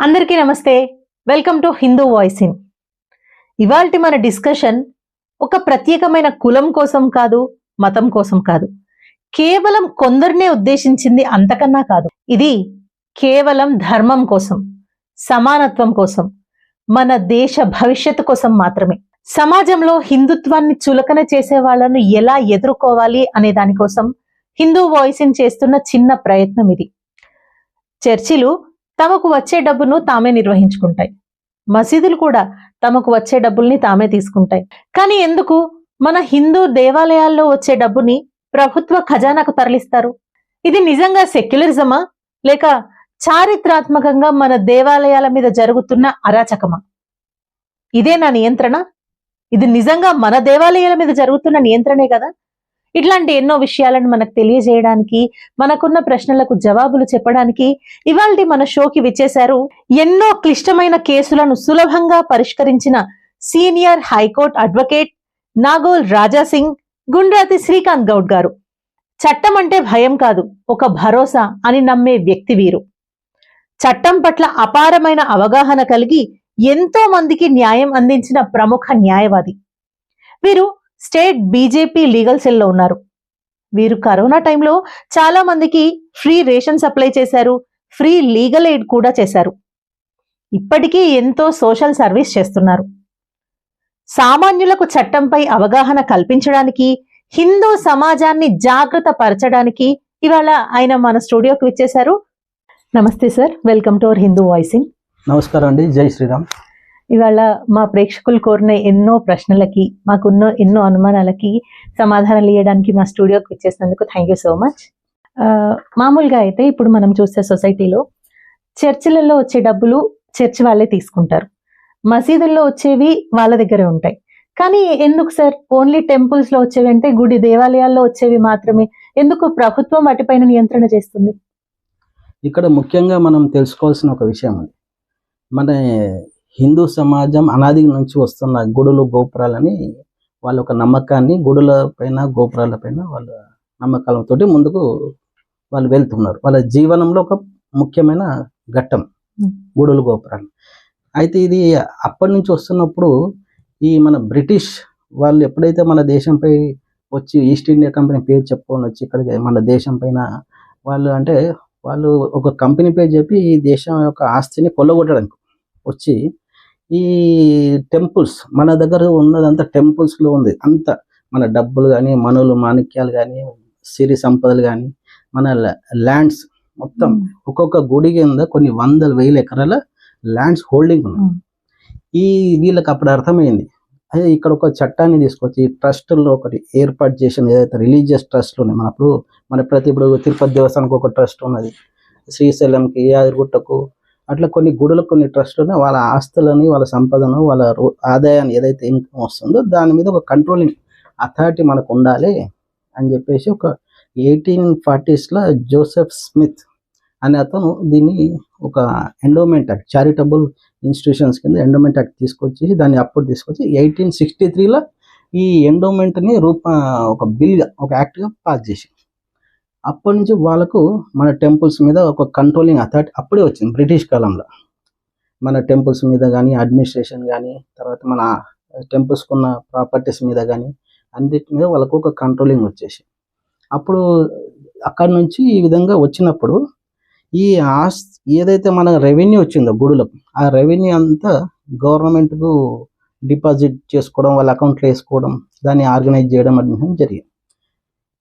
అందరికీ నమస్తే. Welcome to Hindu voice in. ఇవాల్టి మన డిస్కషన్ ఒక ప్రత్యేకమైన కులం కోసం కాదు, మతం కోసం కాదు, కేవలం కొందరినే ఉద్దేశించింది, అంతకన్నా కాదు. ఇది కేవలం ధర్మం కోసం, సమానత్వం కోసం, మన దేశ భవిష్యత్తు కోసం మాత్రమే. సమాజంలో హిందుత్వాన్ని చులకన చేసే వాళ్ళను ఎలా ఎదుర్కోవాలి అనే దానికోసం హిందూ వాయిస్ ఇన్ చేస్తున్న చిన్న ప్రయత్నం ఇది. చర్చిలు తమకు వచ్చే డబ్బును తామే నిర్వహించుకుంటాయి, మసీదులు కూడా తమకు వచ్చే డబ్బుల్ని తామే తీసుకుంటాయి. కానీ ఎందుకు మన హిందూ దేవాలయాల్లో వచ్చే డబ్బుని ప్రభుత్వ ఖజానాకు తరలిస్తారు? ఇది నిజంగా సెక్యులరిజమా, లేక చారిత్రాత్మకంగా మన దేవాలయాల మీద జరుగుతున్న అరాచకమా? ఇదే నా నియంత్రణ? ఇది నిజంగా మన దేవాలయాల మీద జరుగుతున్న నియంత్రణే కదా? ఇట్లాంటి ఎన్నో విషయాలను మనకు తెలియజేయడానికి, మనకున్న ప్రశ్నలకు జవాబులు చెప్పడానికి ఇవాల్టి మన షోకి విచ్చేశారు ఎన్నో క్లిష్టమైన కేసులను సులభంగా పరిష్కరించిన senior high court advocate Nagole Rajasingh Gundrathi Srikanth Goud గారు. చట్టం అంటే భయం కాదు, ఒక భరోసా అని నమ్మే వ్యక్తి వీరు. చట్టం పట్ల అపారమైన అవగాహన కలిగి ఎంతో మందికి న్యాయం అందించిన ప్రముఖ న్యాయవాది వీరు. స్టేట్ బీజేపీ లీగల్ సెల్లో ఉన్నారు. వీరు కరోనా టైంలో చాలా మందికి ఫ్రీ రేషన్ సప్లై చేశారు, ఫ్రీ లీగల్ ఎయిడ్ కూడా చేశారు. ఇప్పటికీ ఎంతో సోషల్ సర్వీస్ చేస్తున్నారు. సామాన్యులకు చట్టంపై అవగాహన కల్పించడానికి, హిందూ సమాజాన్ని జాగృత పరచడానికి ఇవాళ ఆయన మన స్టూడియోకి విచ్చేశారు. నమస్తే sir, welcome to our Hindu voice in. నమస్కారం అండి, జై శ్రీరామ్. ఇవాళ మా ప్రేక్షకులు కోరిన ఎన్నో ప్రశ్నలకి, మాకున్న ఎన్నో అనుమానాలకి సమాధానాలు ఇవ్వడానికి మా స్టూడియోకి వచ్చేసినందుకు థ్యాంక్ యూ సో మచ్. మామూలుగా అయితే ఇప్పుడు మనం చూస్తే సొసైటీలో చర్చిలలో వచ్చే డబ్బులు చర్చ్ వాళ్ళే తీసుకుంటారు, మసీదుల్లో వచ్చేవి వాళ్ళ దగ్గరే ఉంటాయి. కానీ ఎందుకు సార్ ఓన్లీ టెంపుల్స్ లో వచ్చేవి అంటే, గుడి దేవాలయాల్లో వచ్చేవి మాత్రమే ఎందుకు ప్రభుత్వం వాటిపైన నియంత్రణ చేస్తుంది? ఇక్కడ ముఖ్యంగా మనం తెలుసుకోవాల్సిన ఒక విషయం ఉంది. మన హిందూ సమాజం అనాది నుంచి వస్తున్న గుడులు గోపురాలని వాళ్ళ ఒక నమ్మకాన్ని, గుడుల పైన గోపురాల పైన వాళ్ళ నమ్మకాలతో ముందుకు వాళ్ళు వెళ్తున్నారు. వాళ్ళ జీవనంలో ఒక ముఖ్యమైన ఘట్టం గుడులు గోపురాలు. అయితే ఇది అప్పటి నుంచి వస్తున్నప్పుడు ఈ మన బ్రిటిష్ వాళ్ళు ఎప్పుడైతే మన దేశంపై వచ్చి ఈస్ట్ ఇండియా కంపెనీ పేరు చెప్పుకొని వచ్చి ఇక్కడికి మన దేశం పైన వాళ్ళు ఒక కంపెనీ పేరు చెప్పి ఈ దేశం యొక్క ఆస్తిని కొల్లగొట్టడానికి వచ్చి ఈ టెంపుల్స్, మన దగ్గర ఉన్నదంతా టెంపుల్స్లో ఉంది, అంత మన డబ్బులు కానీ, మనులు మాణిక్యాలు కానీ, సిరి సంపదలు కానీ, మన ల్యాండ్స్ మొత్తం ఒక్కొక్క గుడి కింద కొన్ని వందల వేల ఎకరాల ల్యాండ్స్ హోల్డింగ్ ఉన్నాయి. ఈ వీళ్ళకి అప్పుడు అర్థమైంది, అదే ఇక్కడ ఒక చట్టాన్ని తీసుకొచ్చి ఈ ట్రస్టుల్లో ఒకటి ఏర్పాటు చేసిన ఏదైతే రిలీజియస్ ట్రస్ట్లు ఉన్నాయి, మన ఇప్పుడు తిరుపతి దేవస్థానానికి ఒక ట్రస్ట్ ఉన్నది, శ్రీశైలంకి, యాదగిరిగుట్టకు, అట్లా కొన్ని గుడులకు కొన్ని ట్రస్టులు వాళ్ళ ఆస్తులని, వాళ్ళ సంపదను, వాళ్ళ ఆదాయాన్ని ఏదైతే ఇన్కమ్ వస్తుందో దాని మీద ఒక కంట్రోలింగ్ అథారిటీ మనకు ఉండాలి అని చెప్పేసి ఒక 1840s జోసెఫ్ స్మిత్ అనే అతను దీన్ని ఒక ఎండోమెంట్ యాక్ట్, చారిటబుల్ ఇన్స్టిట్యూషన్స్ కింద ఎండోమెంట్ యాక్ట్ తీసుకొచ్చి దాన్ని అప్పుడు తీసుకొచ్చి 1863 ఈ ఎండోమెంట్ని ఒక బిల్గా, ఒక యాక్ట్గా పాస్ చేసి అప్పటి నుంచి వాళ్ళకు మన టెంపుల్స్ మీద ఒక కంట్రోలింగ్ అథారిటీ అప్పుడే వచ్చింది. బ్రిటిష్ కాలంలో మన టెంపుల్స్ మీద కానీ, అడ్మినిస్ట్రేషన్ కానీ, తర్వాత మన టెంపుల్స్కి ఉన్న ప్రాపర్టీస్ మీద కానీ అన్నిటి మీద వాళ్ళకు ఒక కంట్రోలింగ్ వచ్చేసి, అప్పుడు అక్కడి నుంచి ఈ విధంగా వచ్చినప్పుడు ఈ ఏదైతే మన రెవెన్యూ వచ్చిందో గుడులకు, ఆ రెవెన్యూ అంతా గవర్నమెంట్కు డిపాజిట్ చేసుకోవడం, వాళ్ళ అకౌంట్లో వేసుకోవడం, దాన్ని ఆర్గనైజ్ చేయడం అడ్మిషన్ జరిగింది.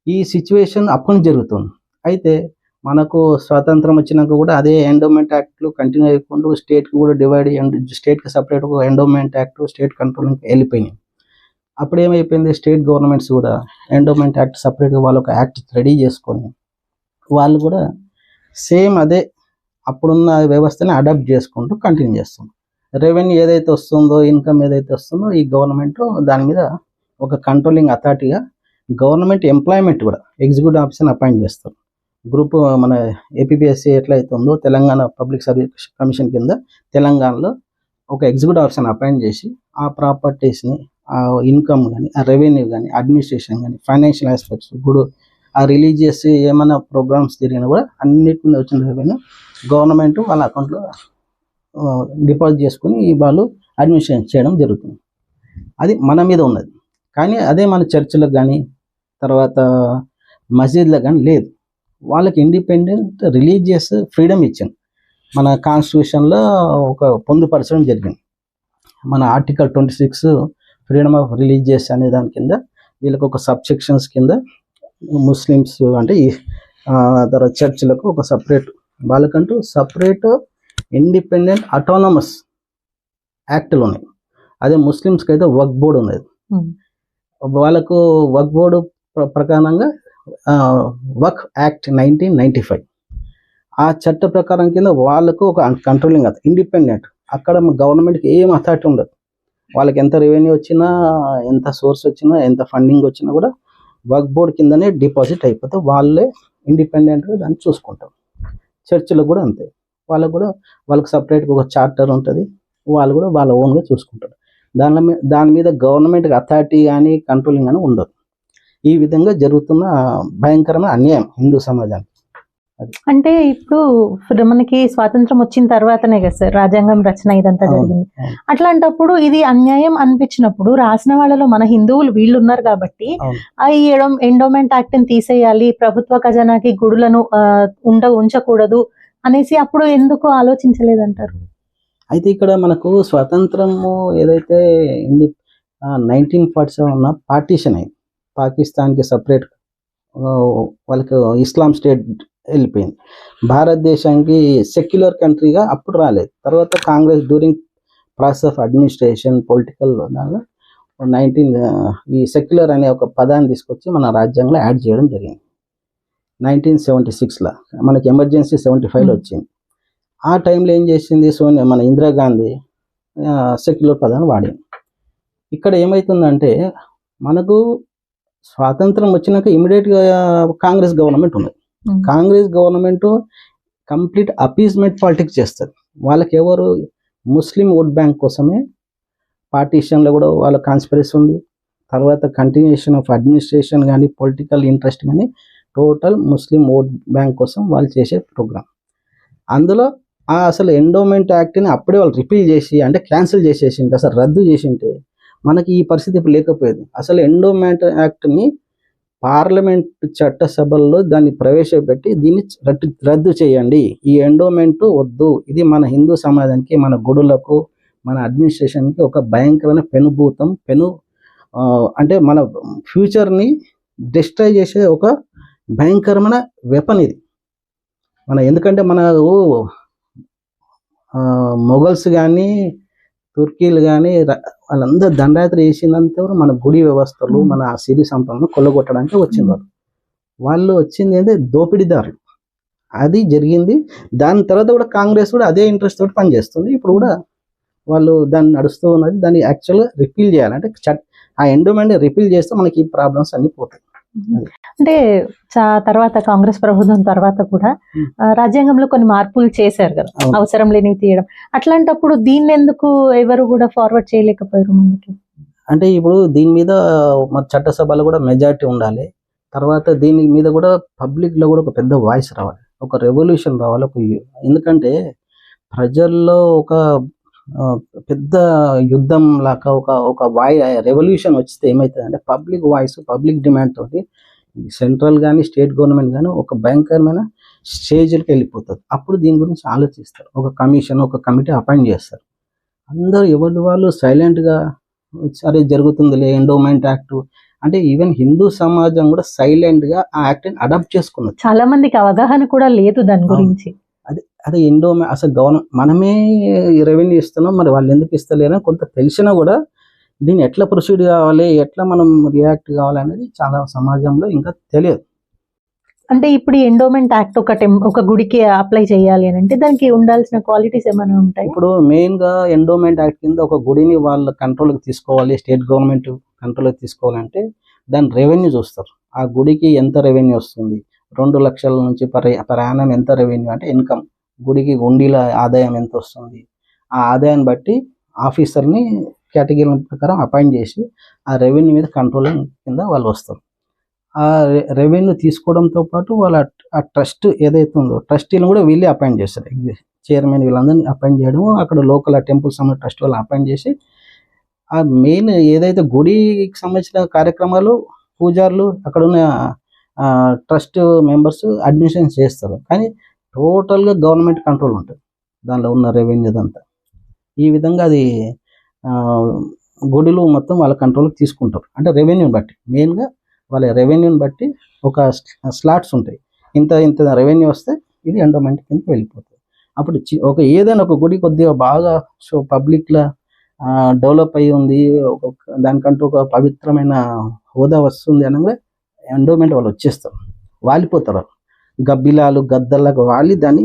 ఈ సిచ్యువేషన్ అప్పుడు జరుగుతుంది. అయితే మనకు స్వాతంత్రం వచ్చినాక కూడా అదే ఎండోమెంట్ యాక్ట్లు కంటిన్యూ అయ్యకుండా స్టేట్కి కూడా డివైడ్, స్టేట్కి సపరేట్ ఒక ఎండోమెంట్ యాక్ట్, స్టేట్ కంట్రోలింగ్ వెళ్ళిపోయినాయి. అప్పుడు ఏమైపోయింది, స్టేట్ గవర్నమెంట్స్ కూడా ఎండోమెంట్ యాక్ట్ సపరేట్గా వాళ్ళు ఒక యాక్ట్ రెడీ చేసుకొని వాళ్ళు కూడా సేమ్ అదే అప్పుడున్న వ్యవస్థని అడాప్ట్ చేసుకుంటూ కంటిన్యూ చేస్తుంది. రెవెన్యూ ఏదైతే వస్తుందో, ఇన్కమ్ ఏదైతే వస్తుందో, ఈ గవర్నమెంట్ దాని మీద ఒక కంట్రోలింగ్ అథారిటీగా గవర్నమెంట్ ఎంప్లాయ్మెంట్ కూడా ఎగ్జిక్యూటివ్ ఆఫీసర్ని అపాయింట్ చేస్తారు. గ్రూప్ మన ఏపీపీఎస్సీ ఎట్లయితే ఉందో తెలంగాణ పబ్లిక్ సర్వీస్ కమిషన్ కింద తెలంగాణలో ఒక ఎగ్జిక్యూటివ్ ఆఫీసర్ని అపాయింట్ చేసి ఆ ప్రాపర్టీస్ని, ఆ ఇన్కమ్ కానీ, ఆ రెవెన్యూ కానీ, అడ్మినిస్ట్రేషన్ కానీ, ఫైనాన్షియల్ ఆస్పెక్ట్స్, గుడు ఆ రిలీజియస్ ఏమైనా ప్రోగ్రామ్స్ జరిగినా కూడా అన్నిటి మీద వచ్చిన రెవెన్యూ గవర్నమెంట్ వాళ్ళ అకౌంట్లో డిపాజిట్ చేసుకుని వాళ్ళు అడ్మిషన్ చేయడం జరుగుతుంది. అది మన మీద ఉన్నది. కానీ అదే మన చర్చిలకు కానీ తర్వాత మసీద్లకు కానీ లేదు. వాళ్ళకి ఇండిపెండెంట్ రిలీజియస్ ఫ్రీడమ్ ఇచ్చింది. మన కాన్స్టిట్యూషన్లో ఒక పొందుపరచడం జరిగింది. మన ఆర్టికల్ 26 ఫ్రీడమ్ ఆఫ్ రిలీజియస్ అనే దాని కింద వీళ్ళకి ఒక సబ్సెక్షన్స్ కింద ముస్లిమ్స్ అంటే తర్వాత చర్చిలకు ఒక సపరేట్ వాళ్ళకంటూ సపరేట్ ఇండిపెండెంట్ అటానమస్ యాక్ట్లు ఉన్నాయి. అదే ముస్లిమ్స్కి అయితే వక్ఫ్ బోర్డు ఉన్నది. వాళ్ళకు వక్ఫ్ బోర్డు ప్రకారంగా వక్ఫ్ యాక్ట్ 1995 ఆ చట్ట ప్రకారం కింద వాళ్ళకు ఒక కంట్రోలింగ్ ఇండిపెండెంట్. అక్కడ గవర్నమెంట్కి ఏం అథారిటీ ఉండదు. వాళ్ళకి ఎంత రెవెన్యూ వచ్చినా ఎంత సోర్స్ వచ్చినా ఎంత ఫండింగ్ వచ్చినా కూడా వక్ఫ్ బోర్డు కిందనే డిపాజిట్ అయిపోతే వాళ్ళే ఇండిపెండెంట్గా దాన్ని చూసుకుంటారు. చర్చిలకు కూడా అంతే. వాళ్ళకు సపరేట్గా ఒక చార్టర్ ఉంటుంది. వాళ్ళు కూడా వాళ్ళ ఓన్గా చూసుకుంటారు. దాని మీద గవర్నమెంట్కి అథారిటీ కానీ కంట్రోలింగ్ కానీ ఉండదు. ఈ విధంగా జరుగుతున్న భయంకరమైన అన్యాయం హిందూ సమాజానికి. అంటే ఇప్పుడు మనకి స్వాతంత్రం వచ్చిన తర్వాతనే కదా సార్ రాజ్యాంగం రచన ఇదంతా జరిగింది. అట్లాంటప్పుడు ఇది అన్యాయం అనిపించినప్పుడు రాసిన వాళ్ళలో మన హిందువులు వీళ్ళు ఉన్నారు కాబట్టి ఈ ఎండోమెంట్ యాక్ట్ ని తీసేయాలి, ప్రభుత్వ ఖజానాకి గుడులను ఉంచకూడదు అనేసి అప్పుడు ఎందుకు ఆలోచించలేదంటారు? అయితే ఇక్కడ మనకు స్వాతంత్రము ఏదైతే 1947 పార్టీషన్ అయింది. పాకిస్తాన్కి సపరేట్ వాళ్ళకి ఇస్లాం స్టేట్ వెళ్ళిపోయింది. భారతదేశానికి సెక్యులర్ కంట్రీగా అప్పుడు రాలేదు. తర్వాత Congress during process of administration political దానిలో ఈ సెక్యులర్ అనే ఒక పదాన్ని తీసుకొచ్చి మన రాజ్యాంగంలో యాడ్ చేయడం జరిగింది. 1976లో మనకి ఎమర్జెన్సీ 75లో వచ్చింది. ఆ టైంలో ఏం చేసింది మన ఇందిరాగాంధీ సెక్యులర్ పదాన్ని వాడింది. ఇక్కడ ఏమవుతుందంటే మనకు స్వాతంత్రం వచ్చినాక ఇమీడియట్గా కాంగ్రెస్ గవర్నమెంట్ ఉన్నది. Congress government complete appeasement politics చేస్తుంది. వాళ్ళకి ఎవరు ముస్లిం ఓట్ బ్యాంక్ కోసమే పార్టీషన్లో కూడా వాళ్ళ కాన్స్పిరసీ ఉంది. తర్వాత కంటిన్యూషన్ ఆఫ్ అడ్మినిస్ట్రేషన్ కానీ పొలిటికల్ ఇంట్రెస్ట్ కానీ టోటల్ ముస్లిం ఓట్ బ్యాంక్ కోసం వాళ్ళు చేసే ప్రోగ్రామ్. అందులో అసలు ఎండోమెంట్ యాక్ట్ని అప్పుడే వాళ్ళు రిపీల్ చేసి అంటే క్యాన్సిల్ చేసేసింటే అసలు రద్దు చేసింటే మనకి ఈ పరిస్థితి ఇప్పుడు లేకపోయేది. అసలు ఎండోమెంట్ యాక్ట్ని పార్లమెంట్ చట్టసభల్లో దాన్ని ప్రవేశపెట్టి దీన్ని రద్దు చేయండి, ఈ ఎండోమెంట్ వద్దు, ఇది మన హిందూ సమాజానికి మన గుడులకు మన అడ్మినిస్ట్రేషన్కి ఒక భయంకరమైన పెనుభూతం అంటే మన ఫ్యూచర్ని డిస్ట్రాయ్ చేసే ఒక భయంకరమైన వెపన్ ఇది. ఎందుకంటే మన మొఘల్స్ కానీ తుర్కీలు కానీ వాళ్ళందరూ దండయాత్ర చేసినంత మన గుడి వ్యవస్థలు మన సిరి సంపదను కొల్లగొట్టడానికి వచ్చినారు. వాళ్ళు వచ్చింది ఏంటంటే దోపిడీదారులు. అది జరిగింది. దాని తర్వాత కూడా కాంగ్రెస్ కూడా అదే ఇంట్రెస్ట్ తోటి పనిచేస్తుంది. ఇప్పుడు కూడా వాళ్ళు దాన్ని నడుస్తూ ఉన్నది. దాన్ని యాక్చువల్గా రిపీల్ చేయాలంటే ఆ ఎండోమెంట్ రిపీల్ చేస్తే మనకి ఈ ప్రాబ్లమ్స్ అన్ని పోతాయి. అంటే తర్వాత కాంగ్రెస్ ప్రభుత్వం తర్వాత కూడా రాజ్యాంగంలో కొన్ని మార్పులు చేశారు కదా, అవసరం లేనివి తీయడం. అట్లాంటప్పుడు దీన్ని ఎందుకు ఎవరు కూడా ఫార్వర్డ్ చేయలేకపోయారు ముందుకి? అంటే ఇప్పుడు దీని మీద చట్టసభలో కూడా మెజారిటీ ఉండాలి. తర్వాత దీని మీద కూడా పబ్లిక్ లో కూడా ఒక పెద్ద వాయిస్ రావాలి, ఒక రెవల్యూషన్ రావాలి. ఎందుకంటే ప్రజల్లో ఒక పెద్ద యుద్ధం లాగా ఒక రెవల్యూషన్ వస్తే ఏమవుతుంది అంటే పబ్లిక్ వాయిస్ పబ్లిక్ డిమాండ్ తోటి సెంట్రల్ కానీ స్టేట్ గవర్నమెంట్ కానీ ఒక భయంకరమైన స్టేజ్కి వెళ్ళిపోతుంది. అప్పుడు దీని గురించి ఆలోచిస్తారు. ఒక కమిషన్ ఒక కమిటీ అపాయింట్ చేస్తారు. అందరూ ఎవరి వాళ్ళు సైలెంట్గా సరే జరుగుతుందిలే ఎండోమెంట్ యాక్ట్ అంటే ఈవెన్ హిందూ సమాజం కూడా సైలెంట్గా ఆ యాక్ట్ని అడాప్ట్ చేసుకున్నారు. చాలా మందికి అవగాహన కూడా లేదు దాని గురించి. అదే అసలు గవర్నమెంట్ మనమే రెవెన్యూ ఇస్తున్నాం, మరి వాళ్ళు ఎందుకు ఇస్తలేరని కొంత తెలిసినా కూడా దీన్ని ఎట్లా ప్రొసీడ్ కావాలి, ఎట్లా మనం రియాక్ట్ కావాలి అనేది చాలా సమాజంలో ఇంకా తెలియదు. అంటే ఇప్పుడు ఎండోమెంట్ యాక్ట్ ఒక గుడికి అప్లై చేయాలి అని అంటే దానికి ఉండాల్సిన క్వాలిటీస్ ఏమైనా ఉంటాయి? ఇప్పుడు మెయిన్గా ఎండోమెంట్ యాక్ట్ కింద ఒక గుడిని వాళ్ళ కంట్రోల్కి తీసుకోవాలి, స్టేట్ గవర్నమెంట్ కంట్రోల్కి తీసుకోవాలంటే దాని రెవెన్యూ చూస్తారు. ఆ గుడికి ఎంత రెవెన్యూ వస్తుంది, 2 లక్షల నుంచి పర్ యానం ఎంత రెవెన్యూ అంటే ఇన్కమ్, గుడికి ఉండిల ఆదాయం ఎంత వస్తుంది, ఆ ఆదాయాన్ని బట్టి ఆఫీసర్ని కేటగిరీ ప్రకారం అపాయింట్ చేసి ఆ రెవెన్యూ మీద కంట్రోలింగ్ కింద వాళ్ళు వస్తారు. ఆ రెవెన్యూ తీసుకోవడంతో పాటు వాళ్ళ ఆ ట్రస్ట్ ఏదైతే ఉందో ట్రస్టీలను కూడా వీళ్ళే అపాయింట్ చేస్తారు. చైర్మన్ వీళ్ళందరినీ అపాయింట్ చేయడం, అక్కడ లోకల్ టెంపుల్ సంబంధించిన ట్రస్ట్ వాళ్ళు అపాయింట్ చేసి ఆ మెయిన్ ఏదైతే గుడికి సంబంధించిన కార్యక్రమాలు పూజారులు అక్కడ ఉన్న ట్రస్ట్ మెంబర్స్ అడ్మిషన్ చేస్తారు. కానీ టోటల్గా గవర్నమెంట్ కంట్రోల్ ఉంటుంది దానిలో ఉన్న రెవెన్యూ అంతా. ఈ విధంగా అది గుడిలు మొత్తం వాళ్ళ కంట్రోల్కి తీసుకుంటారు. అంటే రెవెన్యూని బట్టి, మెయిన్గా వాళ్ళ రెవెన్యూని బట్టి ఒక స్లాట్స్ ఉంటాయి. ఇంత ఇంత రెవెన్యూ వస్తే ఇది ఎండోమెంట్ కింద వెళ్ళిపోతుంది. అప్పుడు ఒక ఏదైనా ఒక గుడి కొద్దిగా బాగా పబ్లిక్లో డెవలప్ అయ్యి ఉంది, దానికంటూ ఒక పవిత్రమైన హోదా వస్తుంది అనగా ఎండోమెంట్ వాళ్ళు వచ్చేస్తారు, వాలిపోతారు. గబ్బిలాలు గద్దల్లాగా వాలి దాన్ని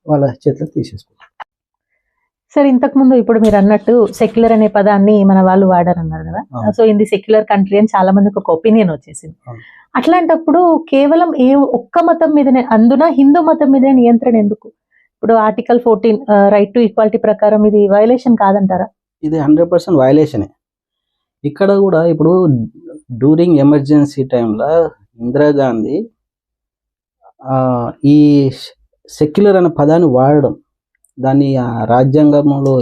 వాళ్ళ చేతులకు తీసేసుకుంటారు. సార్, ఇంతకుముందు ఇప్పుడు మీరు అన్నట్టు సెక్యులర్ అనే పదాన్ని మన వాళ్ళు వాడారన్నారు కదా. So in the secular country అని చాలా మందికి ఒక ఒపీనియన్ వచ్చేసింది. అట్లాంటప్పుడు కేవలం ఒక్క మతం మీదనే, అందున హిందూ మతం మీదనే నియంత్రణ ఎందుకు? ఇప్పుడు ఆర్టికల్ 14 రైట్ టు ఈక్వాలిటీ ప్రకారం ఇది వైలేషన్ కాదంటారా? ఇది 100% వైలేషనే. ఇక్కడ కూడా ఇప్పుడు డ్యూరింగ్ ఎమర్జెన్సీ టైంలో ఇందిరాగాంధీ ఈ సెక్యులర్ అనే పదాన్ని వాడడం, దాన్ని రాజ్యాంగంలో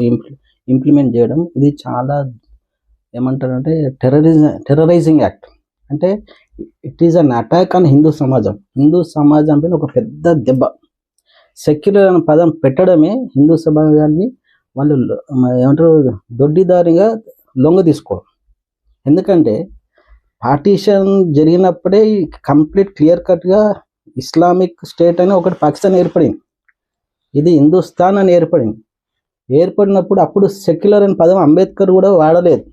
ఇంప్లిమెంట్ చేయడం, ఇది చాలా ఏమంటారంటే టెర్రరైజింగ్ యాక్ట్. అంటే it is an attack on Hindu సమాజం. హిందూ సమాజం పైన ఒక పెద్ద దెబ్బ. సెక్యులర్ అనే పదం పెట్టడమే హిందూ సమాజాన్ని వాళ్ళు ఏమంటారు దొడ్డిదారిగా లొంగ తీసుకోవడం. ఎందుకంటే పార్టీషన్ జరిగినప్పుడే కంప్లీట్ క్లియర్ కట్గా ఇస్లామిక్ స్టేట్ అని ఒకటి పాకిస్తాన్ ఏర్పడింది, ఇది హిందుస్థాన్ అని ఏర్పడినప్పుడు అప్పుడు సెక్యులర్ అనే పదం అంబేద్కర్ కూడా వాడలేదు.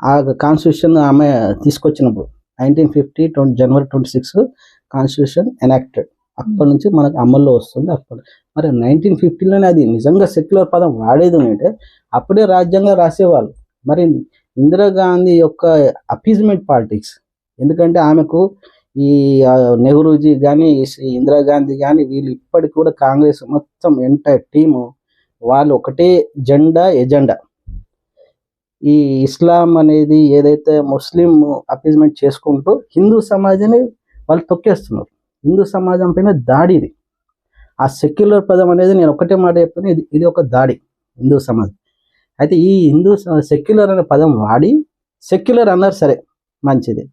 ఆ కాన్స్టిట్యూషన్ ఆమె తీసుకొచ్చినప్పుడు 1950 జనవరి 26 కాన్స్టిట్యూషన్ ఎనాక్టెడ్. అప్పటి నుంచి మనకు అమల్లో వస్తుంది. అప్పుడు మరి 1950లోనే అది నిజంగా సెక్యులర్ పదం వాడేది అంటే అప్పుడే రాజ్యాంగం రాసేవాళ్ళు. మరి ఇందిరాగాంధీ యొక్క అపీజ్మెంట్ పాలిటిక్స్, ఎందుకంటే ఆమెకు ఈ నెహ్రూజీ కానీ ఇందిరాగాంధీ కానీ వీళ్ళు ఇప్పటికి కూడా కాంగ్రెస్ మొత్తం ఎంటైర్ టీము వాళ్ళు ఒకటే ఎజెండా. ఈ ఇస్లాం అనేది ఏదైతే ముస్లిం అపీజ్మెంట్ చేసుకుంటూ హిందూ సమాజాన్ని వాళ్ళు తొక్కేస్తున్నారు. హిందూ సమాజం పైన దాడి ఇది. ఆ సెక్యులర్ పదం అనేది నేను ఒకటే మాట చెప్తాను, ఇది ఒక దాడి హిందూ సమాజం. అయితే ఈ సెక్యులర్ అనే పదం వాడి సెక్యులర్ అన్నారు, సరే మంచిది.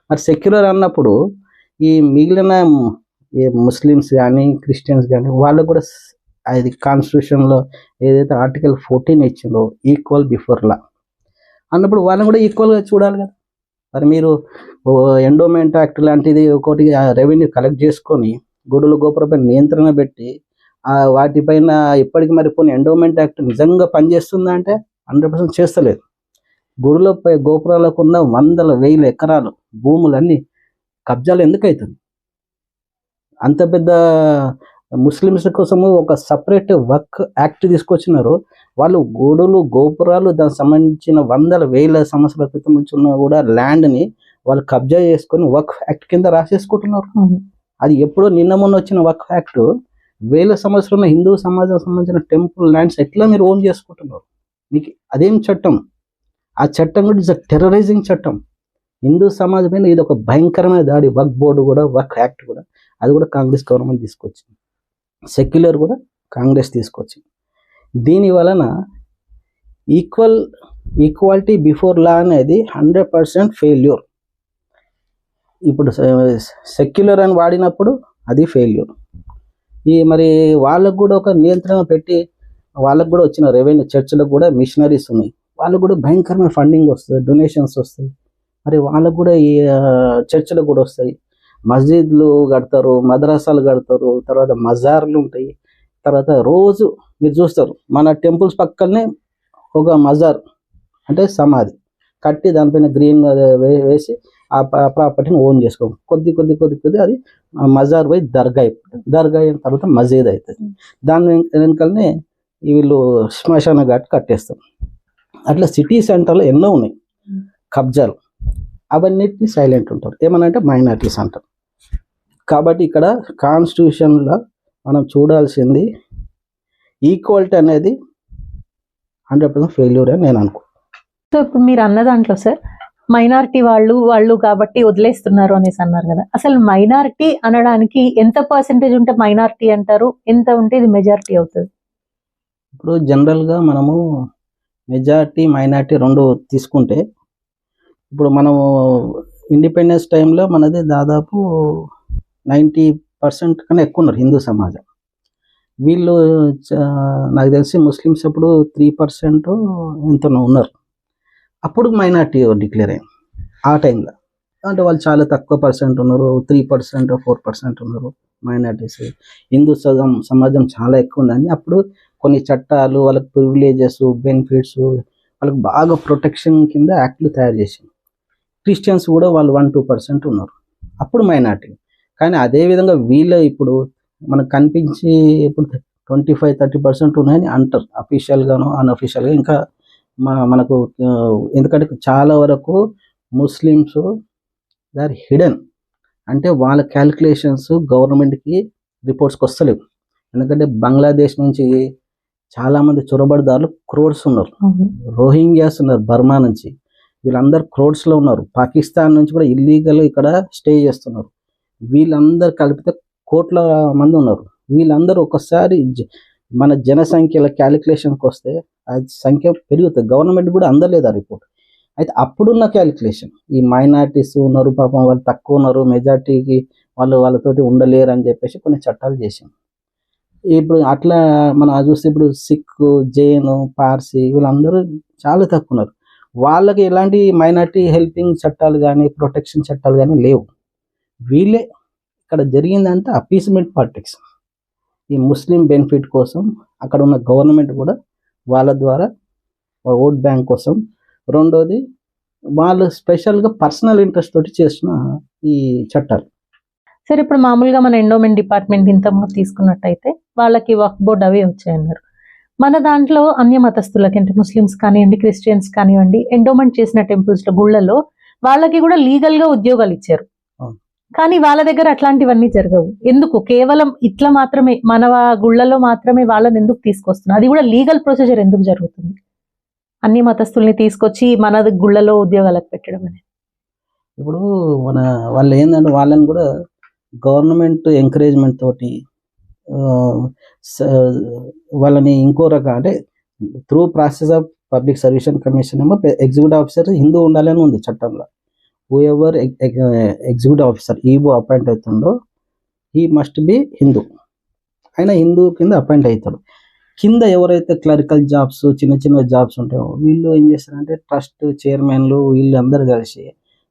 మరి సెక్యులర్ అన్నప్పుడు ఈ మిగిలిన ముస్లిమ్స్ కానీ క్రిస్టియన్స్ కానీ వాళ్ళకు కూడా అది కాన్స్టిట్యూషన్లో ఏదైతే ఆర్టికల్ 14 ఇచ్చిందో ఈక్వల్ బిఫోర్ లా అన్నప్పుడు వాళ్ళని కూడా ఈక్వల్గా చూడాలి కదా. మరి మీరు ఎండోమెంట్ యాక్ట్ లాంటిది ఒకటి రెవెన్యూ కలెక్ట్ చేసుకొని గుడులు గోపురపై నియంత్రణ పెట్టి వాటిపైన ఇప్పటికి మరి కొన్ని ఎండోమెంట్ యాక్ట్ నిజంగా పనిచేస్తుందా అంటే 100% చేస్తలేదు. గుడులపై గోపురాలకు ఉన్న 100,000 ఎకరాలు భూములన్నీ కబ్జాలు ఎందుకు అవుతుంది? అంత పెద్ద ముస్లిమ్స్ కోసము ఒక సపరేట్ వర్క్ యాక్ట్ తీసుకొచ్చినారు. వాళ్ళు గుడులు గోపురాలు దానికి సంబంధించిన 100,000 సంవత్సరాల క్రితం నుంచి ఉన్న కూడా ల్యాండ్ని వాళ్ళు కబ్జా చేసుకొని వర్క్ యాక్ట్ కింద రాసేసుకుంటున్నారు. అది ఎప్పుడో నిన్న మొన్న వచ్చిన వర్క్ యాక్ట్ 1000 సంవత్సరాల హిందూ సమాజం సంబంధించిన టెంపుల్ ల్యాండ్స్ ఎట్లా మీరు ఓన్ చేసుకుంటున్నారు? మీకు అదేం చట్టం? ఆ చట్టం కూడా ఇట్స్ టెర్రరైజింగ్ చట్టం. హిందూ సమాజం పైన ఇది ఒక భయంకరమైన దాడి. వర్క్ బోర్డు కూడా వర్క్ యాక్ట్ కూడా అది కూడా కాంగ్రెస్ గవర్నమెంట్ తీసుకొచ్చింది. సెక్యులర్ కూడా కాంగ్రెస్ తీసుకొచ్చింది. దీని వలన ఈక్వాలిటీ బిఫోర్ లా అనేది 100% ఫెయిల్యూర్. ఇప్పుడు సెక్యులర్ అని వాడినప్పుడు అది ఫెయిల్యూర్. మరి వాళ్ళకు కూడా ఒక నియంత్రణ పెట్టి వాళ్ళకు కూడా వచ్చిన రెవెన్యూ చర్చిలకు కూడా మిషనరీస్ ఉన్నాయి, వాళ్ళకు కూడా భయంకరమైన ఫండింగ్ వస్తుంది, డొనేషన్స్ వస్తాయి. మరి వాళ్ళకు కూడా ఈ చర్చిలకు కూడా వస్తాయి. మస్జిద్లు కడతారు, మద్రసాలు కడతారు, తర్వాత మజార్లు ఉంటాయి. తర్వాత రోజు మీరు చూస్తారు మన టెంపుల్స్ పక్కనే ఒక మజార్ అంటే సమాధి కట్టి దానిపైన గ్రీన్ వేసి ఆ ప్రాపర్టీని ఓన్ చేసుకో కొద్ది అది మజార్ పోయి దర్గా అయిన తర్వాత మజీద్ అవుతుంది. దాని వెనకాలనే వీళ్ళు శ్మశాన ఘాట్ కట్టేస్తారు. అట్లా సిటీ సెంటర్లో ఎన్నో ఉన్నాయి కబ్జాలు. అవన్నిటిని సైలెంట్ ఉంటారు, ఏమనంటే మైనారిటీస్ అంటారు. కాబట్టి ఇక్కడ కాన్స్టిట్యూషన్లో మనం చూడాల్సింది ఈక్వాలిటీ అనేది 100% ఫెయిల్యూర్ అని నేను అనుకో. సో ఇప్పుడు మీరు అన్న దాంట్లో సార్ మైనారిటీ వాళ్ళు కాబట్టి వదిలేస్తున్నారు అనేసి అన్నారు కదా. అసలు మైనారిటీ అనడానికి ఎంత పర్సెంటేజ్ ఉంటే మైనారిటీ అంటారు, ఎంత ఉంటే ఇది మెజారిటీ అవుతుంది? ఇప్పుడు జనరల్గా మనము మెజారిటీ మైనారిటీ రెండు తీసుకుంటే, ఇప్పుడు మనము ఇండిపెండెన్స్ టైంలో మనది దాదాపు 90% కన్నా ఎక్కువ ఉన్నారు హిందూ సమాజం. వీళ్ళు నాకు తెలిసి ముస్లిమ్స్ అప్పుడు 3% ఎంతనో ఉన్నారు. అప్పుడు మైనారిటీ డిక్లేర్ అయింది ఆ టైంలో. అంటే వాళ్ళు చాలా తక్కువ పర్సెంట్ ఉన్నారు, 3% 4% ఉన్నారు మైనారిటీస్. హిందూ సమాజం చాలా ఎక్కువ ఉందని అప్పుడు కొన్ని చట్టాలు, వాళ్ళకి ప్రివిలేజెస్, బెనిఫిట్స్, వాళ్ళకి బాగా ప్రొటెక్షన్ కింద యాక్ట్లు తయారు చేసింది. క్రిస్టియన్స్ కూడా వాళ్ళు 1-2% ఉన్నారు అప్పుడు మైనారిటీ. కానీ అదేవిధంగా వీళ్ళ ఇప్పుడు మనకు కనిపించి ఇప్పుడు 25-30% ఉన్నాయని అంటారు అఫీషియల్గాను అన్అఫీషియల్గా. ఇంకా మనకు ఎందుకంటే చాలా వరకు ముస్లిమ్స్ దే ఆర్ హిడెన్, అంటే వాళ్ళ క్యాలిక్యులేషన్స్ గవర్నమెంట్కి రిపోర్ట్స్కి వస్తలేవు. ఎందుకంటే బంగ్లాదేశ్ నుంచి చాలామంది చొరబడిదారులు క్రోడ్స్ ఉన్నారు, రోహింగ్యాస్ ఉన్నారు బర్మా నుంచి, వీళ్ళందరూ క్రోడ్స్లో ఉన్నారు. పాకిస్తాన్ నుంచి కూడా ఇల్లీగల్ ఇక్కడ స్టే చేస్తున్నారు. వీళ్ళందరూ కలిపితే కోట్ల మంది ఉన్నారు. వీళ్ళందరూ ఒకసారి మన జనసంఖ్యల క్యాలిక్యులేషన్కి వస్తే ఆ సంఖ్య పెరుగుతుంది. గవర్నమెంట్ కూడా అందలేదు ఆ రిపోర్ట్. అయితే అప్పుడున్న క్యాలిక్యులేషన్ ఈ మైనారిటీస్ ఉన్నారు, పాపం వాళ్ళు తక్కువ ఉన్నారు, మెజార్టీకి వాళ్ళతోటి ఉండలేరు అని చెప్పేసి కొన్ని చట్టాలు చేసాం. ఇప్పుడు అట్లా మనం చూస్తే ఇప్పుడు సిక్, జైన్, పార్సీ వీళ్ళందరూ చాలా తక్కువ ఉన్నారు. వాళ్ళకి ఎలాంటి మైనారిటీ హెల్పింగ్ చట్టాలు కానీ ప్రొటెక్షన్ చట్టాలు కానీ లేవు. వీళ్ళే ఇక్కడ జరిగిందంటే అపీస్మెంట్ పాలిటిక్స్. ఈ ముస్లిం బెనిఫిట్ కోసం అక్కడ ఉన్న గవర్నమెంట్ కూడా వాళ్ళ ద్వారా ఓట్ బ్యాంక్ కోసం, రెండోది వాళ్ళు స్పెషల్గా పర్సనల్ ఇంట్రెస్ట్ తోటి చేసిన ఈ చట్టాలు. సరే, ఇప్పుడు మామూలుగా మన ఎండోమెంట్ డిపార్ట్మెంట్ ఇంతకుముందు తీసుకున్నట్టయితే వాళ్ళకి వక్ఫ్ బోర్డ్ అవి వచ్చాయన్నారు. మన దాంట్లో అన్య మతస్థులకి అంటే ముస్లిమ్స్ కానివ్వండి, క్రిస్టియన్స్ కానివ్వండి, ఎండోమెంట్ చేసిన టెంపుల్స్ లో, గుళ్ళలో వాళ్ళకి కూడా లీగల్ గా ఉద్యోగాలు ఇచ్చారు. కానీ వాళ్ళ దగ్గర అట్లాంటివన్నీ జరగవు. ఎందుకు? కేవలం ఇట్లా మాత్రమే మన గుళ్ళలో మాత్రమే వాళ్ళని ఎందుకు తీసుకొస్తున్నారు? అది కూడా లీగల్ ప్రొసీజర్ ఎందుకు జరుగుతుంది? అన్ని మతస్థుల్ని తీసుకొచ్చి మన గుళ్ళలో ఉద్యోగాలకు పెట్టడం అనేది. ఇప్పుడు వాళ్ళు ఏంటంటే వాళ్ళని కూడా గవర్నమెంట్ ఎంకరేజ్మెంట్ తోటి వాళ్ళని ఇంకో రకం అంటే through process of public service commission ఏమో ఎగ్జిక్యూటివ్ ఆఫీసర్ హిందూ ఉండాలని ఉంది చట్టంలో. Whoever executive officer EO appoint అవుతుండో హీ మస్ట్ బి హిందూ. ఆయన హిందూ కింద అపాయింట్ అవుతాడు. కింద ఎవరైతే క్లరికల్ జాబ్స్, చిన్న చిన్న జాబ్స్ ఉంటాయో వీళ్ళు ఏం చేస్తారంటే ట్రస్ట్ చైర్మన్లు వీళ్ళందరూ కలిసి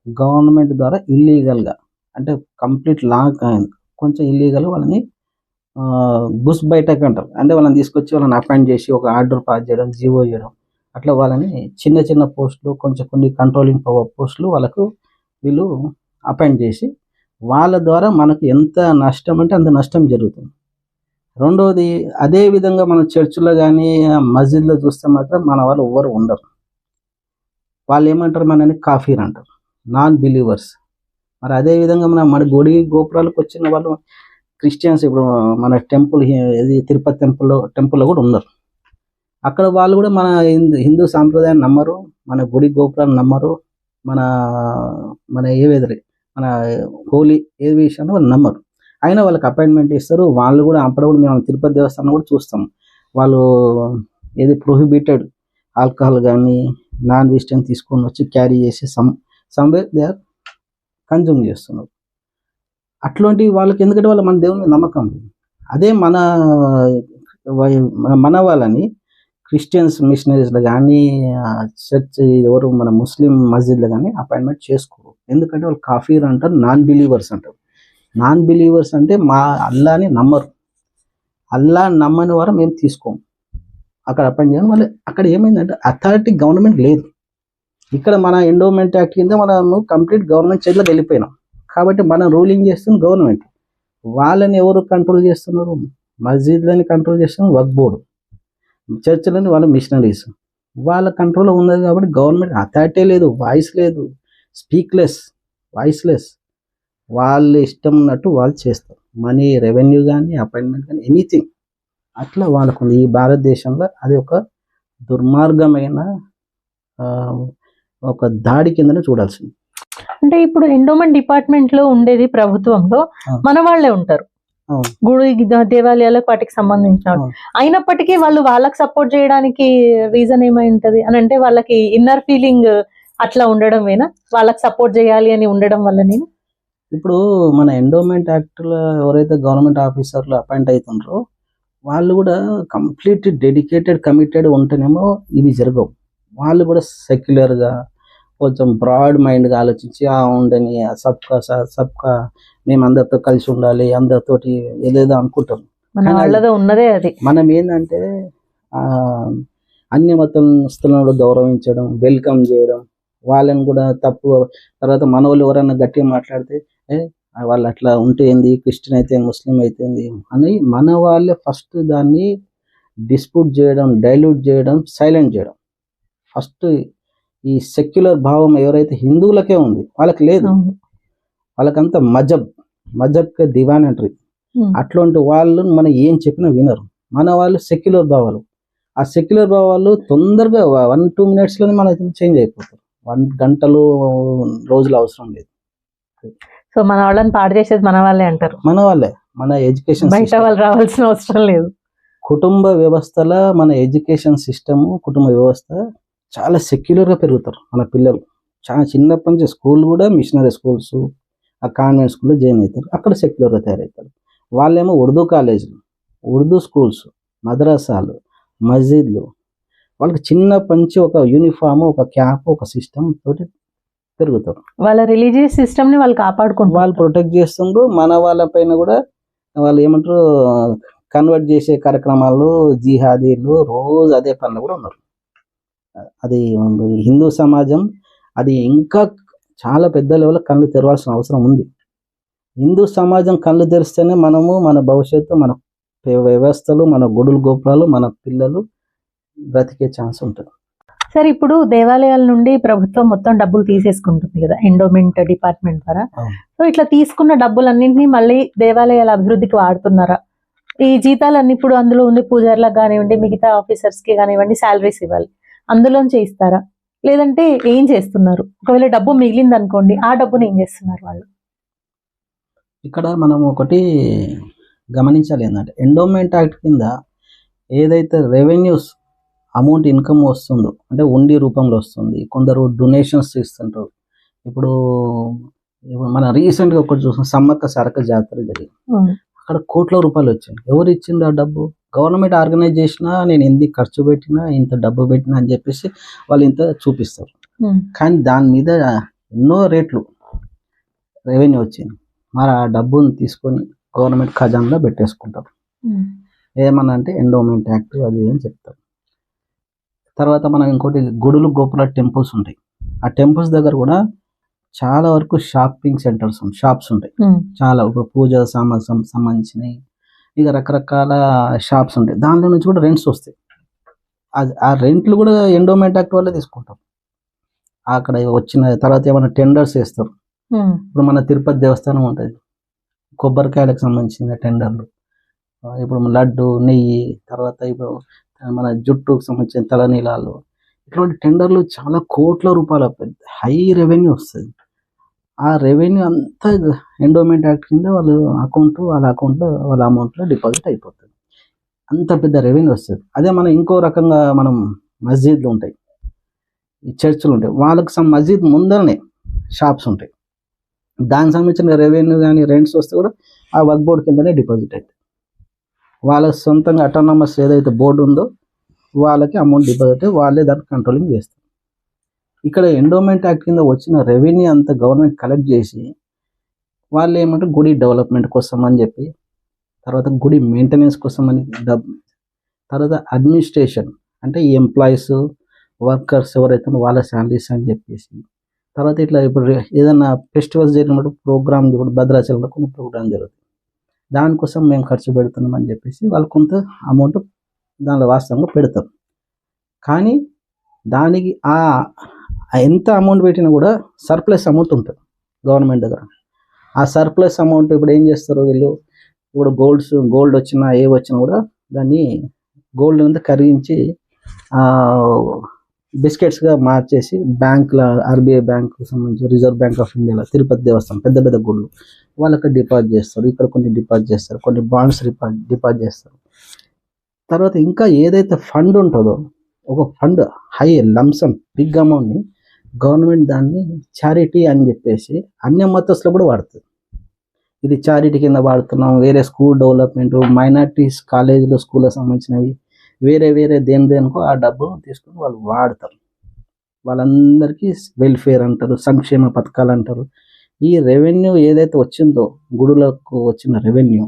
గవర్నమెంట్ ద్వారా ఇల్లీగల్గా, అంటే కంప్లీట్ లా కొంచెం ఇల్లీగల్ వాళ్ళని గుస్ బయటకు అంటారు. అంటే వాళ్ళని తీసుకొచ్చి వాళ్ళని అపాయింట్ చేసి ఒక ఆర్డర్ పాస్ చేయడం, జీవో చేయడం, అట్లా వాళ్ళని చిన్న చిన్న పోస్టులు, కొంచెం కొన్ని కంట్రోలింగ్ పవర్ పోస్టులు వాళ్ళకు వీళ్ళు అపాయింట్ చేసి వాళ్ళ ద్వారా మనకు ఎంత నష్టం అంటే అంత నష్టం జరుగుతుంది. రెండవది, అదే విధంగా మనం చర్చిలో కానీ మస్జిద్లో చూస్తే మాత్రం మన వాళ్ళు ఎవ్వరు ఉండరు. వాళ్ళు ఏమంటారు, మనని కాఫీర్ అంటారు, నాన్ బిలీవర్స్. మరి అదేవిధంగా మన గుడి గోపురాలకు వచ్చిన వాళ్ళు క్రిస్టియన్స్, ఇప్పుడు మన టెంపుల్ ఇది తిరుపతి టెంపుల్లో కూడా ఉన్నారు. అక్కడ వాళ్ళు కూడా మన హిందూ సాంప్రదాయాన్ని నమ్మరు, మన గుడి గోపురాన్ని నమ్మరు, మన ఏవేదరి మన హోలీ ఏ విషయాన్ని వాళ్ళు నమ్మరు. అయినా వాళ్ళకి అపాయింట్మెంట్ ఇస్తారు. వాళ్ళు కూడా అప్పుడప్పుడు మేము తిరుపతి దేవస్థానం కూడా చూస్తాం, వాళ్ళు ఏది ప్రొహిబిటెడ్ ఆల్కహాల్ కానీ నాన్ వెజిటేరియన్ తీసుకొని వచ్చి క్యారీ చేసి సమ్వేర్ దే ఆర్ కన్జ్యూమ్ చేస్తున్నారు. అట్లాంటి వాళ్ళకి ఎందుకంటే వాళ్ళ మన దేవుని నమ్మకం. అదే మన వాళ్ళని క్రిస్టియన్స్ మిషనరీస్లో కానీ చర్చ్ ఎవరు మన ముస్లిం మస్జిద్లో కానీ అపాయింట్మెంట్ చేసుకోరు. ఎందుకంటే వాళ్ళు కాఫీర్ అంటారు, నాన్ బిలీవర్స్ అంటారు. నాన్ బిలీవర్స్ అంటే మా అల్లాని నమ్మరు. అల్లా నమ్మని వారు మేము తీసుకోము, అక్కడ అపాయింట్ చేయడం. వాళ్ళు అక్కడ ఏమైందంటే అథారిటీ గవర్నమెంట్ లేదు. ఇక్కడ మన ఎండోమెంట్ యాక్ట్ కింద మనము కంప్లీట్ గవర్నమెంట్ చేతిలోకి వెళ్ళిపోయినాం. కాబట్టి మనం రూలింగ్ చేస్తుంది గవర్నమెంట్. వాళ్ళని ఎవరు కంట్రోల్ చేస్తున్నారు? మస్జిద్లని కంట్రోల్ చేస్తున్నారు వక్ఫ్ బోర్డు, చర్చిలని వాళ్ళ మిషనరీస్, వాళ్ళ కంట్రోల్లో ఉన్నది. కాబట్టి గవర్నమెంట్ అథారిటీ లేదు, వాయిస్ లేదు, వాయిస్లెస్. వాళ్ళు ఇష్టం ఉన్నట్టు వాళ్ళు చేస్తారు. మనీ, రెవెన్యూ కానీ, అపాయింట్మెంట్ కానీ, ఎనీథింగ్ అట్లా వాళ్ళకు ఈ భారతదేశంలో అది ఒక దుర్మార్గమైన ఒక దాడి కిందనే చూడాల్సింది. అంటే ఇప్పుడు ఎండోమెంట్ డిపార్ట్మెంట్ లో ఉండేది ప్రభుత్వంలో మన వాళ్ళే ఉంటారు, గుడి దేవాలయాలకు వాటికి సంబంధించిన వాళ్ళు. అయినప్పటికీ వాళ్ళకి సపోర్ట్ చేయడానికి రీజన్ ఏమై ఉంటది అని అంటే వాళ్ళకి ఇన్నర్ ఫీలింగ్ అట్లా ఉండడం వేనా, వాళ్ళకి సపోర్ట్ చేయాలి అని ఉండడం వల్ల? నేను ఇప్పుడు మన ఎండోమెంట్ యాక్ట్లో ఎవరైతే గవర్నమెంట్ ఆఫీసర్లు అపాయింట్ అవుతుండ్రో వాళ్ళు కూడా కంప్లీట్ డెడికేటెడ్ కమిటెడ్ ఉంటేనేమో ఇవి జరగవు. వాళ్ళు కూడా సెక్యులర్గా కొంచెం బ్రాడ్ మైండ్గా ఆలోచించి ఉండని సబ్కా మేము అందరితో కలిసి ఉండాలి, అందరితోటి ఏదేదో అనుకుంటాం. ఉన్నదే అది. మనం ఏంటంటే అన్ని మతస్థులను గౌరవించడం, వెల్కమ్ చేయడం, వాళ్ళని కూడా తప్పు తర్వాత మన వాళ్ళు ఎవరైనా గట్టిగా మాట్లాడితే వాళ్ళు అట్లా ఉంటే ఏంది, క్రిస్టియన్ అయితే ముస్లిం అయితే అని మన వాళ్ళే ఫస్ట్ దాన్ని డిస్ప్యూట్ చేయడం, డైల్యూట్ చేయడం, సైలెంట్ చేయడం. ఫస్ట్ ఈ సెక్యులర్ భావం ఎవరైతే హిందువులకే ఉంది వాళ్ళకి లేదు, వాళ్ళకంతా మజబ్కే దివాన్ అంటారు. అట్లాంటి వాళ్ళు మనం ఏం చెప్పినా వినరు. మన వాళ్ళు సెక్యులర్ భావాలు, ఆ సెక్యులర్ భావాలు తొందరగా 1-2 minutesలోనే మన చేంజ్ అయిపోతారు. 1 గంటలు రోజులు అవసరం లేదు. సో మన వాళ్ళని పాడు చేసేది మన వాళ్ళే అంటారు. మన వాళ్ళే, మన ఎడ్యుకేషన్ బయట వాళ్ళు రావాల్సిన అవసరం లేదు. కుటుంబ వ్యవస్థలో మన ఎడ్యుకేషన్ సిస్టము, కుటుంబ వ్యవస్థ చాలా సెక్యులర్గా పెరుగుతారు మన పిల్లలు. చాలా చిన్నప్పటి నుంచి స్కూల్ కూడా మిషనరీ స్కూల్స్, ఆ కాన్వెంట్ స్కూల్లో జాయిన్ అవుతారు, అక్కడ సెక్యులర్గా తయారవుతారు. వాళ్ళేమో ఉర్దూ కాలేజీలు, ఉర్దూ స్కూల్స్, మద్రసాలు, మస్జిద్లు, వాళ్ళకి చిన్నప్పటి నుంచి ఒక యూనిఫామ్, ఒక క్యాప్, ఒక సిస్టమ్ తోటి పెరుగుతారు. వాళ్ళ రిలీజియస్ సిస్టమ్ని వాళ్ళు కాపాడుకుంటారు, వాళ్ళు ప్రొటెక్ట్ చేస్తుండ్రు. మన వాళ్ళ పైన కూడా వాళ్ళు ఏమంటారు కన్వర్ట్ చేసే కార్యక్రమాలు, జిహాదీలు రోజు అదే పనులు కూడా ఉన్నారు. అది హిందూ సమాజం అది ఇంకా చాలా పెద్ద లెవెల్లో కళ్ళు తెరవాల్సిన అవసరం ఉంది. హిందూ సమాజం కళ్ళు తెరిస్తేనే మనము మన భవిష్యత్తు, మన వ్యవస్థలు, మన గుడులు గోపురాలు, మన పిల్లలు బ్రతికే ఛాన్స్ ఉంటుంది. సార్ ఇప్పుడు దేవాలయాల నుండి ప్రభుత్వం మొత్తం డబ్బులు తీసేసుకుంటుంది కదా ఎండోమెంట్ డిపార్ట్మెంట్ ద్వారా. సో ఇట్లా తీసుకున్న డబ్బులన్నింటినీ మళ్ళీ దేవాలయాల అభివృద్ధికి వాడుతున్నారా? ఈ జీతాలన్నీ ఇప్పుడు అందులో ఉంది పూజారులకు కానివ్వండి, మిగతా ఆఫీసర్స్కి కానివ్వండి శాలరీస్ ఇవ్వాలి, అందులోంచి ఇస్తారా? లేదంటే ఏం చేస్తున్నారు? ఒకవేళ డబ్బు మిగిలింది అనుకోండి, ఆ డబ్బుని ఏం చేస్తున్నారు వాళ్ళు? ఇక్కడ మనం ఒకటి గమనించాలి ఏంటంటే ఎండోమెంట్ యాక్ట్ కింద ఏదైతే రెవెన్యూస్ అమౌంట్ ఇన్కమ్ వస్తుందో, అంటే ఉండి రూపంలో వస్తుంది, కొందరు డొనేషన్స్ ఇస్తుంటారు. ఇప్పుడు మన రీసెంట్గా ఒకటి చూసిన సమ్మక్క సారక్క జాతర జరిగింది, అక్కడ కోట్ల రూపాయలు వచ్చాయి. ఎవరు ఇచ్చింది ఆ డబ్బు? గవర్నమెంట్ ఆర్గనైజ్ చేసినా, నేను ఎందుకు ఖర్చు పెట్టినా, ఇంత డబ్బు పెట్టినా అని చెప్పేసి వాళ్ళు ఇంత చూపిస్తారు. కానీ దాని మీద ఎన్నో రేట్లు రెవెన్యూ వచ్చింది. మరి ఆ డబ్బుని తీసుకొని గవర్నమెంట్ ఖజానాలో పెట్టేసుకుంటారు. ఏమన్నా అంటే ఎండోమెంట్ యాక్ట్ అది అని చెప్తారు. తర్వాత మనం ఇంకోటి గుడులు గోపుర టెంపుల్స్ ఉంటాయి. ఆ టెంపుల్స్ దగ్గర కూడా చాలా వరకు షాపింగ్ సెంటర్స్ షాప్స్ ఉంటాయి. చాలా ఇప్పుడు పూజ సంబంధించినవి ఇక రకరకాల షాప్స్ ఉంటాయి. దానిలో నుంచి కూడా రెంట్స్ వస్తాయి. ఆ రెంట్లు కూడా ఎండోమెంట్ యాక్ట్ వల్లే తీసుకుంటాం. అక్కడ వచ్చిన తర్వాత ఏమైనా టెండర్స్ వేస్తారు. ఇప్పుడు మన తిరుపతి దేవస్థానం ఉంటుంది, కొబ్బరికాయలకు సంబంధించిన టెండర్లు, ఇప్పుడు లడ్డు, నెయ్యి, తర్వాత ఇప్పుడు మన జుట్టుకు సంబంధించిన తలనీలాలు, ఇటువంటి టెండర్లు చాలా కోట్ల రూపాయల పెద్ద హై రెవెన్యూ వస్తుంది. ఆ రెవెన్యూ అంతా ఎండోమెంట్ యాక్ట్ కింద వాళ్ళ అకౌంట్లో వాళ్ళ అమౌంట్లో డిపాజిట్ అయిపోతుంది. అంత పెద్ద రెవెన్యూ వస్తుంది. అదే మనం ఇంకో రకంగా మనం మస్జిద్లు ఉంటాయి, ఈ చర్చిలు ఉంటాయి, వాళ్ళకి మస్జిద్ ముందరనే షాప్స్ ఉంటాయి. దానికి సంబంధించిన రెవెన్యూ కానీ రెంట్స్ వస్తే కూడా ఆ వర్క్ బోర్డు కిందనే డిపాజిట్ అవుతుంది. వాళ్ళ సొంతంగా అటానమస్ ఏదైతే బోర్డు ఉందో వాళ్ళకి అమౌంట్ డిపాజిట్, వాళ్ళే దాన్ని కంట్రోలింగ్ చేస్తారు. ఇక్కడ ఎండోమెంట్ యాక్ట్ కింద వచ్చిన రెవెన్యూ అంతా గవర్నమెంట్ కలెక్ట్ చేసి వాళ్ళు ఏమంటే గుడి డెవలప్మెంట్ కోసం అని చెప్పి, తర్వాత గుడి మెయింటెనెన్స్ కోసం అని తర్వాత అడ్మినిస్ట్రేషన్ అంటే ఈ ఎంప్లాయీస్, వర్కర్స్ ఎవరైతే వాళ్ళ శాలరీస్ అని చెప్పేసి, తర్వాత ఇట్లా ఇప్పుడు ఏదైనా ఫెస్టివల్స్ జరిగినప్పుడు ప్రోగ్రామ్, ఇప్పుడు భద్రాచలంలో కొన్ని ప్రోగ్రామ్ జరుగుతుంది, దానికోసం మేము ఖర్చు పెడుతున్నాం అని చెప్పేసి వాళ్ళు కొంత అమౌంట్ దానిలో వాస్తవంగా పెడతాం. కానీ దానికి ఎంత అమౌంట్ పెట్టినా కూడా సర్ప్లస్ అమౌంట్ ఉంటుంది గవర్నమెంట్ దగ్గర. ఆ సర్ప్లస్ అమౌంట్ ఇప్పుడు ఏం చేస్తారు వీళ్ళు, ఇప్పుడు గోల్డ్ వచ్చినా ఏ వచ్చినా కూడా దాన్ని గోల్డ్ అంతా కరిగించి బిస్కెట్స్గా మార్చేసి బ్యాంకుల ఆర్బీఐ బ్యాంకు సంబంధించి రిజర్వ్ బ్యాంక్ ఆఫ్ ఇండియాలో తిరుపతి దేవస్థానం పెద్ద పెద్ద గుళ్ళు వాళ్ళకి డిపాజిట్ చేస్తారు, ఇక్కడ కొన్ని డిపాజిట్ చేస్తారు, కొన్ని బాండ్స్ డిపాజిట్ చేస్తారు. తర్వాత ఇంకా ఏదైతే ఫండ్ ఉంటుందో ఒక ఫండ్ హై లంసమ్ బిగ్ అమౌంట్ని గవర్నమెంట్ దాన్ని చారిటీ అని చెప్పేసి అన్య మతస్థులు కూడా వాడుతుంది. ఇది చారిటీ కింద వాడుతున్నాం, వేరే స్కూల్ డెవలప్మెంట్, మైనార్టీస్ కాలేజీలో స్కూల్కి సంబంధించినవి వేరే దేనికో ఆ డబ్బు తీసుకొని వాళ్ళు వాడతారు. వాళ్ళందరికీ వెల్ఫేర్ అంటారు, సంక్షేమ పథకాలు అంటారు. ఈ రెవెన్యూ ఏదైతే వచ్చిందో గుడులకు వచ్చిన రెవెన్యూ,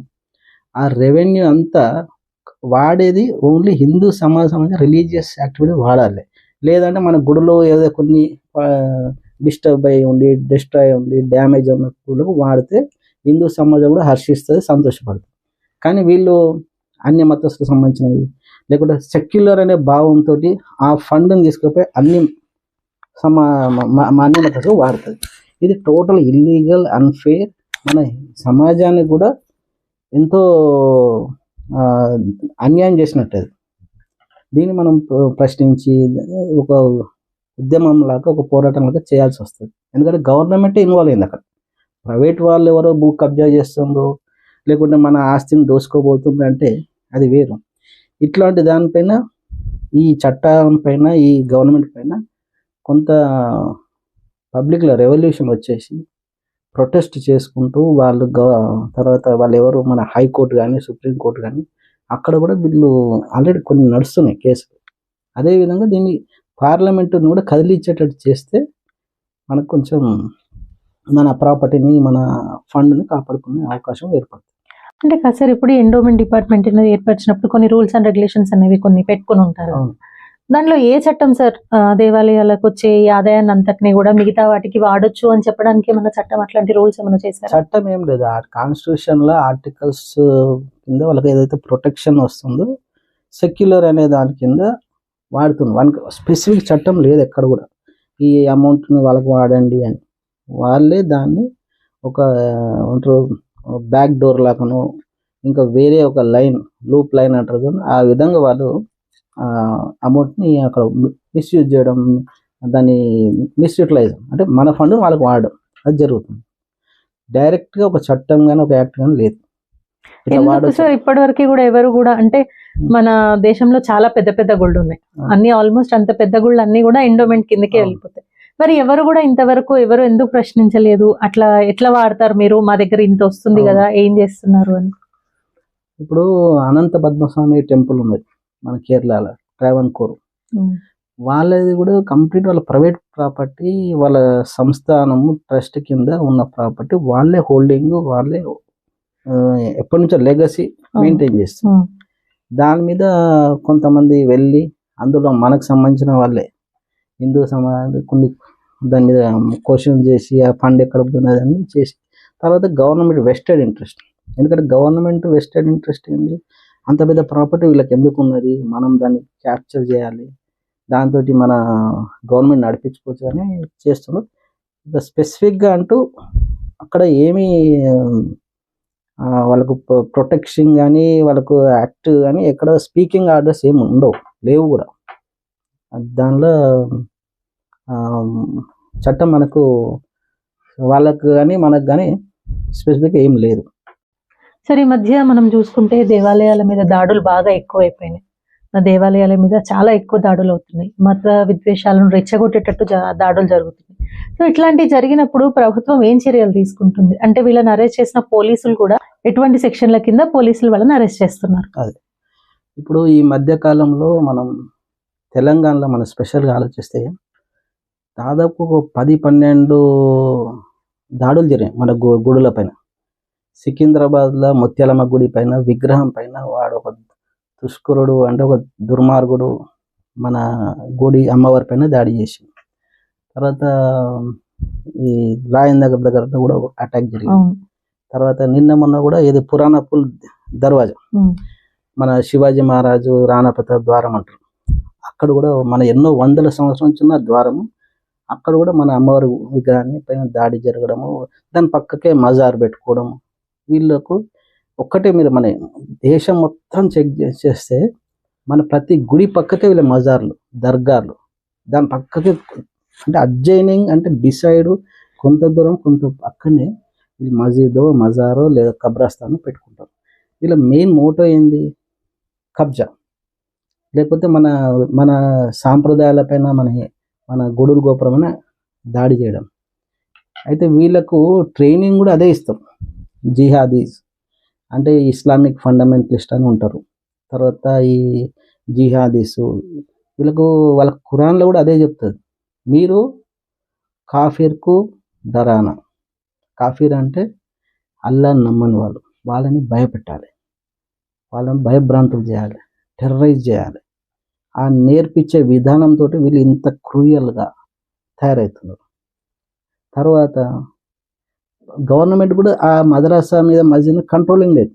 ఆ రెవెన్యూ అంతా వాడేది ఓన్లీ హిందూ సమాజం రిలీజియస్ యాక్టివిటీ వాడాలి. లేదంటే మన గుడిలో ఏదో కొన్ని డిస్టర్బ్ అయ్యి ఉండి డిస్ట్రాయ్ ఉండి డ్యామేజ్ ఉన్న గుడులకు వాడితే హిందూ సమాజం కూడా హర్షిస్తుంది, సంతోషపడుతుంది. కానీ వీళ్ళు అన్య మతస్థులకు సంబంధించినవి లేకుంటే సెక్యులర్ అనే భావంతో ఆ ఫండ్ని తీసుకుపోయి అన్ని అన్య మతస్థులు వాడుతుంది. ఇది టోటల్ ఇల్లీగల్, అన్ఫేర్, మన సమాజానికి కూడా ఎంతో అన్యాయం చేసినట్టు. దీన్ని మనం ప్రశ్నించి ఒక ఉద్యమం లాగా ఒక పోరాటం లాగా చేయాల్సి వస్తుంది. ఎందుకంటే గవర్నమెంటే ఇన్వాల్వ్ అయింది. అక్కడ ప్రైవేట్ వాళ్ళు ఎవరో భూ కబ్జా చేస్తుండ్రో లేకుంటే మన ఆస్తిని దోసుకోబోతుండ్రు అంటే అది వేరు. ఇట్లాంటి దానిపైన ఈ చట్టం పైన ఈ గవర్నమెంట్ పైన కొంత పబ్లిక్లో రెవల్యూషన్ వచ్చేసి ప్రొటెస్ట్ చేసుకుంటూ వాళ్ళు తర్వాత వాళ్ళు ఎవరు మన హైకోర్టు కానీ సుప్రీంకోర్టు కానీ అక్కడ కూడా వీళ్ళు ఆల్రెడీ కొన్ని నడుస్తున్నాయి కేసులు. అదేవిధంగా దీన్ని పార్లమెంటును కూడా కదిలించేటట్టు చేస్తే మనకు కొంచెం మన ప్రాపర్టీని మన ఫండ్ని కాపాడుకునే అవకాశం ఏర్పడుతుంది. అంటే కాదు సార్, ఇప్పుడు ఎండోమెంట్ డిపార్ట్మెంట్ అనేది ఏర్పరిచినప్పుడు కొన్ని రూల్స్ అండ్ రెగ్యులేషన్స్ అనేవి కొన్ని పెట్టుకుని ఉంటారు. దానిలో ఏ చట్టం సార్ దేవాలయాలకు వచ్చే ఈ ఆదాయాన్ని అంతటినీ కూడా మిగతా వాటికి వాడొచ్చు అని చెప్పడానికి ఏమైనా చట్టం అట్లాంటి రూల్స్ ఏమైనా చేశారు? చట్టం ఏం లేదు. ఆ కాన్స్టిట్యూషన్ లో ఆర్టికల్స్ కింద వాళ్ళకి ఏదైతే ప్రొటెక్షన్ వస్తుందో సెక్యులర్ అనే దాని కింద వాడుతుంది. వాళ్ళకి స్పెసిఫిక్ చట్టం లేదు ఎక్కడ కూడా ఈ అమౌంట్ని వాళ్ళకి వాడండి అని. వాళ్ళే దాన్ని ఒక బ్యాక్ డోర్ లాగాను ఇంకా వేరే ఒక లైన్ లూప్ లైన్ అంటారు, ఆ విధంగా వాళ్ళు అమౌంట్ని అక్కడ మిస్యూజ్ చేయడం, దాన్ని మిస్యూటిలైజ్ అంటే మన ఫండ్ వాళ్ళకి వాడడం అది జరుగుతుంది. డైరెక్ట్గా ఒక చట్టం కానీ ఒక యాక్ట్ కానీ లేదు. సార్ ఇప్పటి వరకు కూడా ఎవరు కూడా అంటే మన దేశంలో చాలా పెద్ద పెద్ద గుళ్ళు ఉన్నాయి, అన్ని ఆల్మోస్ట్ అంత పెద్ద గుళ్ళు అన్ని కూడా ఎండోమెంట్ కిందకే వెళ్ళిపోతాయి. మరి ఎవరు కూడా ఇంతవరకు ఎవరు ఎందుకు ప్రశ్నించలేదు? అట్లా ఎట్లా వాడతారు మీరు, మా దగ్గర ఇంత వస్తుంది కదా ఏం చేస్తున్నారు అని? ఇప్పుడు అనంత పద్మస్వామి టెంపుల్ ఉంది మన కేరళలో, ట్రావెన్కోర్. వాళ్ళది కూడా కంప్లీట్ వాళ్ళ ప్రైవేట్ ప్రాపర్టీ, వాళ్ళ సంస్థానము ట్రస్ట్ కింద ఉన్న ప్రాపర్టీ, వాళ్ళే హోల్డింగ్, వాళ్ళే ఎప్పటి నుంచో లెగసీ మెయింటైన్ చేస్తారు. దాని మీద కొంతమంది వెళ్ళి అందులో మనకు సంబంధించిన వాళ్ళే హిందూ సమాజం కొన్ని దాని మీద క్వశ్చన్ చేసి ఆ ఫండ్ ఎక్కడ ఉన్నదని చేసి తర్వాత గవర్నమెంట్ వెస్టెడ్ ఇంట్రెస్ట్, ఎందుకంటే గవర్నమెంట్ వెస్టెడ్ ఇంట్రెస్ట్ ఏంది, అంత పెద్ద ప్రాపర్టీ వీళ్ళకి ఎందుకు ఉన్నది, మనం దాన్ని క్యాప్చర్ చేయాలి, దాంతో మన గవర్నమెంట్ నడిపించుకోవచ్చు అని చేస్తున్నారు. స్పెసిఫిక్గా అంటూ అక్కడ ఏమీ వాళ్ళకు ప్రొటెక్షన్ కానీ వాళ్ళకు యాక్ట్ కానీ ఎక్కడ స్పీకింగ్ ఆర్డర్స్ ఏమి ఉండవు, లేవు కూడా. దానిలో చట్టం మనకు వాళ్ళకు కానీ మనకు కానీ స్పెసిఫిక్గా ఏం లేదు. సరే, ఈ మధ్య మనం చూసుకుంటే దేవాలయాల మీద దాడులు బాగా ఎక్కువైపోయినాయి. దేవాలయాల మీద చాలా ఎక్కువ దాడులు అవుతున్నాయి, మత విద్వేషాలను రెచ్చగొట్టేటట్టు దాడులు జరుగుతున్నాయి. సో ఇట్లాంటివి జరిగినప్పుడు ప్రభుత్వం ఏం చర్యలు తీసుకుంటుంది? అంటే వీళ్ళని అరెస్ట్ చేసిన పోలీసులు కూడా ఎటువంటి సెక్షన్ల కింద పోలీసులు వాళ్ళని అరెస్ట్ చేస్తున్నారు? అదే ఇప్పుడు ఈ మధ్య కాలంలో మనం తెలంగాణలో మనం స్పెషల్గా ఆలోచిస్తే దాదాపు 10-12 దాడులు జరిగాయి మన గుడుల పైన. సికింద్రాబాద్లో ముత్యాలమ్మ గుడి పైన విగ్రహం పైన వాడు ఒక దుష్కరుడు అంటే ఒక దుర్మార్గుడు మన గుడి అమ్మవారి పైన దాడి చేసి, తర్వాత ఈ లాయన్ దగ్గర కూడా అటాక్ జరిగింది. తర్వాత నిన్న మొన్న కూడా ఏది పురాణపుల్ దర్వాజా మన శివాజీ మహారాజు రాణా ప్రతాప్ ద్వారం అంటారు, అక్కడ కూడా మన ఎన్నో వందల సంవత్సరం చిన్న ద్వారము, అక్కడ కూడా మన అమ్మవారి విగ్రహాన్ని పైన దాడి జరగడము, దాని పక్కకే మజార్ పెట్టుకోవడము. వీళ్ళకు ఒక్కటే మీరు మన దేశం మొత్తం చెక్ చేస్తే మన ప్రతి గుడి పక్కకే వీళ్ళ మజార్లు, దర్గాలు, దాని పక్కకి అంటే అడ్జైనింగ్ అంటే బిసైడ్ కొంత దూరం కొంత పక్కనే వీళ్ళు మసీదో మజారో లేదా కబ్రస్థానో పెట్టుకుంటారు. వీళ్ళ మెయిన్ మోటో ఏంది? కబ్జా, లేకపోతే మన మన సాంప్రదాయాలపైన మన గుడులు గోపురమైన దాడి చేయడం. అయితే వీళ్ళకు ట్రైనింగ్ కూడా అదే ఇస్తాం. జిహాదీస్ అంటే ఇస్లామిక్ ఫండమెంటలిస్ట్ అని ఉంటారు. తర్వాత ఈ జిహాదీస్ వాళ్ళ ఖురాన్లో కూడా అదే చెప్తుంది. మీరు కాఫిర్కు దరానా, కాఫీర్ అంటే అల్లాహ్ నమ్మని వాళ్ళు, వాళ్ళని భయపెట్టాలి, వాళ్ళని భయభ్రాంతులు చేయాలి, టెర్రరైజ్ చేయాలి. ఆ నేర్పించే విధానంతో వీళ్ళు ఇంత క్రూయల్గా తయారవుతున్నారు. తర్వాత గవర్నమెంట్ కూడా ఆ మద్రాసా మీద మస్జిద్ కంట్రోలింగ్ లేదు.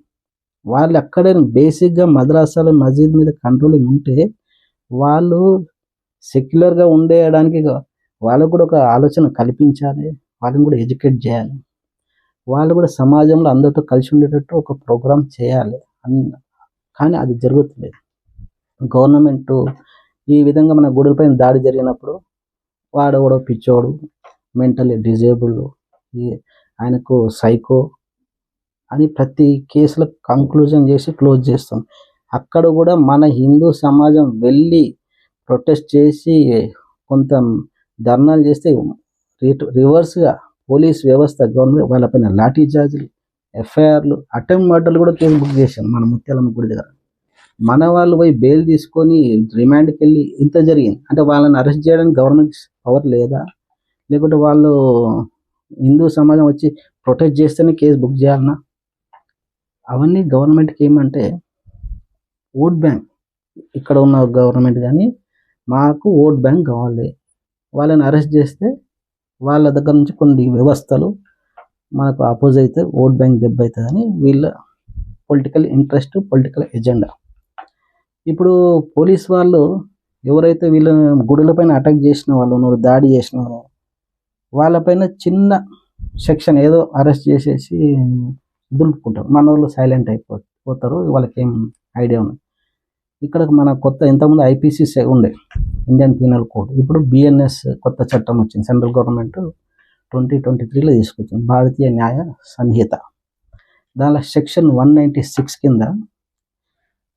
వాళ్ళు అక్కడే బేసిక్గా మద్రాసాల మస్జిద్ మీద కంట్రోలింగ్ ఉంటే వాళ్ళు సెక్యులర్గా ఉండేయడానికి వాళ్ళకు కూడా ఒక ఆలోచన కల్పించాలి, వాళ్ళని కూడా ఎడ్యుకేట్ చేయాలి, వాళ్ళు కూడా సమాజంలో అందరితో కలిసి ఉండేటట్టు ఒక ప్రోగ్రామ్ చేయాలి. కానీ అది జరుగుతుంది. గవర్నమెంట్ ఈ విధంగా మన గుడులపైన దాడి జరిగినప్పుడు వాడు కూడా పిచ్చోడు, మెంటలీ డిజేబుల్డ్, ఆయనకు సైకో అని ప్రతి కేసులో కంక్లూజన్ చేసి క్లోజ్ చేస్తాం. అక్కడ కూడా మన హిందూ సమాజం వెళ్ళి ప్రొటెస్ట్ చేసి కొంత ధర్నాలు చేస్తే రివర్స్గా పోలీస్ వ్యవస్థ గవర్నమెంట్ వాళ్ళపైన లాఠీ చార్జీలు, ఎఫ్ఐఆర్లు, అటెంప్ట్ మర్డర్లు కూడా కేసు బుక్ చేశాం మన ముత్యాలమ్మ గుడి దగ్గర. మన వాళ్ళు పోయి బెయిల్ తీసుకొని రిమాండ్కి వెళ్ళి ఇంత జరిగింది అంటే వాళ్ళని అరెస్ట్ చేయడానికి గవర్నమెంట్ పవర్ లేదా? లేకుంటే వాళ్ళు హిందూ సమాజం వచ్చి ప్రొటెస్ట్ చేస్తేనే కేసు బుక్ చేయాలన్నా? అవన్నీ గవర్నమెంట్కి ఏమంటే ఓట్ బ్యాంక్. ఇక్కడ ఉన్న గవర్నమెంట్ కానీ మాకు ఓట్ బ్యాంక్ కావాలి, వాళ్ళని అరెస్ట్ చేస్తే వాళ్ళ దగ్గర నుంచి కొన్ని వ్యవస్థలు మనకు అపోజ్ అయితే ఓట్ బ్యాంక్ దెబ్బ అవుతుందని వీళ్ళ పొలిటికల్ ఇంట్రెస్ట్, పొలిటికల్ ఎజెండా. ఇప్పుడు పోలీస్ వాళ్ళు ఎవరైతే వీళ్ళ గుడులపైన అటాక్ చేసిన వాళ్ళు, దాడి చేసిన వాళ్ళపైన చిన్న సెక్షన్ ఏదో అరెస్ట్ చేసేసి దులుపుకుంటారు. మన వాళ్ళు సైలెంట్ అయిపోతారు, వాళ్ళకి ఏం ఐడియా ఉంది. ఇక్కడ మన కొత్త ఇంతకుముందు ఐపీసీ ఉండే ఇండియన్ పీనల్ కోడ్, ఇప్పుడు బిఎన్ఎస్ కొత్త చట్టం వచ్చింది, సెంట్రల్ గవర్నమెంట్ 2023లో తీసుకొచ్చింది, భారతీయ న్యాయ సంహిత. దానిలో సెక్షన్ 196 కింద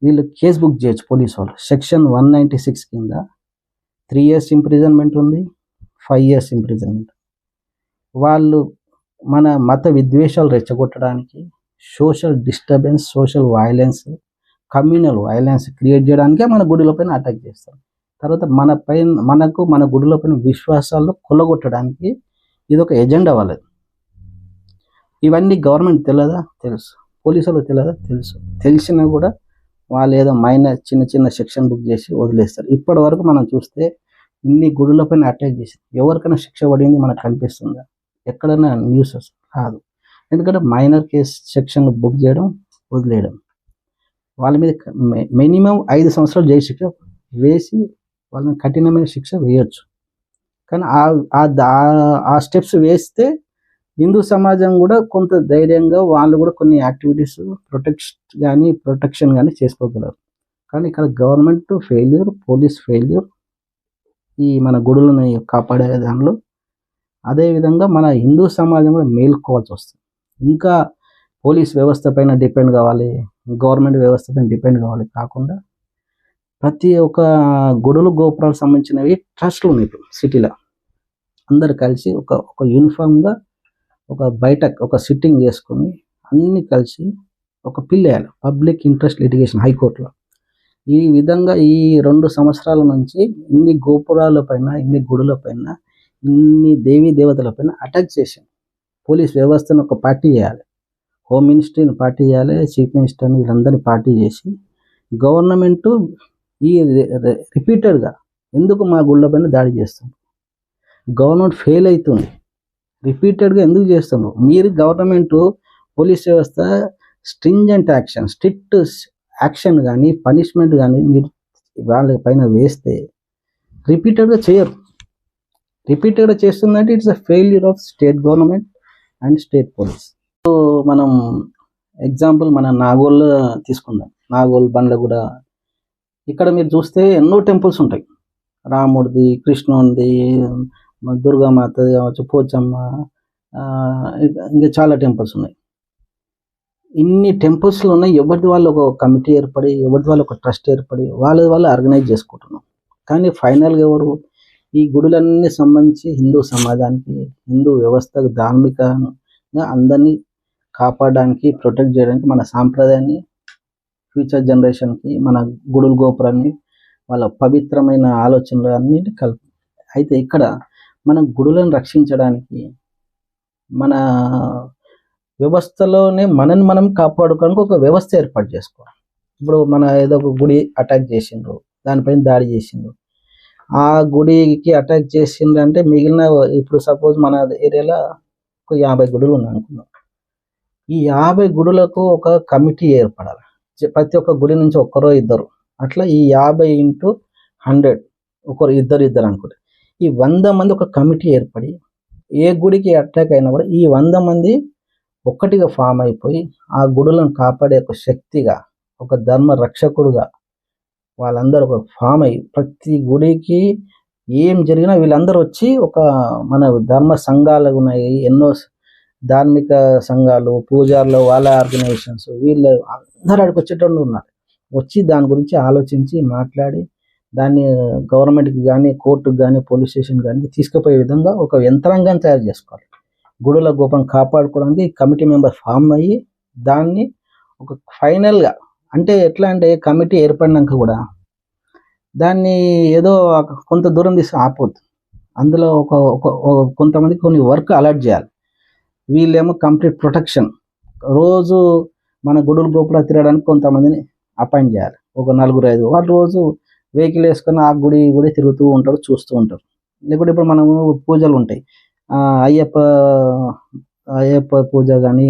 వీళ్ళు కేసు బుక్ చేయొచ్చు పోలీసు వాళ్ళు. సెక్షన్ 196 కింద 3 years ఇంప్రిజన్మెంట్ ఉంది, 5 years ఇంప్రిజన్మెంట్. వాళ్ళు మన మత విద్వేషాలు రెచ్చగొట్టడానికి, social disturbance, social violence, communal violence create చేయడానికే మన గుడిలపైన అటాక్ చేస్తారు. తర్వాత మన గుడిలపైన విశ్వాసాలను కొల్లగొట్టడానికి ఇది ఒక ఎజెండా వాళ్ళది. ఇవన్నీ గవర్నమెంట్ తెలియదా? తెలుసు. పోలీసులు తెలియదా? తెలుసు. తెలిసినా కూడా వాళ్ళు ఏదో మైనర్ చిన్న చిన్న సెక్షన్ బుక్ చేసి వదిలేస్తారు. ఇప్పటి వరకు మనం చూస్తే ఇన్ని గుడులపైన అటాక్ చేసి ఎవరికైనా శిక్ష పడింది మనకు కనిపిస్తుందా? ఎక్కడైనా న్యూస్ కాదు. ఎందుకంటే మైనర్ కేసు సెక్షన్ బుక్ చేయడం, వదిలేయడం. వాళ్ళ మీద మినిమం 5 సంవత్సరాలు జైలు శిక్ష వేసి వాళ్ళని కఠినమైన శిక్ష వేయొచ్చు. కానీ ఆ స్టెప్స్ వేస్తే హిందూ సమాజం కూడా కొంత ధైర్యంగా వాళ్ళు కూడా కొన్ని యాక్టివిటీస్ ప్రొటెక్షన్ కానీ చేసుకోగలరు. కానీ ఇక్కడ గవర్నమెంట్ ఫెయిల్యూర్, పోలీస్ ఫెయిల్యూర్ ఈ మన గుడులను కాపాడే దానిలో. అదేవిధంగా మన హిందూ సమాజం కూడా మేల్కోవాల్సి వస్తుంది. ఇంకా పోలీస్ వ్యవస్థ పైన డిపెండ్ కావాలి, గవర్నమెంట్ వ్యవస్థ పైన డిపెండ్ కావాలి కాకుండా ప్రతి ఒక్క గుడులు గోపురాలకు సంబంధించినవి ట్రస్ట్లు ఉన్నాయి ఇప్పుడు సిటీలో. అందరు కలిసి ఒక యూనిఫామ్గా బయట ఒక సిట్టింగ్ చేసుకొని అన్ని కలిసి ఒక పిల్ వేయాలి, పబ్లిక్ ఇంట్రెస్ట్ లిటిగేషన్ హైకోర్టులో. ఈ విధంగా ఈ 2 సంవత్సరాల నుంచి ఇన్ని గోపురాలపైన, ఇన్ని గుడులపైన, ఇన్ని దేవీ దేవతలపైన అటాక్ చేశాం. పోలీస్ వ్యవస్థను ఒక పార్టీ చేయాలి, హోమ్ మినిస్ట్రీని పార్టీ చేయాలి, చీఫ్ మినిస్టర్ని, వీళ్ళందరినీ పార్టీ చేసి గవర్నమెంట్ ఈ రిపీటెడ్గా ఎందుకు మా గుళ్ళపైన దాడి చేస్తుంది? గవర్నమెంట్ ఫెయిల్ అవుతుంది, రిపీటెడ్గా ఎందుకు చేస్తున్నారు? మీరు గవర్నమెంట్ పోలీస్ వ్యవస్థ స్ట్రింజెంట్ యాక్షన్, స్ట్రిక్ట్ యాక్షన్ కానీ పనిష్మెంట్ కానీ మీరు వాళ్ళ పైన వేస్తే రిపీటెడ్గా చేయరు. రిపీటెడ్గా చేస్తుందంటే it's a failure of state government and state police. So మనం ఎగ్జాంపుల్ మన నాగోల్ తీసుకుందాం. నాగోల్, బండ్లగూడ, ఇక్కడ మీరు చూస్తే ఎన్నో టెంపుల్స్ ఉంటాయి. రాముడిది, కృష్ణునిది, దుర్గామాతది కావచ్చు, పోచమ్మ, ఇంకా చాలా టెంపుల్స్ ఉన్నాయి. ఇన్ని టెంపుల్స్లు ఉన్నాయి. ఎవరిది వాళ్ళు ఒక కమిటీ ఏర్పడి, ఎవరిది వాళ్ళు ఒక ట్రస్ట్ ఏర్పడి వాళ్ళు ఆర్గనైజ్ చేసుకుంటున్నాం. కానీ ఫైనల్గా ఎవరు ఈ గుడులన్నీ సంబంధించి హిందూ సమాజానికి, హిందూ వ్యవస్థకు, ధార్మికంగా అందరినీ కాపాడడానికి, ప్రొటెక్ట్ చేయడానికి, మన సాంప్రదాయాన్ని ఫ్యూచర్ జనరేషన్కి మన గుడులు గోపురాన్ని వాళ్ళ పవిత్రమైన ఆలోచనలు అన్నిటి అయితే ఇక్కడ మన గుడులను రక్షించడానికి మన వ్యవస్థలోనే మనని మనం కాపాడుకోవడానికి ఒక వ్యవస్థ ఏర్పాటు చేసుకోవాలి. ఇప్పుడు మన ఏదో ఒక గుడి అటాక్ చేసిండ్రు, దానిపైన దాడి చేసిండ్రు, ఆ గుడికి అటాక్ చేసిండ్రు అంటే మిగిలిన ఇప్పుడు సపోజ్ మన ఏరియాలో ఒక 50 గుడులు ఉన్నాయి అనుకున్నాం. ఈ 50 గుడులకు ఒక కమిటీ ఏర్పడాలి. ప్రతి ఒక్క గుడి నుంచి ఒక్కరో ఇద్దరు, అట్లా ఈ 50 ఇంటూ 100 ఒకరు ఇద్దరు అనుకుంటే ఈ 100 మంది ఒక కమిటీ ఏర్పడి ఏ గుడికి అటాక్ అయినా కూడా ఈ 100 మంది ఒక్కటిగా ఫామ్ అయిపోయి ఆ గుడులను కాపాడే ఒక శక్తిగా, ఒక ధర్మ రక్షకుడుగా వాళ్ళందరూ ఒక ఫామ్ అయ్యి ప్రతి గుడికి ఏం జరిగినా వీళ్ళందరూ వచ్చి ఒక మన ధర్మ సంఘాలు ఉన్నాయి, ఎన్నో ధార్మిక సంఘాలు, పూజారులు, వాళ్ళ ఆర్గనైజేషన్స్, వీళ్ళు అందరూ అక్కడికి వచ్చేటోళ్ళు ఉన్నారు. వచ్చి దాని గురించి ఆలోచించి మాట్లాడి దాన్ని గవర్నమెంట్కి కానీ, కోర్టుకు కానీ, పోలీస్ స్టేషన్ కానీ తీసుకుపోయే విధంగా ఒక యంత్రాంగాన్ని తయారు చేసుకోవాలి. గుడుల గోపురం కాపాడుకోవడానికి కమిటీ మెంబర్ ఫామ్ అయ్యి దాన్ని ఒక ఫైనల్గా అంటే ఎట్లా అంటే కమిటీ ఏర్పడినాక కూడా దాన్ని ఏదో కొంత దూరం తీసి ఆపొద్దు. అందులో కొంతమంది కొన్ని వర్క్ అలాట్ చేయాలి. వీళ్ళేమో కంప్లీట్ ప్రొటెక్షన్, రోజు మన గుడులు గోపురాలు తిరగడానికి కొంతమందిని అపాయింట్ చేయాలి. ఒక 4-5 వాళ్ళు రోజు వెహికల్ వేసుకొని ఆ గుడి తిరుగుతూ ఉంటారు, చూస్తూ ఉంటారు. లేకపోతే ఇప్పుడు మనము పూజలు ఉంటాయి, అయ్యప్ప పూజ కానీ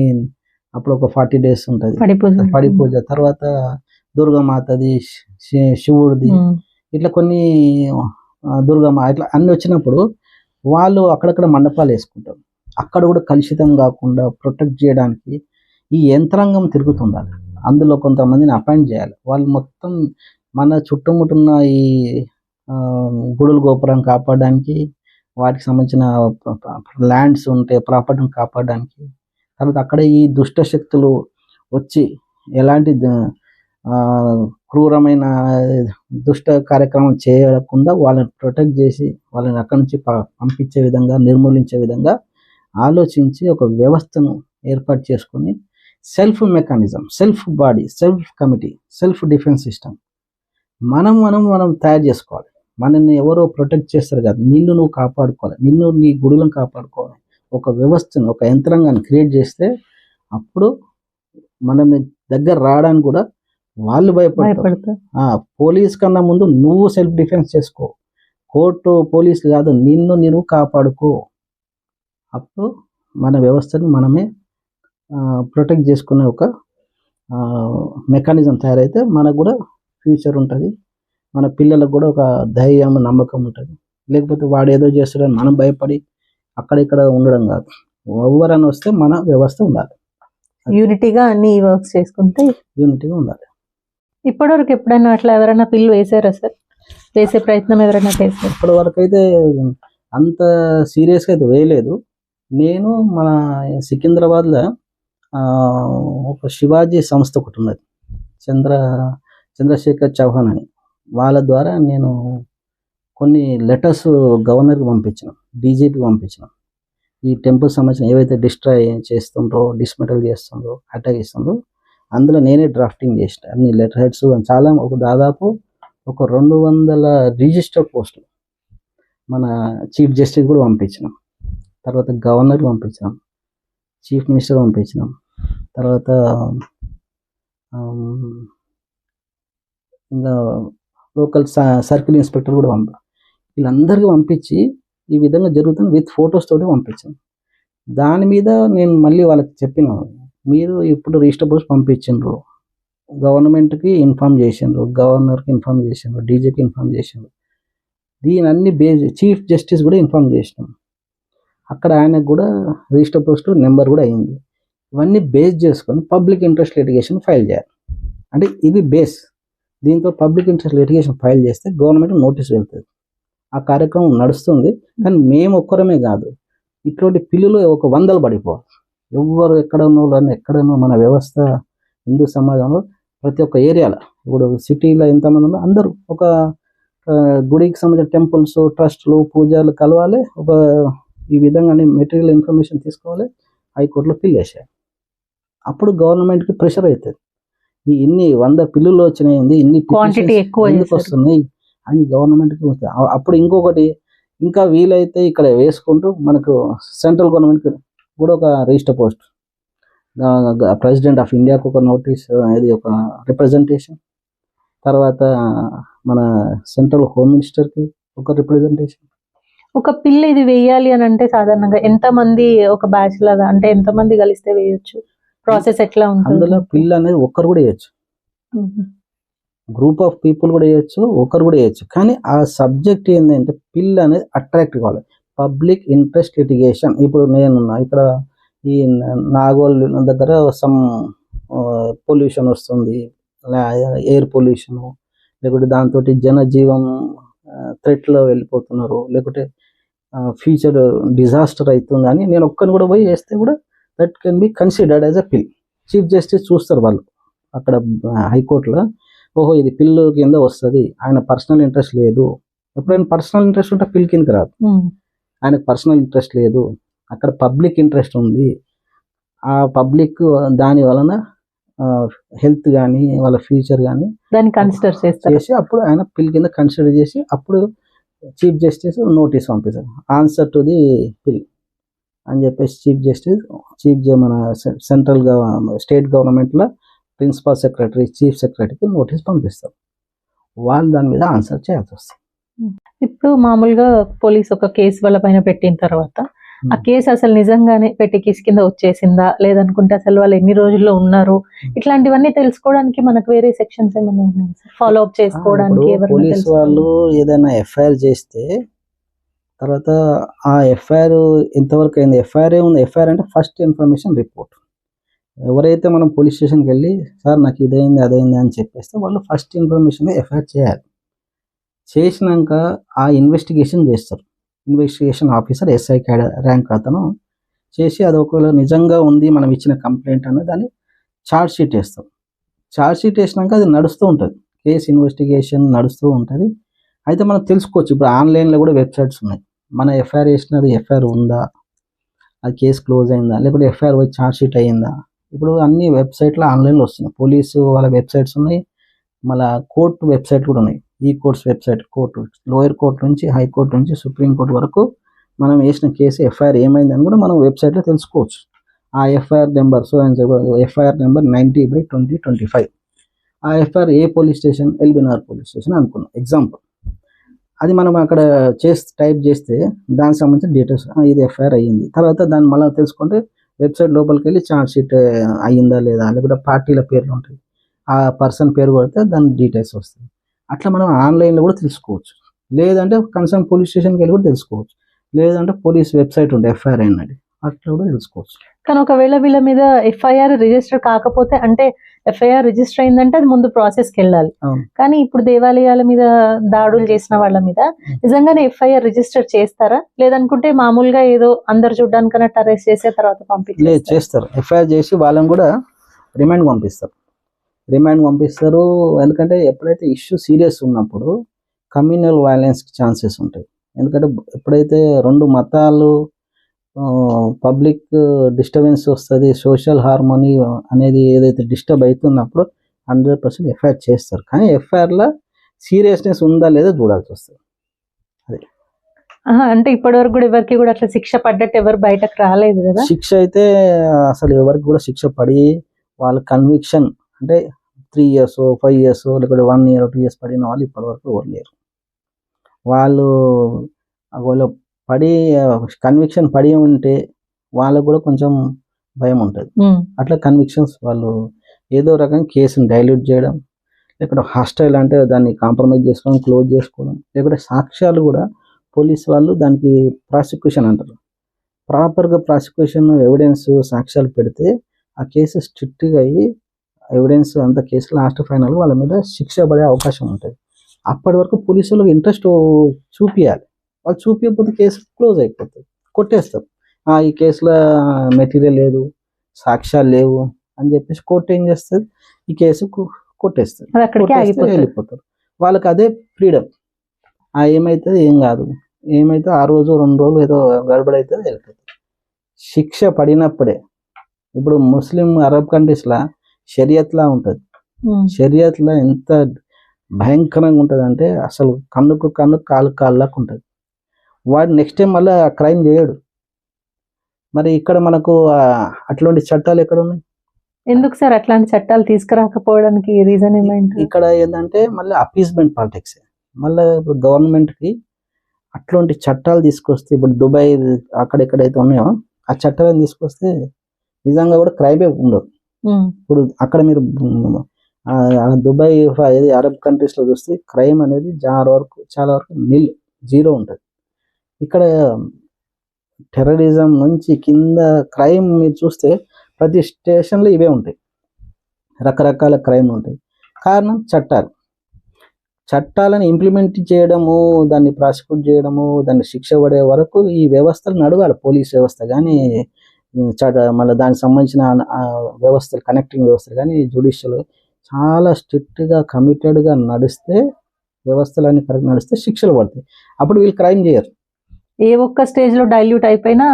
అప్పుడు ఒక 40 days ఉంటుంది పడి పూజ, తర్వాత దుర్గామాతది, శివుడిది, ఇట్లా కొన్ని దుర్గమ్మ ఇట్లా అన్ని వచ్చినప్పుడు వాళ్ళు అక్కడక్కడ మండపాలు వేసుకుంటారు. అక్కడ కూడా కలుషితం కాకుండా ప్రొటెక్ట్ చేయడానికి ఈ యంత్రాంగం తిరుగుతుండాలి. అందులో కొంతమందిని అపాయింట్ చేయాలి. వాళ్ళు మొత్తం మన చుట్టుముట్టున్న ఈ గుడుల గోపురం కాపాడడానికి, వాటికి సంబంధించిన ల్యాండ్స్ ఉంటే ప్రాపర్టీని కాపాడడానికి, తర్వాత అక్కడ ఈ దుష్ట శక్తులు వచ్చి ఎలాంటి క్రూరమైన దుష్ట కార్యక్రమం చేయకుండా వాళ్ళని ప్రొటెక్ట్ చేసి వాళ్ళని అక్కడి నుంచి పంపించే విధంగా, నిర్మూలించే విధంగా ఆలోచించి ఒక వ్యవస్థను ఏర్పాటు చేసుకొని self mechanism, self body, self committee, self defence system మనం తయారు చేసుకోవాలి. మనల్ని ఎవరో ప్రొటెక్ట్ చేస్తారు కాదు, నిన్ను నువ్వు కాపాడుకోవాలి, నిన్ను నీ గుడులను కాపాడుకోవాలి. ఒక వ్యవస్థను, ఒక యంత్రాంగాన్ని క్రియేట్ చేస్తే అప్పుడు మనల్ని దగ్గర రావడానికి కూడా వాళ్ళు భయపడతారు. పోలీస్ కన్నా ముందు నువ్వు సెల్ఫ్ డిఫెన్స్ చేసుకో, కోర్టు పోలీసులు కాదు, నిన్ను నువ్వు కాపాడుకో. అప్పుడు మన వ్యవస్థని మనమే ప్రొటెక్ట్ చేసుకునే ఒక మెకానిజం తయారైతే మనకు కూడా ఫ్యూచర్ ఉంటుంది, మన పిల్లలకు కూడా ఒక ధైర్యం, నమ్మకం ఉంటుంది. లేకపోతే వాడు ఏదో చేస్తాడని మనం భయపడి అక్కడిక్కడ ఉండడం కాదు. ఎవరైనా వస్తే మన వ్యవస్థ ఉండాలి, యూనిటీగా అన్ని వర్క్స్ చేసుకుంటే యూనిటీగా ఉండాలి. ఇప్పటివరకు ఎప్పుడైనా అట్లా ఎవరైనా పిల్లలు వేసారా సార్? వేసే ప్రయత్నం ఎవరైనా చేశారు? ఇప్పటి వరకు అయితే అంత సీరియస్గా అయితే వేయలేదు. నేను మన సికింద్రాబాద్లో ఒక శివాజీ సంస్థ ఒకటి ఉన్నది, చంద్రశేఖర్ చౌహాన్ అని, వాళ్ళ ద్వారా నేను కొన్ని లెటర్స్ గవర్నర్కి పంపించినాం, డీజీపీకి పంపించినాం. ఈ టెంపుల్ సంబంధించిన ఏవైతే డిస్ట్రాయ్ చేస్తుండ్రో, డిస్మెటల్ చేస్తుండ్రో, అటాక్ చేస్తుండ్రో అందులో నేనే డ్రాఫ్టింగ్ చేసిన అన్ని లెటర్ హెడ్స్ చాలా, దాదాపు ఒక 200 రిజిస్టర్డ్ పోస్టులు మన చీఫ్ జస్టిస్ కూడా పంపించినాం, తర్వాత గవర్నర్ పంపించినాం, చీఫ్ మినిస్టర్ పంపించినాం, తర్వాత ఇంకా లోకల్ సర్కిల్ ఇన్స్పెక్టర్ కూడా వీళ్ళందరికీ పంపించి ఈ విధంగా జరుగుతుంది విత్ ఫొటోస్ తోటి పంపించాను. దాని మీద నేను మళ్ళీ వాళ్ళకి చెప్పిన, మీరు ఇప్పుడు రిజిస్టర్ పోస్ట్ పంపించిండ్రు, గవర్నమెంట్కి ఇన్ఫామ్ చేసిండ్రు, గవర్నర్కి ఇన్ఫామ్ చేసిండ్రు, డీజీకి ఇన్ఫామ్ చేసిండ్రు, దీని అన్ని బేస్ చీఫ్ జస్టిస్ కూడా ఇన్ఫామ్ చేసినాం. అక్కడ ఆయనకు కూడా రిజిస్టర్ పోస్ట్ నెంబర్ కూడా అయింది. ఇవన్నీ బేస్ చేసుకొని పబ్లిక్ ఇంట్రెస్ట్ లిటిగేషన్ ఫైల్ చేయాలి. అంటే ఇది బేస్. దీంతో పబ్లిక్ ఇంట్రెస్ట్ లిటిగేషన్ ఫైల్ చేస్తే గవర్నమెంట్ నోటీస్ వెళ్తుంది. ఆ కార్యక్రమం నడుస్తుంది. కానీ మేము ఒక్కరమే కాదు, ఇటువంటి పిల్లులు ఒక 100 పడిపోవాలి. ఎవరు ఎక్కడనో మన వ్యవస్థ హిందూ సమాజంలో ప్రతి ఒక్క ఏరియాలో, ఇప్పుడు సిటీలో ఎంతమంది ఉన్నా అందరూ ఒక గుడికి సంబంధించిన టెంపుల్స్, ట్రస్ట్లు, పూజలు కలవాలి, ఒక ఈ విధంగా మెటీరియల్ ఇన్ఫర్మేషన్ తీసుకోవాలి, హైకోర్టులో పిల్ వేసేయాలి. అప్పుడు గవర్నమెంట్కి ప్రెషర్ అవుతుంది. ఇన్ని 100 పిల్లులు వచ్చినాయి, ఇన్ని క్వాంటిటీ ఎక్కువ ఎందుకు వస్తున్నాయి అని గవర్నమెంట్కి వస్తుంది. అప్పుడు ఇంకొకటి ఇంకా వీలైతే ఇక్కడ వేసుకుంటూ మనకు సెంట్రల్ గవర్నమెంట్ కూడా ఒక రిజిస్టర్ పోస్ట్, ప్రెసిడెంట్ ఆఫ్ ఇండియాకు ఒక నోటీస్, ఇది ఒక రిప్రజెంటేషన్, తర్వాత మన సెంట్రల్ హోమ్ మినిస్టర్కి ఒక రిప్రజెంటేషన్. ఒక పిల్ల ఇది వేయాలి అని అంటే సాధారణంగా ఎంత మంది ఒక బ్యాచ్ లాగా, అంటే ఎంత మంది కలిస్తే వేయొచ్చు? ప్రాసెస్ ఎట్లా ఉంటుంది? అందులో పిల్ల అనేది ఒక్కరు కూడా వేయచ్చు, గ్రూప్ ఆఫ్ పీపుల్ కూడా వేయచ్చు, ఒకరు కూడా వేయచ్చు. కానీ ఆ సబ్జెక్ట్ ఏంటంటే పిల్ల అనేది అట్రాక్ట్ కావాలి, పబ్లిక్ ఇంట్రెస్ట్ లిటిగేషన్. ఇప్పుడు నేనున్నా ఇక్కడ ఈ నాగోల్ దగ్గర సమ్ పొల్యూషన్ వస్తుంది, ఎయిర్ పొల్యూషన్, లేకుంటే దాంతో జనజీవం థ్రెట్లో వెళ్ళిపోతున్నారు, లేకుంటే ఫ్యూచర్ డిజాస్టర్ అవుతుంది అని నేను ఒక్కరిని కూడా పోయి వేస్తే కూడా that can be considered as a PIL. Chief justice చూస్తారు వాళ్ళు అక్కడ హైకోర్టులో, ఓహో ఇది పిల్లు కింద వస్తుంది, ఆయన పర్సనల్ ఇంట్రెస్ట్ లేదు. ఎప్పుడైనా పర్సనల్ ఇంట్రెస్ట్ ఉంటే పిల్ కిందకి రాదు. ఆయనకు పర్సనల్ ఇంట్రెస్ట్ లేదు, అక్కడ పబ్లిక్ ఇంట్రెస్ట్ ఉంది. ఆ పబ్లిక్ దాని వలన హెల్త్ కానీ వాళ్ళ ఫ్యూచర్ కానీ దాన్ని కన్సిడర్ చేసి అప్పుడు ఆయన పిల్ కింద కన్సిడర్ చేసి అప్పుడు చీఫ్ జస్టిస్ నోటీస్ పంపిస్తారు, ఆన్సర్ టు ది పిల్ అని చెప్పేసి మన సెంట్రల్ స్టేట్ గవర్నమెంట్లో ప్రిన్సిపల్ సెక్రటరీ, చీఫ్ సెక్రటరీకి నోటీస్ పంపిస్తారు. వాళ్ళు దాని మీద ఆన్సర్ చేయాల్సి వస్తుంది. ఇప్పుడు మామూలుగా పోలీస్ ఒక కేసు వాళ్ళ పైన పెట్టిన తర్వాత ఆ కేసు అసలు నిజంగానే పెట్టి కేసు కింద వచ్చేసిందా, లేదనుకుంటే అసలు వాళ్ళు ఎన్ని రోజుల్లో ఉన్నారు, ఇట్లాంటివన్నీ తెలుసుకోవడానికి మనకు వేరే సెక్షన్స్ ఏమైనా ఉన్నాయి ఫాలో అప్ చేసుకోవడానికి? పోలీస్ వాళ్ళు ఏదైనా ఎఫ్ఐఆర్ చేస్తే తర్వాత ఆ ఎఫ్ఐఆర్ ఎంతవరకు అయింది, ఎఫ్ఐఆర్ ఏముంది, ఎఫ్ఐఆర్ అంటే ఫస్ట్ ఇన్ఫర్మేషన్ రిపోర్ట్. ఎవరైతే మనం పోలీస్ స్టేషన్కి వెళ్ళి సార్ నాకు ఇదైంది అదైంది అని చెప్పేస్తే వాళ్ళు ఫస్ట్ ఇన్ఫర్మేషన్ ఎఫ్ఐఆర్ చేయాలి. చేసినాక ఆ ఇన్వెస్టిగేషన్ చేస్తారు, ఇన్వెస్టిగేషన్ ఆఫీసర్ ఎస్ఐ ర్యాంక్ అతను చేసి అది ఒకవేళ నిజంగా ఉంది మనం ఇచ్చిన కంప్లైంట్ అన్న దాన్ని ఛార్జ్ షీట్ వేస్తాం. ఛార్జ్ షీట్ వేసినాక అది నడుస్తూ ఉంటుంది, కేసు ఇన్వెస్టిగేషన్ నడుస్తూ ఉంటుంది. అయితే మనం తెలుసుకోవచ్చు, ఇప్పుడు ఆన్లైన్లో కూడా వెబ్సైట్స్ ఉన్నాయి, మన ఎఫ్ఐఆర్ వేసినది ఎఫ్ఐఆర్ ఉందా, అది కేసు క్లోజ్ అయిందా, లేకపోతే ఎఫ్ఐఆర్ పోయి ఛార్జ్ షీట్ అయ్యిందా. ఇప్పుడు అన్ని వెబ్సైట్లో ఆన్లైన్లో వస్తున్నాయి, పోలీసు వాళ్ళ వెబ్సైట్స్ ఉన్నాయి, మళ్ళీ కోర్టు వెబ్సైట్ కూడా ఉన్నాయి. ఈ courts website, court lower court నుంచి హైకోర్టు నుంచి సుప్రీంకోర్టు వరకు మనం వేసిన కేసు ఎఫ్ఐఆర్ ఏమైందని కూడా మనం వెబ్సైట్లో తెలుసుకోవచ్చు. ఆ ఎఫ్ఐఆర్ నెంబర్ ఎఫ్ఐఆర్ నెంబర్ 90/2025, ఆ ఎఫ్ఐఆర్ ఏ police station, LB Nagar police station అనుకున్నాం ఎగ్జాంపుల్. అది మనం అక్కడ టైప్ చేస్తే దానికి సంబంధించిన డీటెయిల్స్ ఇది ఎఫ్ఐఆర్ అయ్యింది. తర్వాత దాన్ని మళ్ళీ తెలుసుకుంటే వెబ్సైట్ లోపలికి వెళ్ళి ఛార్జ్ షీట్ అయ్యిందా లేదా, లేకపోతే పార్టీల పేర్లు ఉంటాయి, ఆ పర్సన్ పేరు కొడితే దాని డీటెయిల్స్ వస్తాయి. అట్లా మనం ఆన్లైన్లో కూడా తెలుసుకోవచ్చు, లేదంటే కన్సర్న్ పోలీస్ స్టేషన్కి వెళ్ళి కూడా తెలుసుకోవచ్చు, లేదంటే పోలీస్ వెబ్సైట్ ఉంటుంది ఎఫ్ఐఆర్ అన్నది, అట్లా కూడా తెలుసుకోవచ్చు. కానీ ఒకవేళ వీళ్ళ మీద ఎఫ్ఐఆర్ రిజిస్టర్ కాకపోతే, అంటే ఎఫ్ఐఆర్ రిజిస్టర్ అయిందంటే అది ముందు ప్రాసెస్కి వెళ్ళాలి. కానీ ఇప్పుడు దేవాలయాల మీద దాడులు చేసిన వాళ్ళ మీద నిజంగానే ఎఫ్ఐఆర్ రిజిస్టర్ చేస్తారా, లేదనుకుంటే మామూలుగా ఏదో అందరు చూడడానికన్నా అరెస్ట్ చేసే తర్వాత లేదు చేస్తారు, ఎఫ్ఐఆర్ చేసి వాళ్ళని కూడా రిమాండ్ పంపిస్తారు. ఎందుకంటే ఎప్పుడైతే ఇష్యూ సీరియస్ ఉన్నప్పుడు కమ్యూనల్ వైలెన్స్కి ఛాన్సెస్ ఉంటాయి. ఎందుకంటే ఎప్పుడైతే రెండు మతాలు పబ్లిక్ డిస్టర్బెన్స్ వస్తుంది, సోషల్ హార్మోనీ అనేది ఏదైతే డిస్టర్బ్ అవుతున్నప్పుడు 100% ఎఫ్ఐఆర్ చేస్తారు. కానీ ఎఫ్ఐఆర్లో సీరియస్నెస్ ఉందా లేదా చూడాల్సి వస్తుంది. అదే అంటే ఇప్పటివరకు కూడా ఎవరికి కూడా అట్లా శిక్ష పడ్డట్టు ఎవరు బయటకు రాలేదు కదా. శిక్ష అయితే అసలు ఎవరికి కూడా శిక్ష పడి వాళ్ళ కన్విక్షన్ అంటే 3 years 5 years లేకపోతే 1 year 2 years పడిన వాళ్ళు ఇప్పటివరకు ఎవరు లేరు. వాళ్ళు ఒకవేళ కన్విక్షన్ పడి ఉంటే వాళ్ళకు కూడా కొంచెం భయం ఉంటుంది. అట్లా కన్విక్షన్స్ వాళ్ళు ఏదో రకంగా కేసుని డైల్యూట్ చేయడం, లేకపోతే హాస్టైల్ అంటే దాన్ని కాంప్రమైజ్ చేసుకోవడం, క్లోజ్ చేసుకోవడం, లేకపోతే సాక్ష్యాలు కూడా పోలీస్ వాళ్ళు దానికి ప్రాసిక్యూషన్ అంటారు, ప్రాపర్గా ప్రాసిక్యూషన్ ఎవిడెన్స్ సాక్ష్యాలు పెడితే ఆ కేసు స్ట్రిక్ట్గా అయ్యి ఎవిడెన్స్ అంత కేసు లాస్ట్ ఫైనల్ వాళ్ళ మీద శిక్ష పడే అవకాశం ఉంటుంది. అప్పటి వరకు పోలీసులకు ఇంట్రెస్ట్ చూపియాలి. వాళ్ళు చూపించకపోతే కేసు క్లోజ్ అయిపోతుంది, కొట్టేస్తారు. ఈ కేసులో మెటీరియల్ లేదు, సాక్ష్యాలు లేవు అని చెప్పేసి కోర్టు ఏం చేస్తుంది, ఈ కేసు కొట్టేస్తారు, అది అక్కడికే కొట్టేస్తే ఆగిపోతుంది. వెళ్ళిపోతారు. వాళ్ళకి అదే ఫ్రీడమ్. ఏమవుతుంది, ఏం కాదు, ఏమైతే ఆ రోజు 2 రోజులు ఏదో గడబడైతుంది, వెళ్ళిపోతుంది. శిక్ష పడినప్పుడే. ఇప్పుడు ముస్లిం అరబ్ కంట్రీస్లో షరియత్లా ఉంటుంది. షరియత్లో ఎంత భయంకరంగా ఉంటుంది అంటే అసలు కన్నుకు కన్ను, కాలు కాళ్ళకు ఉంటుంది. వాడు నెక్స్ట్ టైం మళ్ళీ క్రైమ్ చేయడు. మరి ఇక్కడ మనకు అట్లాంటి చట్టాలు ఎక్కడ ఉన్నాయి? ఎందుకు సార్ అట్లాంటి చట్టాలు తీసుకురాకపోవడానికి రీజన్ ఏమైంది? ఇక్కడ ఏంటంటే మళ్ళీ అపీస్మెంట్ పాలిటిక్స్. మళ్ళీ ఇప్పుడు గవర్నమెంట్కి అట్లాంటి చట్టాలు తీసుకొస్తే, ఇప్పుడు దుబాయ్ అక్కడెక్కడైతే ఉన్నాయో ఆ చట్టాలను తీసుకొస్తే నిజంగా కూడా క్రైమే ఉండదు. ఇప్పుడు అక్కడ మీరు దుబాయ్ అరబ్ కంట్రీస్లో చూస్తే క్రైమ్ అనేది చాలా వరకు జీరో ఉంటుంది. ఇక్కడ టెర్రరిజం నుంచి కింద క్రైమ్ మీరు చూస్తే ప్రతి స్టేషన్లో ఇవే ఉంటాయి, రకరకాల క్రైమ్ ఉంటాయి. కారణం చట్టాలను ఇంప్లిమెంట్ చేయడము, దాన్ని ప్రాసిక్యూట్ చేయడము, దాన్ని శిక్ష పడే వరకు ఈ వ్యవస్థలు నడవాలి. పోలీస్ వ్యవస్థ కానీ, మళ్ళీ దానికి సంబంధించిన వ్యవస్థలు, కనెక్టింగ్ వ్యవస్థలు కానీ, జ్యుడిషియల్ చాలా స్ట్రిక్ట్గా కమిటెడ్గా నడిస్తే, వ్యవస్థలన్నీ కరెక్ట్ నడిస్తే శిక్షలు పడతాయి. అప్పుడు వీళ్ళు క్రైమ్ చేయరు. ఏ ఒక్క స్టేజ్ లో డైల్యూట్ అయిపోయినా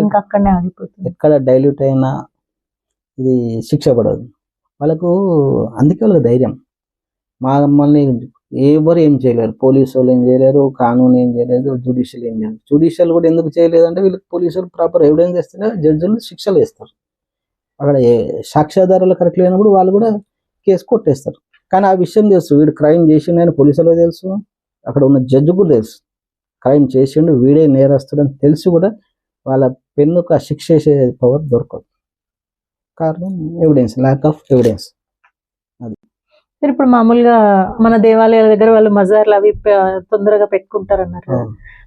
ఇంకా అక్కడనే ఆగిపోతుంది. ఎక్కడ డైల్యూట్ అయినా ఇది శిక్ష పడదు వాళ్ళకు. అందుకే వాళ్ళకి ధైర్యం. మమ్మల్ని ఎవరు ఏం చేయలేరు, పోలీసు వాళ్ళు ఏం చేయలేరు, కానూన్ ఏం చేయలేదు, జ్యుడిషియల్ ఏం చేయలేదు. జ్యుడిషియల్ కూడా ఎందుకు చేయలేదు అంటే వీళ్ళకి పోలీసులు ప్రాపర్ ఎవిడెన్స్ ఇస్తేనే జడ్జిలు శిక్షలు వేస్తారు. అక్కడ సాక్ష్యాధారాలు కరెక్ట్ లేనప్పుడు వాళ్ళు కూడా కేసు కొట్టేస్తారు. కానీ ఆ విషయం తెలుసు, వీడు క్రైమ్ చేసిండని పోలీసులకు తెలుసు, అక్కడ ఉన్న జడ్జి కూడా తెలుసు క్రైమ్ చేసిండు, వీడే నేరస్తుడని తెలిసి కూడా వాళ్ళ పెన్నుకు ఆ శిక్ష చేసే పవర్ దొరకదు. కారణం ఎవిడెన్స్, ల్యాక్ ఆఫ్ ఎవిడెన్స్. అది ఇప్పుడు మామూలుగా మన దేవాలయాల దగ్గర వాళ్ళు మజార్లు అవి తొందరగా పెట్టుకుంటారు అన్నారు.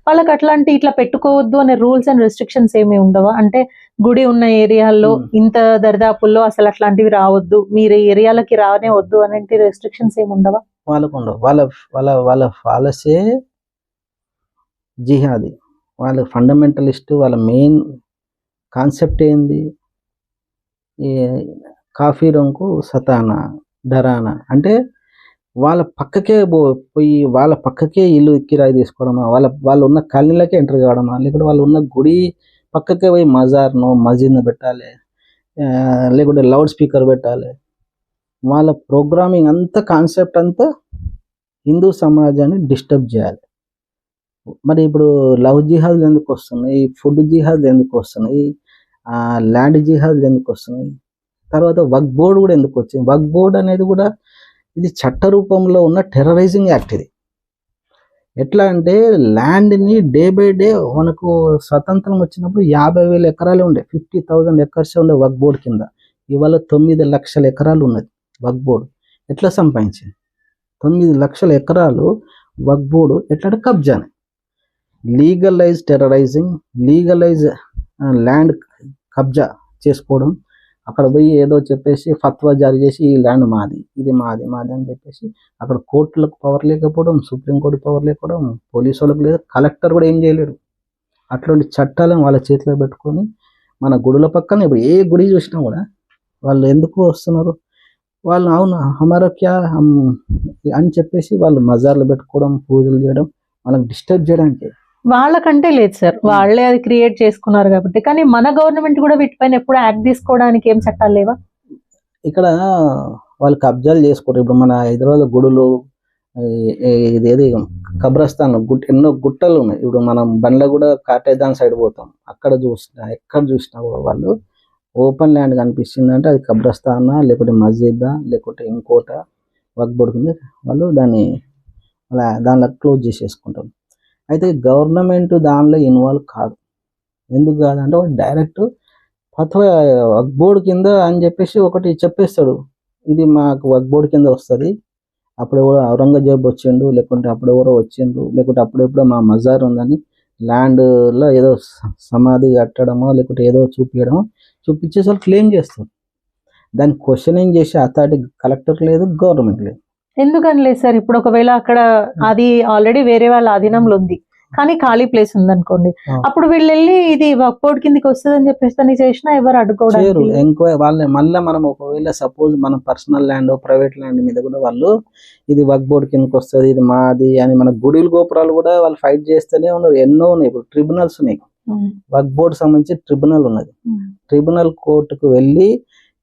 వాళ్ళకి అట్లాంటి ఇట్లా పెట్టుకోవద్దు అనే రూల్స్ అండ్ రెస్ట్రిక్షన్స్ ఏమి ఉండవా? అంటే గుడి ఉన్న ఏరియాల్లో ఇంత దరిదాపుల్లో అసలు అట్లాంటివి రావద్దు, మీరు ఏరియాలకి రానే వద్దు అనేంటి రెస్ట్రిక్షన్స్ ఏమి ఉండవా? వాళ్ళకు ఉండవు. వాళ్ళ పాలసీ జిహాదీ. వాళ్ళ ఫండమెంటలిస్ట్. వాళ్ళ మెయిన్ కాన్సెప్ట్ ఏంది, ఈ కాఫీరంకు సతానా డరానా అంటే వాళ్ళ పక్కకే పోయి వాళ్ళ పక్కకే ఇల్లు కిరాయి తీసుకోవడమా, వాళ్ళు ఉన్న కాలనీలకే ఎంటర్ కావడమా, లేకుంటే వాళ్ళు ఉన్న గుడి పక్కకే పోయి మజార్ను మస్జిద్ను పెట్టాలి, లేకుంటే లౌడ్ స్పీకర్ పెట్టాలి. వాళ్ళ ప్రోగ్రామింగ్ అంతా, కాన్సెప్ట్ అంతా హిందూ సమాజాన్ని డిస్టర్బ్ చేయాలి. మరి ఇప్పుడు లవ్ జిహాద్లు ఎందుకు వస్తున్నాయి, ఫుడ్ జిహాద్లు ఎందుకు వస్తున్నాయి, ల్యాండ్ జిహాద్లు ఎందుకు వస్తున్నాయి, తర్వాత వక్ఫ్ బోర్డు కూడా ఎందుకు వచ్చింది? వక్ఫ్ బోర్డు అనేది కూడా ఇది చట్ట రూపంలో ఉన్న టెర్రరైజింగ్ యాక్ట్. ఇది ఎట్లా అంటే ల్యాండ్ని డే బై డే, మనకు స్వతంత్రం వచ్చినప్పుడు 50,000 ఎకరాలు ఉండే, 50,000 ఎకర్స్ ఉండే వక్ఫ్ బోర్డు కింద. ఇవాళ 9 లక్షల ఎకరాలు ఉన్నది వక్ఫ్ బోర్డు. ఎట్లా సంపాదించింది? 9 లక్షల ఎకరాలు వక్ఫ్ బోర్డు ఎట్లా కబ్జానే. లీగలైజ్ టెర్రరైజింగ్, లీగలైజ్ ల్యాండ్ కబ్జా చేసుకోవడం. అక్కడ పోయి ఏదో చెప్పేసి ఫత్వా జారీ చేసి ఈ ల్యాండ్ మాది, ఇది మాది అని చెప్పేసి అక్కడ కోర్టులకు పవర్ లేకపోవడం, సుప్రీంకోర్టు పవర్ లేకపోవడం, పోలీసు వాళ్ళకి లేదు, కలెక్టర్ కూడా ఏం చేయలేడు. అట్లాంటి చట్టాలను వాళ్ళ చేతిలో పెట్టుకొని మన గుడుల పక్కన ఇప్పుడు ఏ గుడి చూసినా కూడా వాళ్ళు ఎందుకు వస్తున్నారు, వాళ్ళు అవును హమారా క్యా అని చెప్పేసి వాళ్ళు మజార్లు పెట్టుకోవడం, పూజలు చేయడం, వాళ్ళకి డిస్టర్బ్ చేయడానికి. వాళ్ళకంటే లేదు సార్, వాళ్ళే అది క్రియేట్ చేసుకున్నారు కాబట్టి. కానీ మన గవర్నమెంట్ కూడా వీటిపైన ఎప్పుడు యాక్ట్ తీసుకోవడానికి ఏం చట్టాలు లేవా? ఇక్కడ వాళ్ళు కబ్జాలు చేసుకోరు. ఇప్పుడు మన హైదరాబాద్ గుడులు, ఇదేది కబ్రస్థాన్, ఎన్నో గుట్టలు ఉన్నాయి. ఇప్పుడు మనం బండ్ల కూడా కాటేదాన్ సైడ్ పోతాం, అక్కడ ఎక్కడ చూసినా కూడా వాళ్ళు ఓపెన్ ల్యాండ్ కనిపిస్తుంది అంటే అది కబ్రస్థానా, లేకపోతే మస్జిదా, లేకపోతే ఇంకోట వక్ఫ్ బోర్డు కింద వాళ్ళు దానిలో క్లోజ్ చేసేసుకుంటాం. అయితే గవర్నమెంట్ దానిలో ఇన్వాల్వ్ కాదు. ఎందుకు కాదంటే వాడు డైరెక్ట్ ఫత్వా వక్ఫ్ బోర్డు కింద అని చెప్పేసి ఒకటి చెప్పేస్తాడు, ఇది మాకు వక్ఫ్ బోర్డు కింద వస్తుంది. అప్పుడు ఎవరో ఔరంగజేబ్ వచ్చిండు, లేకుంటే అప్పుడు ఎవరో వచ్చిండు, లేకుంటే అప్పుడెప్పుడో మా మజార్ ఉందని ల్యాండ్లో ఏదో సమాధి కట్టడమో లేకుంటే ఏదో చూపించేసి వాళ్ళు క్లెయిమ్ చేస్తారు. దాన్ని క్వశ్చనింగ్ చేసే అథారిటీ కలెక్టర్ లేదు, గవర్నమెంట్ లేదు. ఎందుకని లేదు సార్? ఇప్పుడు ఒకవేళ అక్కడ అది ఆల్రెడీ వేరే వాళ్ళ ఆధీనంలో ఉంది, కానీ ఖాళీ ప్లేస్ ఉంది అనుకోండి, అప్పుడు వీళ్ళు వెళ్ళి ఇది వర్క్ బోర్డ్ కిందకి వస్తుంది అని చెప్పేసి దాన్ని చేసినా ఎవరు అడ్డుకోవడానికి ఎంక్వైరీ వాళ్ళే. మళ్ళీ మనం ఒకవేళ సపోజ్ మన పర్సనల్ ల్యాండ్ ప్రైవేట్ ల్యాండ్ మీద కూడా వాళ్ళు ఇది వర్క్ బోర్డ్ కిందకి వస్తుంది, ఇది మాది అని మన గుడిలు గోపురాలు కూడా వాళ్ళు ఫైట్ చేస్తూనే ఉన్నారు. ఎన్నో ఉన్నాయి, ఇప్పుడు ట్రిబ్యునల్స్ ఉన్నాయి, వర్క్ బోర్డ్ సంబంధించి ట్రిబ్యునల్ ఉన్నది. ట్రిబ్యునల్ కోర్టుకు వెళ్ళి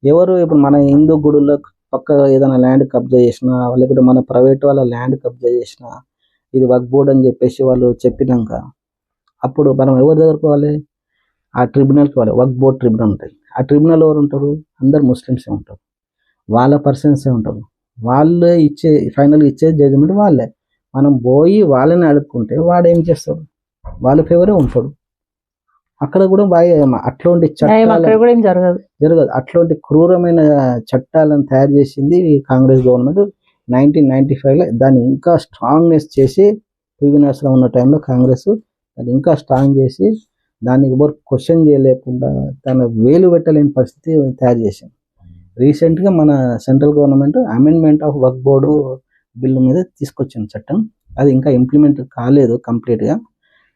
ఎవరు ఇప్పుడు మన హిందూ గుడుల్లో పక్క ఏదైనా ల్యాండ్ కబ్జా చేసినా, లేకపోతే మన ప్రైవేట్ వాళ్ళ ల్యాండ్ కబ్జా చేసినా, ఇది వర్క్ బోర్డ్ అని చెప్పేసి వాళ్ళు చెప్పినాక అప్పుడు మనం ఎవరి దగ్గరకు పోవాలి? ఆ ట్రిబ్యునల్కి పోవాలి. వర్క్ బోర్డ్ ట్రిబ్యునల్ ఉంటుంది. ఆ ట్రిబ్యునల్ ఎవరు ఉంటారు? అందరు ముస్లిమ్సే ఉంటారు, వాళ్ళ పర్సన్సే ఉంటారు. వాళ్ళే ఫైనల్గా ఇచ్చే జడ్జిమెంట్ వాళ్ళే. మనం పోయి వాళ్ళని అడుక్కుంటే వాడు ఏం చేస్తాడు? వాళ్ళ ఫేవరే ఉంటాడు. అక్కడ కూడా అట్లాంటి చట్టాలు జరగదు. అట్లాంటి క్రూరమైన చట్టాలను తయారు చేసింది కాంగ్రెస్ గవర్నమెంట్ 1995లో. దాన్ని ఇంకా స్ట్రాంగ్నెస్ చేసి, పివి నరసింహరావు ఉన్న టైంలో కాంగ్రెస్ దాన్ని ఇంకా స్ట్రాంగ్ చేసి, దాన్ని ఎవరు క్వశ్చన్ చేయలేకుండా తన వేలు పెట్టలేని పరిస్థితి తయారు చేసింది. రీసెంట్గా మన central government amendment of work board bill మీద తీసుకొచ్చిన చట్టం. అది ఇంకా ఇంప్లిమెంట్ కాలేదు కంప్లీట్గా,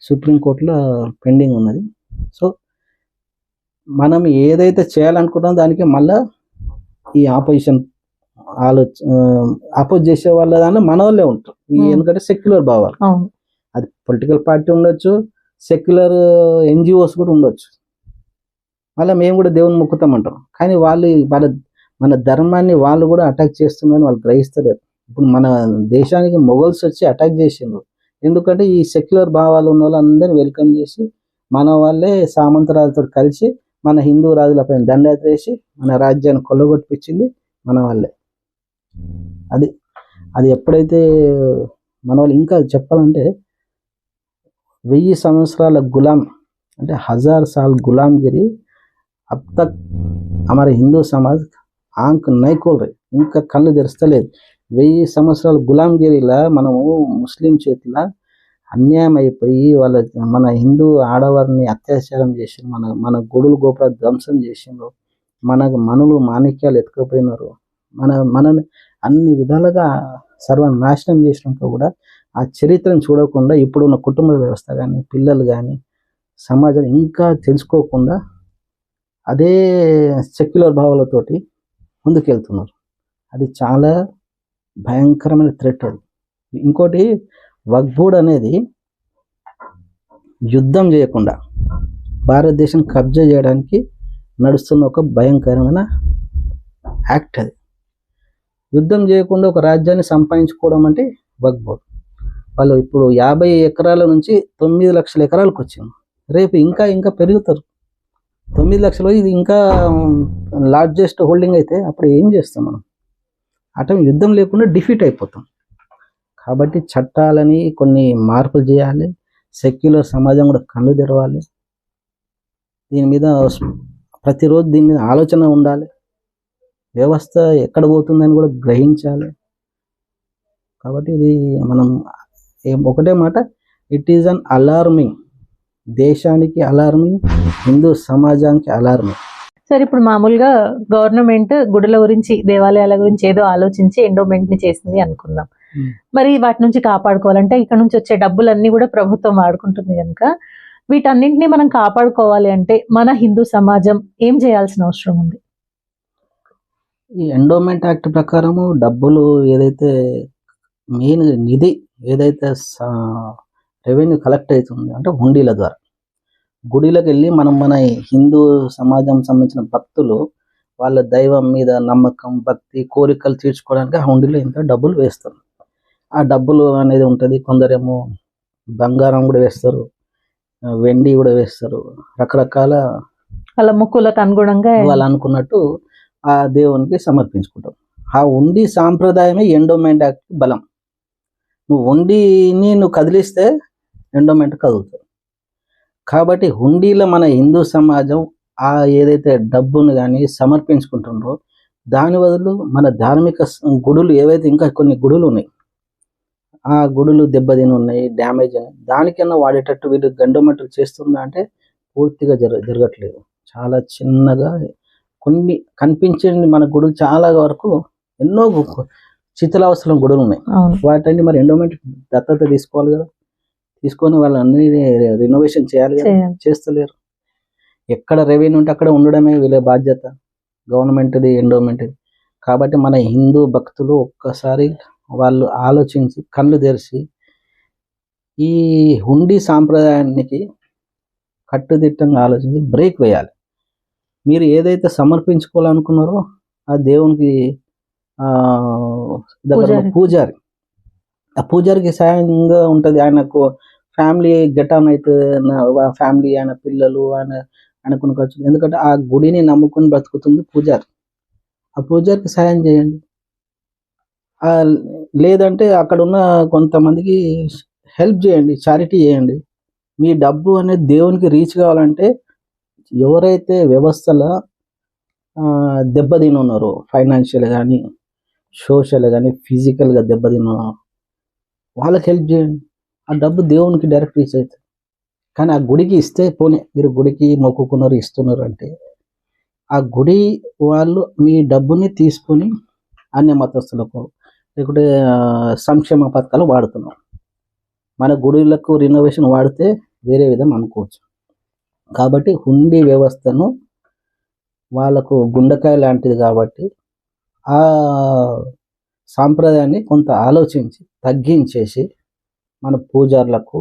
సుప్రీంకోర్టులో పెండింగ్ ఉన్నది. సో మనం ఏదైతే చేయాలనుకుంటామో దానికి మళ్ళీ ఈ ఆపోజిషన్ అపోజ్ చేసే వాళ్ళ దాంట్లో మన వాళ్ళే ఉంటారు. ఎందుకంటే సెక్యులర్ భావాలు, అది పొలిటికల్ పార్టీ ఉండొచ్చు, సెక్యులర్ ఎన్జిఓస్ కూడా ఉండొచ్చు. మళ్ళీ మేము కూడా దేవుని మొక్కుతామంటాం, కానీ వాళ్ళు మన ధర్మాన్ని వాళ్ళు కూడా అటాక్ చేస్తున్నారని వాళ్ళు గ్రహిస్తలేరు. ఇప్పుడు మన దేశానికి మొఘల్స్ వచ్చి అటాక్ చేసిండ్రు. ఎందుకంటే ఈ సెక్యులర్ భావాలు ఉన్న వాళ్ళందరినీ వెల్కమ్ చేసి మన వాళ్ళే సామంతరాజుతో కలిసి మన హిందూ రాజులపై దండయాత్ర వేసి మన రాజ్యాన్ని కొల్లగొట్టిపించింది మన వాళ్ళే. అది ఎప్పుడైతే మన వాళ్ళు, ఇంకా చెప్పాలంటే 1000 సంవత్సరాల గులాం అంటే 1000 साल గులాంగిరి అబ్ తక్ हमारे హిందూ సమాజ్ ఆంక్ నైకోల్ రే, ఇంకా కళ్ళు తెరుస్తలేదు. 1000 సంవత్సరాల గులాంగిరిలా మనము ముస్లిం చేతిలో అన్యాయం అయిపోయి మన హిందూ ఆడవారిని అత్యాచారం చేసి మన గుడులు గోపురాలు ధ్వంసం చేసిండ్రు, మనులు మాణిక్యాలు ఎత్తుకుపోయినారు, మనని అన్ని విధాలుగా సర్వనాశనం చేసినాక కూడా ఆ చరిత్రను చూడకుండా ఇప్పుడున్న కుటుంబ వ్యవస్థ కానీ, పిల్లలు కానీ, సమాజం ఇంకా తెలుసుకోకుండా అదే సెక్యులర్ భావాలతోటి ముందుకెళ్తున్నారు. అది చాలా భయంకరమైన థ్రెట్. అది ఇంకోటి, వక్ఫ్ బోర్డ్ అనేది యుద్ధం చేయకుండా భారతదేశం కబ్జా చేయడానికి నడుస్తున్న ఒక భయంకరమైన యాక్ట్. అది యుద్ధం చేయకుండా ఒక రాజ్యాన్ని సంపాదించుకోవడం అంటే వక్ఫ్ బోర్డ్. వాళ్ళు ఇప్పుడు 50 ఎకరాల నుంచి 9 లక్షల ఎకరాలకు వచ్చింది. రేపు ఇంకా ఇంకా పెరుగుతారు. 9 లక్షలు ఇది ఇంకా లార్జెస్ట్ హోల్డింగ్ అయితే అప్పుడు ఏం చేస్తాం మనం? అటు యుద్ధం లేకుండా డిఫీట్ అయిపోతాం. కాబట్టి చట్టాలని కొన్ని మార్పులు చేయాలి, సెక్యులర్ సమాజం కూడా కళ్ళు తెరవాలి, దీని మీద ప్రతిరోజు దీని మీద ఆలోచన ఉండాలి, వ్యవస్థ ఎక్కడ పోతుందని కూడా గ్రహించాలి. కాబట్టి ఇది మనం ఒకటే మాట, ఇట్ ఈజ్ అన్ అలార్మింగ్, దేశానికి అలార్మింగ్, హిందూ సమాజానికి అలార్మింగ్. సార్, ఇప్పుడు మామూలుగా గవర్నమెంట్ గుడుల గురించి, దేవాలయాల గురించి ఏదో ఆలోచించి ఎండోమెంట్ ని చేసింది అనుకుందాం. మరి వాటి నుంచి కాపాడుకోవాలంటే ఇక్కడ నుంచి వచ్చే డబ్బులన్నీ కూడా ప్రభుత్వం వాడుకుంటుంది కనుక వీటన్నింటినీ మనం కాపాడుకోవాలి అంటే మన హిందూ సమాజం ఏం చేయాల్సిన అవసరం ఉంది? ఈ ఎండోమెంట్ యాక్ట్ ప్రకారము డబ్బులు ఏదైతే మెయిన్ నిధి ఏదైతే రెవెన్యూ కలెక్ట్ అవుతుంది అంటే హుండీల ద్వారా గుడిలకు వెళ్ళి మన హిందూ సమాజం సంబంధించిన భక్తులు వాళ్ళ దైవం మీద నమ్మకం, భక్తి, కోరికలు తీర్చుకోవడానికి ఆ హుండీలో ఇంత డబ్బులు వేస్తారు. ఆ డబ్బులు అనేది ఉంటుంది. కొందరేమో బంగారం కూడా వేస్తారు, వెండి కూడా వేస్తారు, రకరకాల వాళ్ళ మొక్కులకు అనుగుణంగా వాళ్ళు అనుకున్నట్టు ఆ దేవునికి సమర్పించుకుంటాం. ఆ హుండీ సాంప్రదాయమే ఎండోమెంట్ యాక్ట్ బలం. నువ్వు హుండీని కదిలిస్తే ఎండోమెంట్ కదులుతుంది. కాబట్టి హుండీలో మన హిందూ సమాజం ఆ ఏదైతే డబ్బును కానీ సమర్పించుకుంటుండ్రో దాని బదులు మన ధార్మిక గుడులు ఏవైతే ఇంకా కొన్ని గుడులు ఉన్నాయి, ఆ గుడులు దెబ్బతిని ఉన్నాయి, డ్యామేజ్ అయినాయి, దానికన్నా వాడేటట్టు వీళ్ళు ఎండోమెంట్ చేస్తుందా అంటే పూర్తిగా జరగట్లేదు. చాలా చిన్నగా కొన్ని కనిపించే మన గుడులు చాలా వరకు ఎన్నో శిథిలావస్థలో గుడులు ఉన్నాయి. అవును. వాటన్ని మరి ఎండోమెంట్ దత్తత తీసుకోవాలి కదా, తీసుకొని వాళ్ళన్ని రినోవేషన్ చేయాలి కదా, చేయాలి. చేస్తలేరు. ఎక్కడ రెవెన్యూ ఉంటే అక్కడ ఉండడమే వీళ్ళ బాధ్యత, గవర్నమెంట్ది ఎండోమెంట్ది. కాబట్టి మన హిందూ భక్తులు ఒక్కసారి వాళ్ళు ఆలోచించి కళ్ళు తెరిచి ఈ హుండీ సాంప్రదాయానికి కట్టుదిట్టంగా ఆలోచించి బ్రేక్ వేయాలి. మీరు ఏదైతే సమర్పించుకోవాలనుకున్నారో ఆ దేవునికి దగ్గర పూజారి, ఆ పూజారికి సాయంగా ఉంటుంది. ఆయనకు ఫ్యామిలీ గెటాన్ అయితే ఫ్యామిలీ, ఆయన పిల్లలు, ఆయనకున్న ఖర్చులు. ఎందుకంటే ఆ గుడిని నమ్ముకుని బ్రతుకుతుంది పూజారి. ఆ పూజారికి సాయం చేయండి. లేదంటే అక్కడ ఉన్న కొంతమందికి హెల్ప్ చేయండి, చారిటీ చేయండి. మీ డబ్బు అనేది దేవునికి రీచ్ కావాలంటే ఎవరైతే వ్యవస్థల దెబ్బతిని ఉన్నారో, ఫైనాన్షియల్ కానీ సోషల్ కానీ ఫిజికల్గా దెబ్బతిన్నారో వాళ్ళకి హెల్ప్ చేయండి. ఆ డబ్బు దేవునికి డైరెక్ట్ రీచ్ అవుతుంది. కానీ ఆ గుడికి ఇస్తే పోనీ, మీరు గుడికి మొక్కుకున్నారు ఇస్తున్నారు అంటే ఆ గుడి వాళ్ళు మీ డబ్బుని తీసుకొని అన్య మతస్థులకు లేకుంటే సంక్షేమ పథకాలు వాడుతున్నాం. మన గుడిలకు రినోవేషన్ వాడితే వేరే విధం అనుకోవచ్చు. కాబట్టి హుండీ వ్యవస్థను వాళ్ళకు గుండెకాయ లాంటిది కాబట్టి ఆ సాంప్రదాయాన్ని కొంత ఆలోచించి తగ్గించేసి మన పూజారులకు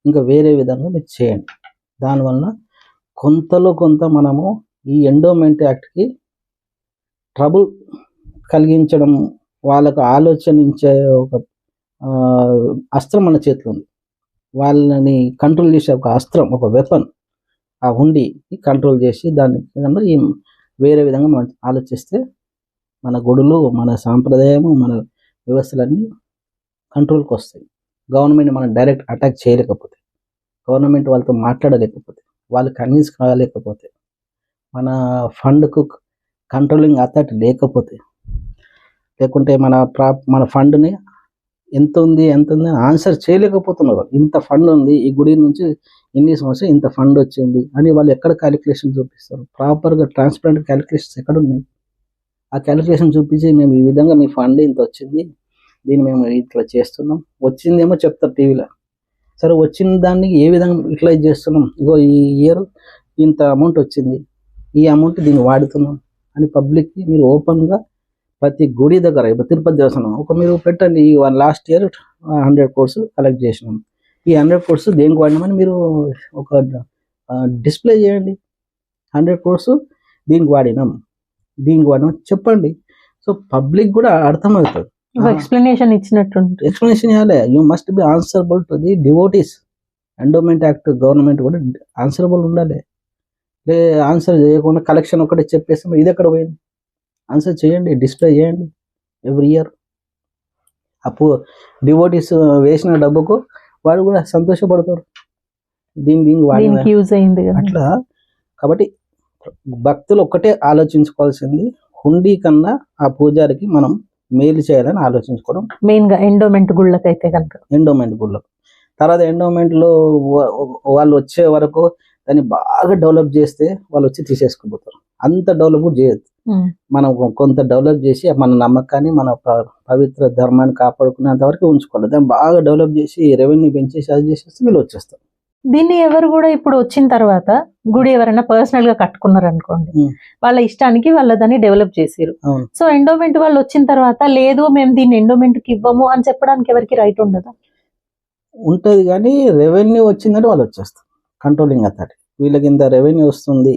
ఇంకా వేరే విధంగా మీరు చేయండి. దానివల్ల కొంతలో కొంత మనము ఈ ఎండోమెంట్ యాక్ట్కి ట్రబుల్ కలిగించడం, వాళ్ళకు ఆలోచనించే ఒక అస్త్రం మన చేతిలో ఉంది. వాళ్ళని కంట్రోల్ చేసే ఒక అస్త్రం, ఒక వెపన్ ఆ హుండీని కంట్రోల్ చేసి దాన్ని వేరే విధంగా మనం ఆలోచిస్తే మన గుడులు, మన సాంప్రదాయము, మన వ్యవస్థలన్నీ కంట్రోల్కి వస్తాయి. గవర్నమెంట్ మనం డైరెక్ట్ అటాక్ చేయలేకపోతే, గవర్నమెంట్ వాళ్ళతో మాట్లాడలేకపోతే, వాళ్ళు కన్విన్స్ కాలేకపోతే, మన ఫండ్కు కంట్రోలింగ్ అథారిటీ లేకపోతే, లేకుంటే మన ఫండ్ని ఎంత ఉంది అని ఆన్సర్ చేయలేకపోతున్నారు. ఇంత ఫండ్ ఉంది, ఈ గుడి నుంచి ఇన్ని సంవత్సరం ఇంత ఫండ్ వచ్చింది అని వాళ్ళు ఎక్కడ క్యాలిక్యులేషన్ చూపిస్తారు? ప్రాపర్గా ట్రాన్స్పరెంట్ క్యాలిక్యులేషన్స్ ఎక్కడ ఉన్నాయి? ఆ క్యాలిక్యులేషన్ చూపించి మేము ఈ విధంగా మీ ఫండ్ ఇంత వచ్చింది, దీన్ని మేము ఇట్లా చేస్తున్నాం, వచ్చిందేమో చెప్తారు టీవీలో. సరే, వచ్చిన దాన్ని ఏ విధంగా యూటిలైజ్ చేస్తున్నాం, ఇగో ఈ ఇయర్ ఇంత అమౌంట్ వచ్చింది, ఈ అమౌంట్ దీన్ని వాడుతున్నాం అని పబ్లిక్కి మీరు ఓపెన్గా ప్రతి గుడి దగ్గర, ఇప్పుడు తిరుపతి దేవస్థానం మీరు పెట్టండి, ఈ లాస్ట్ ఇయర్ 100 crores కలెక్ట్ చేసినాం, ఈ 100 crores దేనికి వాడినామని మీరు ఒక డిస్ప్లే చేయండి. 100 crores దీనికి వాడినాం చెప్పండి. సో పబ్లిక్ కూడా అర్థమవుతుంది. ఎక్స్ప్లెనేషన్ ఇచ్చినట్టు ఎక్స్ప్లెనేషన్ ఇవ్వాలి. You must be answerable to the devotees. Endowment act government కూడా ఆన్సరబుల్ ఉండాలి. ఆన్సర్ చేయకుండా కలెక్షన్ ఒకటి చెప్పేసి ఇది ఎక్కడ పోయింది, ఆన్సర్ చేయండి, డిస్ప్లే చేయండి ఎవ్రీ ఇయర్. అప్పుడు డివోటీస్ వేసిన డబ్బుకు వాడు కూడా సంతోషపడతారు, దీనికి యూజ్ అయింది అట్లా. కాబట్టి భక్తులు ఒక్కటే ఆలోచించుకోవాల్సింది, హుండీ కన్నా ఆ పూజారికి మనం మేలు చేయాలని ఆలోచించుకోవడం మెయిన్ గా. ఎండోమెంట్ గుళ్ళకైతే కనుక ఎండోమెంట్ గుళ్ళకు తర్వాత ఎండోమెంట్లో వాళ్ళు వచ్చే వరకు దాన్ని బాగా డెవలప్ చేస్తే వాళ్ళు వచ్చి తీసేసుకుపోతారు. అంత డెవలప్ చేయొద్దు. మనం కొంత డెవలప్ చేసి మన నమ్మకాన్ని, మన పవిత్ర ధర్మాన్ని కాపాడుకునేంత వరకు ఉంచుకోవాలి. దాన్ని బాగా డెవలప్ చేసి రెవెన్యూ పెంచేసి అది చేసేస్తే వీళ్ళు వచ్చేస్తారు. దీన్ని ఎవరు కూడా ఇప్పుడు వచ్చిన తర్వాత గుడి ఎవరైనా పర్సనల్ గా కట్టుకున్నారు అనుకోండి, వాళ్ళ ఇష్టానికి వాళ్ళ దాన్ని డెవలప్ చేసారు. సో ఎండోమెంట్ వాళ్ళు వచ్చిన తర్వాత లేదు మేము దీన్ని ఎండోమెంట్ కి ఇవ్వము అని చెప్పడానికి ఎవరికి రైట్ ఉండదా? ఉంటది, కానీ రెవెన్యూ వచ్చిందంటే వాళ్ళు వచ్చేస్తారు. కంట్రోలింగ్ అథారిటీ వీళ్ళకి ఇంత రెవెన్యూ వస్తుంది,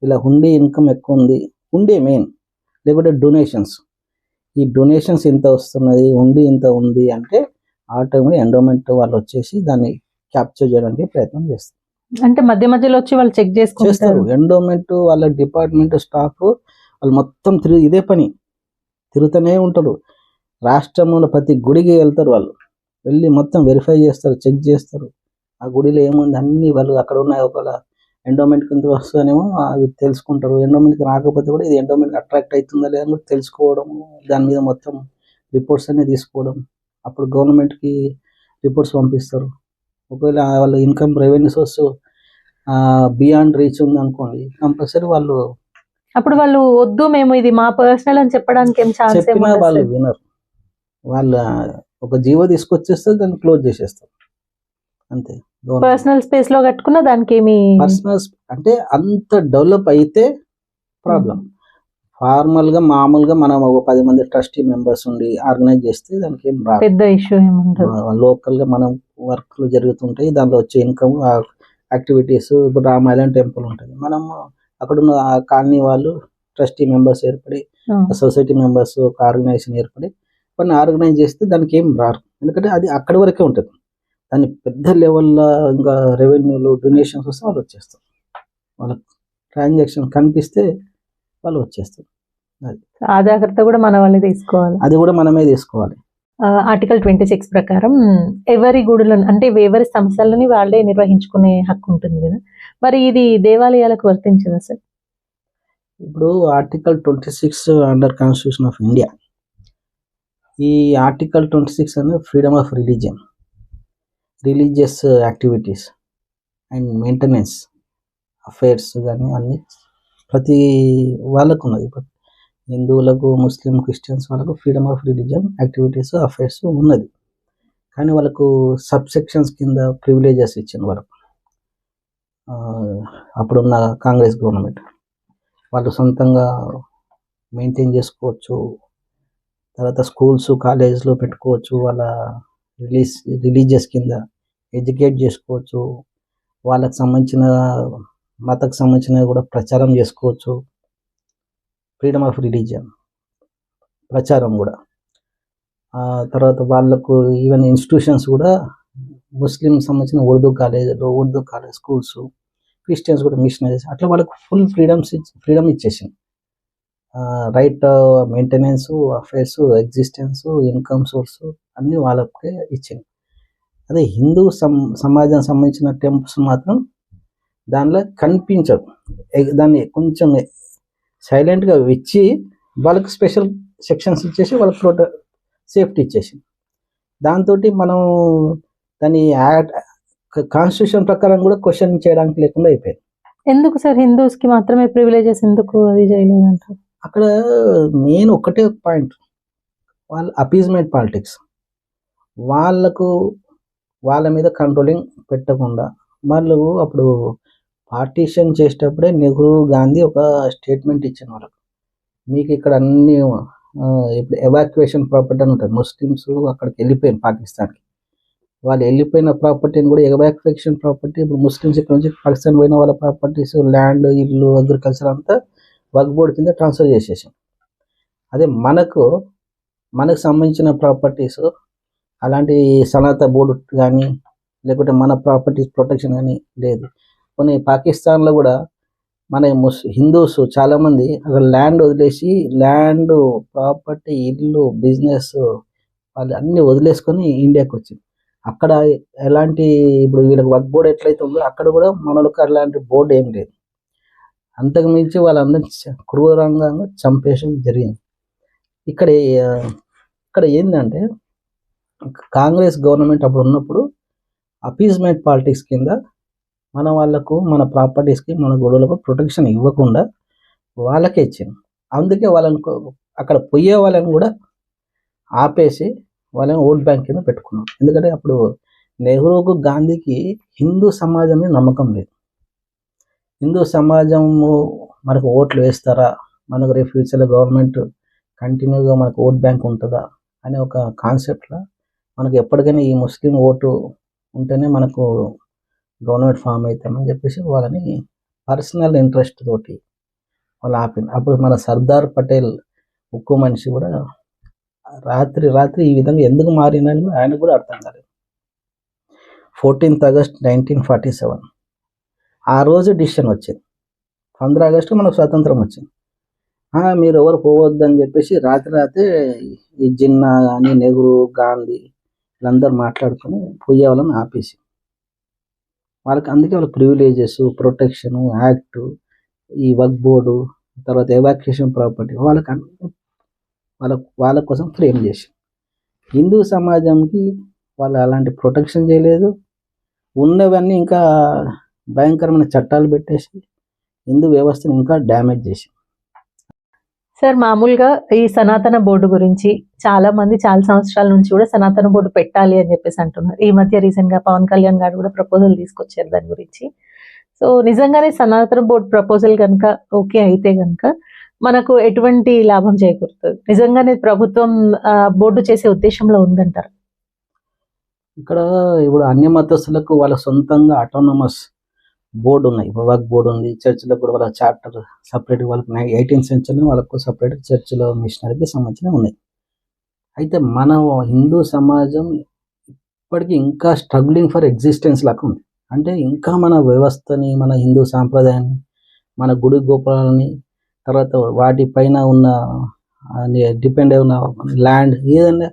ఇలా హుండీ ఇన్కమ్ ఎక్కువ ఉంది, హుండీ మెయిన్, లేకుంటే డొనేషన్స్, ఈ డొనేషన్స్ ఇంత వస్తున్నది, హుండీ ఇంత ఉంది అంటే ఆటోమేటిక్ ఎండోమెంట్ వాళ్ళు వచ్చేసి దాన్ని క్యాప్చర్ చేయడానికి ప్రయత్నం చేస్తారు. అంటే మధ్య మధ్యలో వచ్చి వాళ్ళు చెక్ చేస్తారు. ఎండోమెంట్ వాళ్ళ డిపార్ట్మెంట్ స్టాఫ్ వాళ్ళు మొత్తం ఇదే పని తిరుగుతూనే ఉంటారు. రాష్ట్రంలో ప్రతి గుడికి వెళ్తారు, వాళ్ళు వెళ్ళి మొత్తం వెరిఫై చేస్తారు, చెక్ చేస్తారు. ఆ గుడిలో ఏముంది అన్ని వాళ్ళు అక్కడ ఉన్న ఒకవేళ ఎండోమెంట్ కింద వస్తేనేమో అవి తెలుసుకుంటారు. ఎండోమెంట్కి రాకపోతే కూడా ఇది ఎండోమెంట్కి అట్రాక్ట్ అవుతుందా లేదా కూడా తెలుసుకోవడం, దాని మీద మొత్తం రిపోర్ట్స్ అన్ని తీసుకోవడం, అప్పుడు గవర్నమెంట్కి రిపోర్ట్స్ పంపిస్తారు. ఒకవేళ వాళ్ళ income revenue source beyond reach ఉంది అనుకోండి, కంపల్సరీ వాళ్ళు అప్పుడు వాళ్ళు వద్దు మేము ఇది మా పర్సనల్ అని చెప్పడానికి ఏం ఛాన్స్ చెప్పినా వాళ్ళు వినరు. వాళ్ళ ఒక జీవో తీసుకొచ్చేస్తే దాన్ని క్లోజ్ చేసేస్తారు అంతే. పర్సనల్ స్పేస్ లో కట్టుకున్న దానికి ఏమి పర్సనల్ అంటే అంత డెవలప్ అయితే ప్రాబ్లం. ఫార్మల్ గా మామూలుగా మనం ఒక 10 మంది ట్రస్టీ మెంబర్స్ ఉండి ఆర్గనైజ్ చేస్తే దానికి ఏం రాదు. పెద్ద ఇష్యూ ఏముండదు. లోకల్ గా మనం వర్క్లు జరుగుతుంటాయి, దాంట్లో వచ్చే ఇన్కమ్ యాక్టివిటీస్. ఇప్పుడు రామాయణం టెంపుల్ ఉంటుంది, మనం అక్కడ ఉన్న కాలనీ వాళ్ళు ట్రస్టీ మెంబర్స్ ఏర్పడి, సొసైటీ మెంబర్స్ ఒక ఆర్గనైజేషన్ ఏర్పడి కొన్ని ఆర్గనైజ్ చేస్తే దానికి ఏం రారు, ఎందుకంటే అది అక్కడి వరకే ఉంటుంది. దాన్ని పెద్ద లెవెల్లో ఇంకా రెవెన్యూలు డొనేషన్స్ వస్తే వాళ్ళు వచ్చేస్తారు, వాళ్ళ ట్రాన్సాక్షన్ కనిపిస్తే వాళ్ళు వచ్చేస్తారు. ఆ జాగ్రత్త కూడా మన వాళ్ళే తీసుకోవాలి, అది కూడా మనమే తీసుకోవాలి. ఆర్టికల్ 26 ప్రకారం ఎవరి గుడులను అంటే ఎవరి సంస్థలని వాళ్ళే నిర్వహించుకునే హక్కు ఉంటుంది కదా, మరి ఇది దేవాలయాలకు వర్తించదా సార్? ఇప్పుడు article 26 under constitution of India, ఈ ఆర్టికల్ 26 అనేది freedom of religion, religious activities and maintenance affairs కానీ అన్ని ప్రతి వాళ్ళకు ఉన్నది. ఇప్పుడు హిందువులకు, ముస్లిం, క్రిస్టియన్స్ వాళ్ళకు freedom of religion activities affairs ఉన్నది, కానీ వాళ్ళకు సబ్ సెక్షన్స్ కింద ప్రివిలేజెస్ ఇచ్చిన వరకు అప్పుడున్న కాంగ్రెస్ గవర్నమెంట్ వాళ్ళు సొంతంగా మెయింటైన్ చేసుకోవచ్చు. తర్వాత స్కూల్స్ కాలేజ్లో పెట్టుకోవచ్చు, వాళ్ళ రిలీజియస్ కింద ఎడ్యుకేట్ చేసుకోవచ్చు, వాళ్ళకు సంబంధించిన మతకు సంబంధించినవి కూడా ప్రచారం చేసుకోవచ్చు. ఫ్రీడమ్ ఆఫ్ రిలీజియన్ ప్రచారం కూడా. తర్వాత వాళ్ళకు ఈవెన్ ఇన్స్టిట్యూషన్స్ కూడా ముస్లిం సంబంధించిన ఉర్దూ కాలేజ్ స్కూల్స్, క్రిస్టియన్స్ కూడా మిషనరీస్, అట్లా వాళ్ళకు ఫుల్ ఫ్రీడమ్ ఇచ్చేసింది. Right maintenance, affairs, existence, income source అన్నీ వాళ్ళకే ఇచ్చింది. అదే హిందూ సమాజం సంబంధించిన టెంపుల్స్ మాత్రం దానిలో కనిపించవు, దాన్ని కొంచెం సైలెంట్గా ఇచ్చి వాళ్ళకి స్పెషల్ సెక్షన్స్ ఇచ్చేసి వాళ్ళకి సేఫ్టీ ఇచ్చేసి, దాంతో మనం దాన్ని కాన్స్టిట్యూషన్ ప్రకారం కూడా క్వశ్చన్ చేయడానికి లేకుండా అయిపోయింది. ఎందుకు సార్ హిందూస్కి మాత్రమే ప్రివిలేజెస్ ఎందుకు అది చేయలేదంటారు? అక్కడ మెయిన్ ఒకటే పాయింట్, వాళ్ళ అపీజ్మెంట్ పాలిటిక్స్, వాళ్ళ మీద కంట్రోలింగ్ పెట్టకుండా. వాళ్ళు అప్పుడు పార్టీషన్ చేసేటప్పుడే నెహ్రూ, గాంధీ ఒక స్టేట్మెంట్ ఇచ్చిన వాళ్ళకు, మీకు ఇక్కడ అన్ని ఇప్పుడు ఎవాక్యుయేషన్ ప్రాపర్టీ అని ఉంటుంది, ముస్లిమ్స్ అక్కడికి వెళ్ళిపోయింది పాకిస్తాన్కి, వాళ్ళు వెళ్ళిపోయిన ప్రాపర్టీని కూడా ఎవాక్యుయేషన్ ప్రాపర్టీ, ఇప్పుడు ముస్లిమ్స్ ఇక్కడ నుంచి పాకిస్తాన్ పోయిన వాళ్ళ ప్రాపర్టీస్, ల్యాండ్, ఇల్లు, అగ్రికల్చర్ అంతా వక్ఫ్ బోర్డు కింద ట్రాన్స్ఫర్ చేసేసాం. అదే మనకు సంబంధించిన ప్రాపర్టీస్ అలాంటి సనాత బోర్డు కానీ లేకుంటే మన ప్రాపర్టీస్ ప్రొటెక్షన్ కానీ లేదు. కొన్ని పాకిస్తాన్లో కూడా మన హిందూస్ చాలామంది అక్కడ ల్యాండ్ వదిలేసి, ల్యాండ్, ప్రాపర్టీ, ఇల్లు, బిజినెస్ వాళ్ళు అన్నీ వదిలేసుకొని ఇండియాకి వచ్చింది. అక్కడ ఎలాంటి ఇప్పుడు వీళ్ళకి వక్ఫ్ బోర్డు ఎట్లయితే ఉందో అక్కడ కూడా మనలకు అలాంటి బోర్డు ఏం లేదు. అంతకు మించి వాళ్ళందరినీ క్రూరంగా చంపేయడం జరిగింది. ఇక్కడ ఏంటంటే కాంగ్రెస్ గవర్నమెంట్ అప్పుడు ఉన్నప్పుడు అపీజ్మెంట్ పాలిటిక్స్ కింద మన వాళ్ళకు, మన ప్రాపర్టీస్కి, మన గొడవలకు ప్రొటెక్షన్ ఇవ్వకుండా వాళ్ళకే ఇచ్చింది. అందుకే వాళ్ళని అక్కడ పోయే వాళ్ళని కూడా ఆపేసి వాళ్ళని ఓట్ బ్యాంక్ కింద పెట్టుకున్నాం. ఎందుకంటే అప్పుడు నెహ్రూకు, గాంధీకి హిందూ సమాజం మీద నమ్మకం లేదు. హిందూ సమాజము మనకు ఓట్లు వేస్తారా, మనకు రేపు ఫ్యూచర్లో గవర్నమెంట్ కంటిన్యూగా మనకు ఓట్ బ్యాంక్ ఉంటుందా అనే ఒక కాన్సెప్ట్లో మనకు ఎప్పటికైనా ఈ ముస్లిం ఓటు ఉంటేనే మనకు గవర్నమెంట్ ఫామ్ అవుతామని చెప్పేసి వాళ్ళని పర్సనల్ ఇంట్రెస్ట్ తోటి వాళ్ళు ఆపింది. అప్పుడు మన సర్దార్ పటేల్ ఉక్కు మనిషి కూడా రాత్రి ఈ విధంగా ఎందుకు మారినని ఆయన కూడా అర్థం కాలేదు. 14th August 1947 ఆ రోజు డిసిషన్ వచ్చింది. 15 ఆగస్టు మనకు స్వాతంత్రం వచ్చింది. మీరు ఎవరు పోవద్దని చెప్పేసి రాత్రి ఈ జిన్నా కానీ నెహ్రూ, గాంధీ వీళ్ళందరూ మాట్లాడుకొని పోయే వాళ్ళని ఆపేసి వాళ్ళకి, అందుకే వాళ్ళ ప్రివిలేజెస్, ప్రొటెక్షన్ యాక్ట్, ఈ వక్ఫ్ బోర్డు, తర్వాత ఎవాక్యుయేషన్ ప్రాపర్టీ వాళ్ళ కోసం ఫ్రేమ్ చేసి హిందూ సమాజంకి వాళ్ళు అలాంటి ప్రొటెక్షన్ చేయలేదు. ఉన్నవన్నీ ఇంకా భయంకరమైన చట్టాలు పెట్టేసి హిందూ వ్యవస్థను ఇంకా డ్యామేజ్ చేసి సార్ మామూలుగా ఈ సనాతన బోర్డు గురించి చాలా మంది చాలా సంవత్సరాల నుంచి కూడా సనాతన బోర్డు పెట్టాలి అని చెప్పేసి అంటున్నారు. ఈ మధ్య రీసెంట్ గా పవన్ కళ్యాణ్ గారు కూడా ప్రపోజల్ తీసుకొచ్చారు దాని గురించి. సో నిజంగానే సనాతన బోర్డు ప్రపోజల్ కనుక ఓకే అయితే కనుక మనకు ఎటువంటి లాభం చేకూరుతుంది? నిజంగానే ప్రభుత్వం బోర్డు చేసే ఉద్దేశంలో ఉందంటారు? ఇక్కడ ఇప్పుడు అన్య మతస్థులకు వాళ్ళ సొంతంగా ఆటోనమస్ బోర్డు ఉన్నాయి. ఇప్పుడు వర్క్ బోర్డు ఉంది, చర్చిలకు కూడా వాళ్ళ చాప్టర్ సపరేట్, వాళ్ళకి 18th సెంచరీ వాళ్ళకు సపరేట్ చర్చిలో మిషనరీకి సంబంధించినవి ఉన్నాయి. అయితే మన హిందూ సమాజం ఇప్పటికీ ఇంకా స్ట్రగ్లింగ్ ఫర్ ఎగ్జిస్టెన్స్ లాగా ఉంది. అంటే ఇంకా మన వ్యవస్థని, మన హిందూ సాంప్రదాయాన్ని, మన గుడి గోపురాలని, తర్వాత వాటిపైన ఉన్న డిపెండ్ అయిన ల్యాండ్ ఏదైనా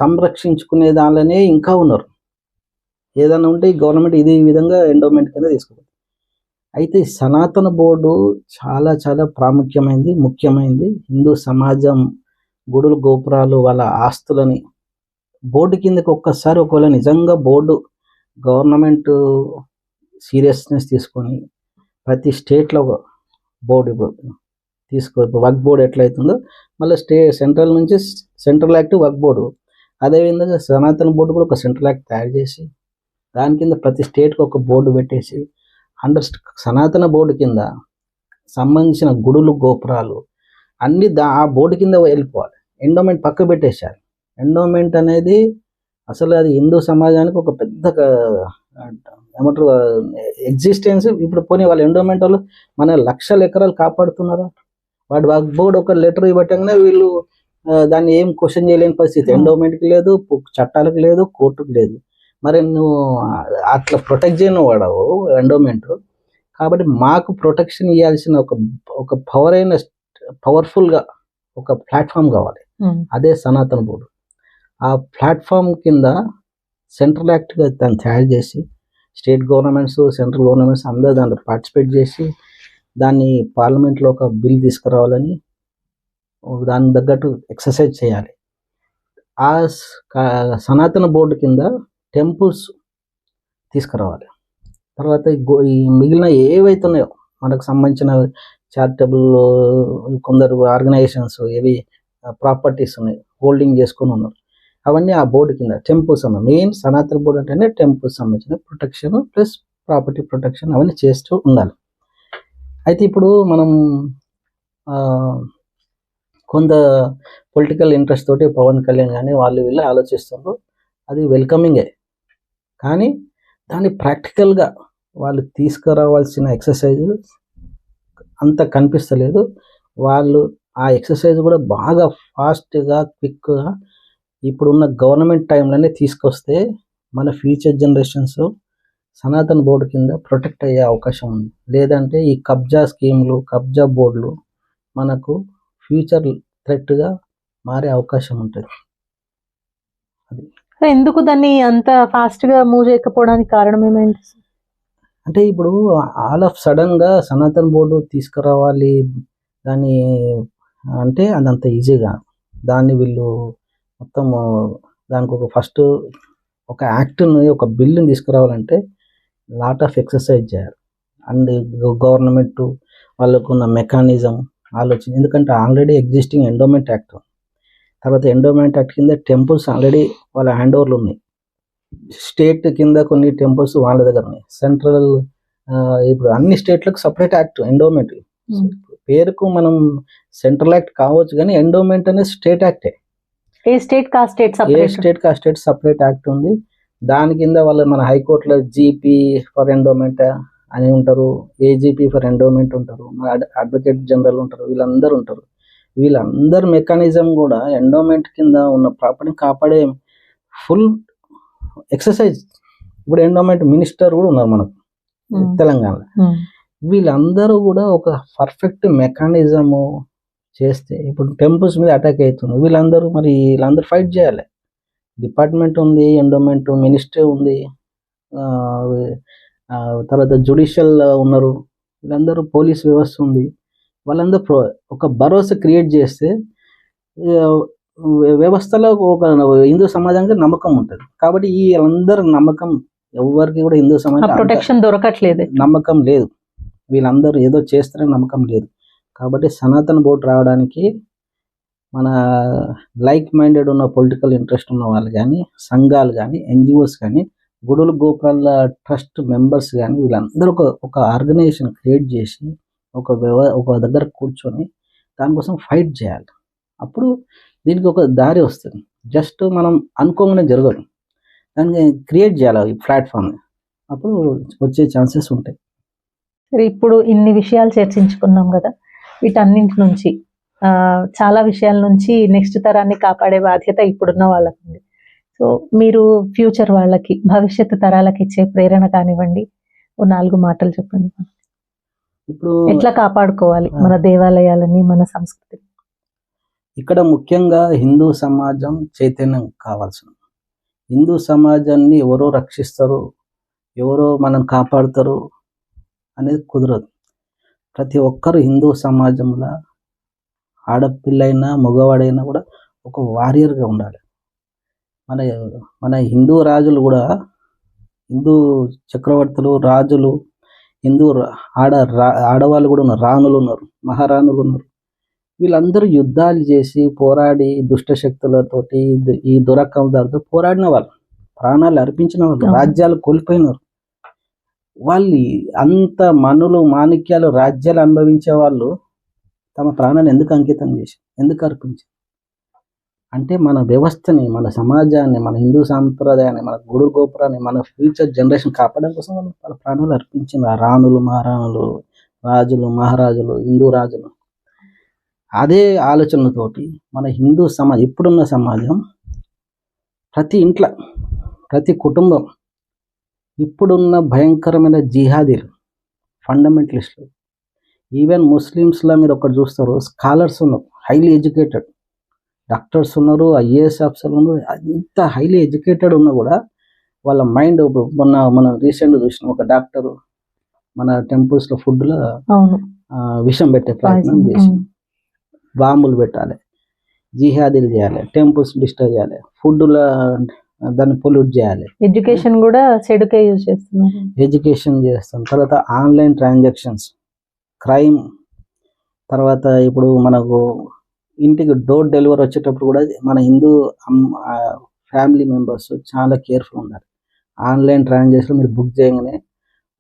సంరక్షించుకునే దానిలోనే ఇంకా ఉన్నారు. ఏదైనా ఉంటే ఈ గవర్నమెంట్ ఇది ఈ విధంగా ఎండోమెంట్ కింద తీసుకుంటుంది. అయితే ఈ సనాతన బోర్డు చాలా చాలా ప్రాముఖ్యమైనది, ముఖ్యమైనది. హిందూ సమాజం గుడులు గోపురాలు వాళ్ళ ఆస్తులని బోర్డు కిందకి ఒక్కసారి ఒకవేళ నిజంగా బోర్డు గవర్నమెంట్ సీరియస్నెస్ తీసుకొని ప్రతి స్టేట్లో బోర్డు తీసుకో, వర్క్ బోర్డు ఎట్లయితుందో మళ్ళీ సెంట్రల్ నుంచి సెంట్రల్ యాక్ట్ వర్క్ బోర్డు, అదేవిధంగా సనాతన బోర్డు కూడా ఒక సెంట్రల్ యాక్ట్ తయారు చేసి దాని కింద ప్రతి స్టేట్కి ఒక బోర్డు పెట్టేసి అండర్ సనాతన బోర్డు కింద సంబంధించిన గుడులు గోపురాలు అన్ని ఆ బోర్డు కింద వెళ్ళిపోవాలి. ఎండోమెంట్ పక్క పెట్టేశారు. ఎండోమెంట్ అనేది అసలు అది హిందూ సమాజానికి ఒక పెద్ద ఏమంటారు ఎగ్జిస్టెన్స్. ఇప్పుడు పోనీ వాళ్ళ ఎండోమెంట్ వాళ్ళు మన లక్షల ఎకరాలు కాపాడుతున్నారా? వాడు వర్క్ బోర్డు ఒక లెటర్ ఇవ్వటంగానే వీళ్ళు దాన్ని ఏం క్వశ్చన్ చేయలేని పరిస్థితి. ఎండోమెంట్కి లేదు, చట్టాలకు లేదు, కోర్టుకు లేదు. మరి నువ్వు అట్లా ప్రొటెక్ట్ చేయను వాడవు ఎండోమెంట్. కాబట్టి మాకు ప్రొటెక్షన్ ఇవ్వాల్సిన ఒక పవర్ఫుల్గా ఒక ప్లాట్ఫామ్ కావాలి. అదే సనాతన బోర్డు. ఆ ప్లాట్ఫామ్ కింద సెంట్రల్ యాక్ట్గా దాన్ని తయారు చేసి స్టేట్ గవర్నమెంట్స్, సెంట్రల్ గవర్నమెంట్స్ అందరూ దాంట్లో పార్టిసిపేట్ చేసి దాన్ని పార్లమెంట్లో ఒక బిల్ తీసుకురావాలని, దాని తగ్గట్టు ఎక్సర్సైజ్ చేయాలి. ఆ సనాతన బోర్డు కింద టెంపుల్స్ తీసుకురావాలి. తర్వాత ఈ మిగిలిన ఏవైతే ఉన్నాయో మనకు సంబంధించిన చారిటబుల్ కొందరు ఆర్గనైజేషన్స్ ఏవి ప్రాపర్టీస్ ఉన్నాయి, హోల్డింగ్ చేసుకొని ఉన్నారు, అవన్నీ ఆ బోర్డు కింద టెంపుల్స్ అన్న మెయిన్ సనాతన బోర్డు అంటేనే టెంపుల్స్ సంబంధించిన ప్రొటెక్షన్ ప్లస్ ప్రాపర్టీ ప్రొటెక్షన్ అవన్నీ చేస్తూ ఉండాలి. అయితే ఇప్పుడు మనం కొంత పొలిటికల్ ఇంట్రెస్ట్ తోటి పవన్ కళ్యాణ్ కానీ వాళ్ళు వీళ్ళు ఆలోచిస్తున్నారు. అది వెల్కమింగే. కానీ దాన్ని ప్రాక్టికల్గా వాళ్ళు తీసుకురావాల్సిన ఎక్సర్సైజ్ అంత కనిపిస్తలేదు. వాళ్ళు ఆ ఎక్సర్సైజ్ కూడా బాగా ఫాస్ట్గా క్విక్గా ఇప్పుడున్న గవర్నమెంట్ టైంలోనే తీసుకొస్తే మన ఫ్యూచర్ జనరేషన్స్ సనాతన బోర్డు కింద ప్రొటెక్ట్ అయ్యే అవకాశం ఉంది. లేదంటే ఈ కబ్జా స్కీమ్లు, కబ్జా బోర్డులు మనకు ఫ్యూచర్ థ్రెట్గా మారే అవకాశం ఉంటుంది. అది ఎందుకు దాన్ని అంత ఫాస్ట్ గా మూవ్ చేయకపోవడానికి కారణం ఏమైంది? అంటే ఇప్పుడు ఆల్ ఆఫ్ సడన్గా సనాతన బోర్డు తీసుకురావాలి దాన్ని అంటే అదంత ఈజీగా దాన్ని వీళ్ళు మొత్తం దానికి ఒక ఫస్ట్ ఒక యాక్ట్ని, ఒక బిల్లుని తీసుకురావాలంటే లాట్ ఆఫ్ ఎక్సర్సైజ్ చేయాలి. అండ్ గవర్నమెంట్ వాళ్ళకున్న మెకానిజం ఆలోచన, ఎందుకంటే ఆల్రెడీ ఎగ్జిస్టింగ్ ఎండోమెంట్ యాక్ట్, తర్వాత ఎండోమెంట్ యాక్ట్ కింద టెంపుల్స్ ఆల్రెడీ వాళ్ళ హ్యాండ్ ఓవర్లు ఉన్నాయి. స్టేట్ కింద కొన్ని టెంపుల్స్ వాళ్ళ దగ్గర ఉన్నాయి. సెంట్రల్ ఇప్పుడు అన్ని స్టేట్లకు సపరేట్ యాక్ట్ ఎండోమెంట్. పేరుకు మనం సెంట్రల్ యాక్ట్ కావచ్చు కానీ ఎండోమెంట్ అనేది స్టేట్ యాక్టే. ఏ స్టేట్ కా స్టేట్ సపరేట్ యాక్ట్ ఉంది. దాని కింద వాళ్ళు మన హైకోర్టులో జీపీ ఫర్ ఎండోమెంట్ అని ఉంటారు, ఏజీపీ ఫర్ ఎండోమెంట్ ఉంటారు, మన అడ్వకేట్ జనరల్ ఉంటారు, వీళ్ళందరూ ఉంటారు. వీళ్ళందరి మెకానిజం కూడా ఎండోమెంట్ కింద ఉన్న ప్రాపర్టీని కాపాడే ఫుల్ ఎక్సర్సైజ్. ఇప్పుడు ఎండోమెంట్ మినిస్టర్ కూడా ఉన్నారు మనకు తెలంగాణలో. వీళ్ళందరూ కూడా ఒక పర్ఫెక్ట్ మెకానిజము చేస్తే ఇప్పుడు టెంపుల్స్ మీద అటాక్ అవుతుంది. వీళ్ళందరూ ఫైట్ చేయాలి. డిపార్ట్మెంట్ ఉంది, ఎండోమెంట్ మినిస్ట్రీ ఉంది, తర్వాత జ్యుడిషియల్ ఉన్నారు, వీళ్ళందరూ పోలీస్ వ్యవస్థ ఉంది. వాళ్ళందరూ ఒక భరోసా క్రియేట్ చేస్తే వ్యవస్థలో ఒక హిందూ సమాజానికి నమ్మకం ఉంటుంది. కాబట్టి ఈ అందరి నమ్మకం ఎవరికి కూడా హిందూ సమాజం ప్రొటెక్షన్ దొరకట్లేదు, నమ్మకం లేదు. వీళ్ళందరూ ఏదో చేస్తారని నమ్మకం లేదు. కాబట్టి సనాతన బోర్డు రావడానికి మన లైక్ మైండెడ్ ఉన్న పొలిటికల్ ఇంట్రెస్ట్ ఉన్న వాళ్ళు కానీ, సంఘాలు కానీ, ఎన్జిఓస్ కానీ, గుడులు గోపురాల ట్రస్ట్ మెంబర్స్ కానీ వీళ్ళందరూ ఒక ఆర్గనైజేషన్ క్రియేట్ చేసి ఒక దగ్గర కూర్చొని దానికోసం ఫైట్ చేయాలి. అప్పుడు దీనికి ఒక దారి వస్తుంది. జస్ట్ మనం అనుకోగానే జరగదు, దాన్ని క్రియేట్ చేయాలి ఈ ప్లాట్ఫామ్ని. అప్పుడు వచ్చే ఛాన్సెస్ ఉంటాయి. సరే, ఇప్పుడు ఇన్ని విషయాలు చర్చించుకున్నాం కదా, వీటన్నింటి నుంచి చాలా విషయాల నుంచి నెక్స్ట్ తరాన్ని కాపాడే బాధ్యత ఇప్పుడున్న వాళ్ళకు ఉంది. సో మీరు ఫ్యూచర్ వాళ్ళకి, భవిష్యత్తు తరాలకి ఇచ్చే ప్రేరణ కానివ్వండి, ఓ 4 మాటలు చెప్పండి. ఇప్పుడు ఎట్లా కాపాడుకోవాలి మన దేవాలయాలని, మన సంస్కృతిని? ఇక్కడ ముఖ్యంగా హిందూ సమాజం చైతన్యం కావాల్సింది. హిందూ సమాజాన్ని ఎవరో రక్షిస్తారు, ఎవరో మనం కాపాడుతారు అనేది కుదరదు. ప్రతి ఒక్కరు హిందూ సమాజంలో ఆడపిల్లైనా మగవాడైనా కూడా ఒక వారియర్గా ఉండాలి. మన హిందూ రాజులు కూడా, హిందూ చక్రవర్తులు, రాజులు, హిందూ ఆడవాళ్ళు కూడా ఉన్నారు, రాణులు ఉన్నారు, మహారాణులు ఉన్నారు. వీళ్ళందరూ యుద్ధాలు చేసి పోరాడి దుష్టశక్తులతోటి, ఈ దురకందాలతో పోరాడిన వాళ్ళు, ప్రాణాలు అర్పించిన వాళ్ళు, రాజ్యాలు కోల్పోయినారు. వాళ్ళు అంత మనులు మాణిక్యాలు రాజ్యాలు అనుభవించే వాళ్ళు తమ ప్రాణాన్ని ఎందుకు అంకితం చేసి, ఎందుకు అర్పించారు అంటే మన వ్యవస్థని, మన సమాజాన్ని, మన హిందూ సాంప్రదాయాన్ని, మన గుడి గోపురాన్ని, మన ఫ్యూచర్ జనరేషన్ కాపాడడం కోసం వాళ్ళ ప్రాణాలు అర్పించిన రాణులు, మహారాణులు, రాజులు, మహారాజులు, హిందూ రాజులు. అదే ఆలోచనతోటి మన హిందూ సమాజం, ఇప్పుడున్న సమాజం, ప్రతి ఇంట్లో, ప్రతి కుటుంబం ఇప్పుడున్న భయంకరమైన జిహాదీలు, ఫండమెంటలిస్టులు, ఈవెన్ ముస్లిమ్స్లో మీరు ఒకటి చూస్తారు, స్కాలర్స్ ఉన్నారు, హైలీ ఎడ్యుకేటెడ్ డాక్టర్స్ ఉన్నారు, ఐఏఎస్ ఆఫీసర్లు ఉన్నారు. అంత హైలీ ఎడ్యుకేటెడ్ ఉన్నా కూడా వాళ్ళ మైండ్, మనం రీసెంట్గా చూసిన ఒక డాక్టర్ మన టెంపుల్స్లో ఫుడ్లో విషం పెట్టే ప్రయత్నం చేసి, బాంబులు పెట్టాలి, జిహాదీలు చేయాలి, టెంపుల్స్ డిస్టర్బ్ చేయాలి, ఫుడ్లో దాన్ని పొల్యూట్ చేయాలి, ఎడ్యుకేషన్ కూడా చెడుకే యూజ్ చేస్తున్నారు, ఎడ్యుకేషన్ చేస్తాం. తర్వాత ఆన్లైన్ ట్రాన్సాక్షన్స్, క్రైమ్. తర్వాత ఇప్పుడు మనకు ఇంటికి డోర్ డెలివరీ వచ్చేటప్పుడు కూడా మన హిందూ ఫ్యామిలీ మెంబర్స్ చాలా కేర్ఫుల్ ఉండాలి. ఆన్లైన్ ట్రాన్సాక్షన్ మీరు బుక్ చేయగానే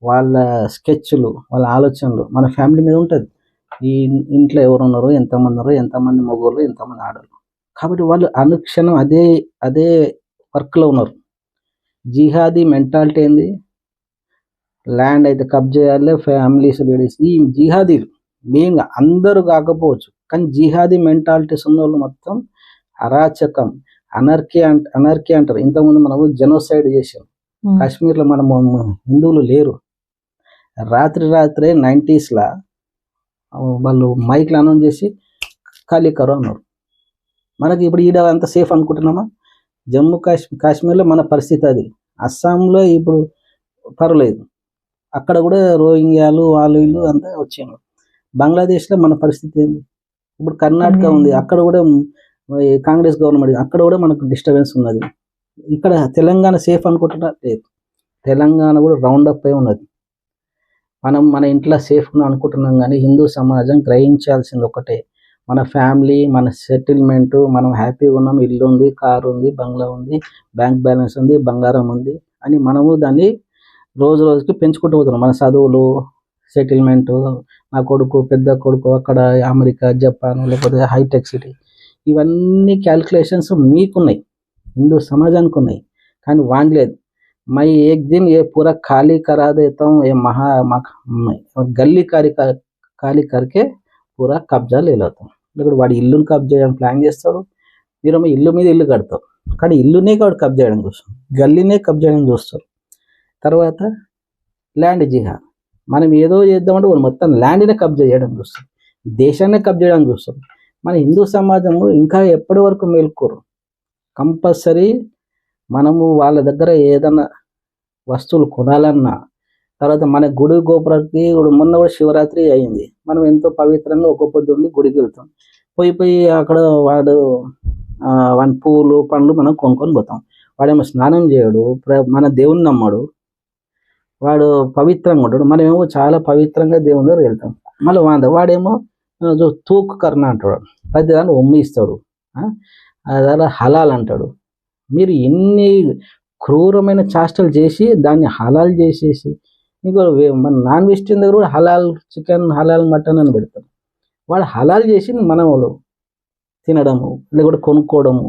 వాళ్ళ స్కెచ్లు, వాళ్ళ ఆలోచనలు మన ఫ్యామిలీ మీద ఉంటుంది. ఈ ఇంట్లో ఎవరు ఉన్నారు, ఎంతమంది ఉన్నారు, ఎంతమంది మగవాళ్ళు, ఎంతమంది ఆడవాళ్ళు. కాబట్టి వాళ్ళు అనుక్షణం అదే వర్క్లో ఉన్నారు. జిహాదీ మెంటాలిటీ ఏంది, ల్యాండ్ అయితే కబ్ చేయాలి, ఫ్యామిలీస్, లేడీస్. ఈ జిహాదీలు మెయిన్గా అందరూ కాకపోవచ్చు, కానీ జిహాదీ మెంటాలిటీస్ ఉన్న వాళ్ళు మొత్తం అరాచకం, అనర్కీ అంటారు. ఇంతకుముందు మనము జెనోసైడ్ చేసాం కాశ్మీర్లో, మనము హిందువులు లేరు. రాత్రే 90s వాళ్ళు మైక్లు అనౌన్స్ చేసి ఖాళీ కరో అన్నారు. మనకి ఇప్పుడు ఈడ అంత సేఫ్ అనుకుంటున్నామా? జమ్మూ కాశ్మీర్లో మన పరిస్థితి అది. అస్సాంలో ఇప్పుడు పర్లేదు, అక్కడ కూడా రోహింగ్యాలు వాళ్ళు వీళ్ళు అంతా వచ్చాను. బంగ్లాదేశ్లో మన పరిస్థితి ఏంది? ఇప్పుడు కర్ణాటక ఉంది, అక్కడ కూడా కాంగ్రెస్ గవర్నమెంట్, అక్కడ కూడా మనకు డిస్టర్బెన్స్ ఉన్నది. ఇక్కడ తెలంగాణ సేఫ్ అనుకుంటున్నా? లేదు, తెలంగాణ కూడా రౌండ్ అప్ అయి ఉన్నది. మనం మన ఇంట్లో సేఫ్గా అనుకుంటున్నాం, కానీ హిందూ సమాజం గ్రహించాల్సింది ఒకటే, మన ఫ్యామిలీ, మన సెటిల్మెంటు, మనం హ్యాపీగా ఉన్నాం, ఇల్లు ఉంది, కారు ఉంది, బంగ్లా ఉంది, బ్యాంక్ బ్యాలెన్స్ ఉంది, బంగారం ఉంది అని మనము దాన్ని రోజు రోజుకి పెంచుకుంటూ పోతున్నాం. మన చదువులు, సెటిల్మెంటు, నా కొడుకు, పెద్ద కొడుకు అక్కడ అమెరికా, జపాన్, లేకపోతే హైటెక్ సిటీ, ఇవన్నీ క్యాల్కులేషన్స్ మీకున్నాయి, హిందూ సమాజానికి ఉన్నాయి. కానీ వాంగ్లేదు, मैं एक दिन ये पूरा खाली करा देता हूँ, ये గల్లీ ఖాళీ కరికే పూరా కబ్జా లేతాం. లేకపోతే వాడి ఇల్లుని కబ్జా చేయడానికి ప్లాన్ చేస్తాడు, మీరేమో ఇల్లు మీద ఇల్లు కడతావు, కానీ ఇల్లునే వాడు కబ్జా చేయడం చూస్తాం, గల్లీనే కబ్జా చేయడం చూస్తారు. తర్వాత ల్యాండ్ జిహాద్, మనం ఏదో చేద్దామంటే వాడు మొత్తం ల్యాండ్నే కబ్జా చేయడం చూస్తాం, దేశాన్ని కబ్జా చేయడం చూస్తాం. మన హిందూ సమాజము ఇంకా ఎప్పటి వరకు మేల్కోరు. కంపల్సరీ మనము వాళ్ళ దగ్గర ఏదైనా వస్తువులు కొనాలన్నా, తర్వాత మన గుడి గోపురానికి మొన్న కూడా శివరాత్రి అయింది, మనం ఎంతో పవిత్రంగా ఒక పొద్దుండి గుడికి వెళ్తాం, పోయి అక్కడ వాడు పూలు పండ్లు మనం కొనుక్కొని పోతాం. వాడేమో స్నానం చేయడు, మన దేవుని నమ్మడు, వాడు పవిత్రంగా ఉంటాడు, మనమేమో చాలా పవిత్రంగా దేవుని దగ్గర వెళ్తాం. మళ్ళీ వాడేమో తూక్ కర్ణ అంటాడు, ప్రతిదాన్ని ఉమ్మిస్తాడు, అలా హలాల్ అంటాడు. మీరు ఎన్ని క్రూరమైన చేష్టలు చేసి దాన్ని హలాల్ చేసేసి, ఇంకో మన నాన్ వెజిటేరియన్ దగ్గర కూడా హలాల్ చికెన్, హలాల్ మటన్ అని పెడతారు. వాడు హలాల్ చేసి మనం తినడము లేకపోతే కొనుక్కోవడము,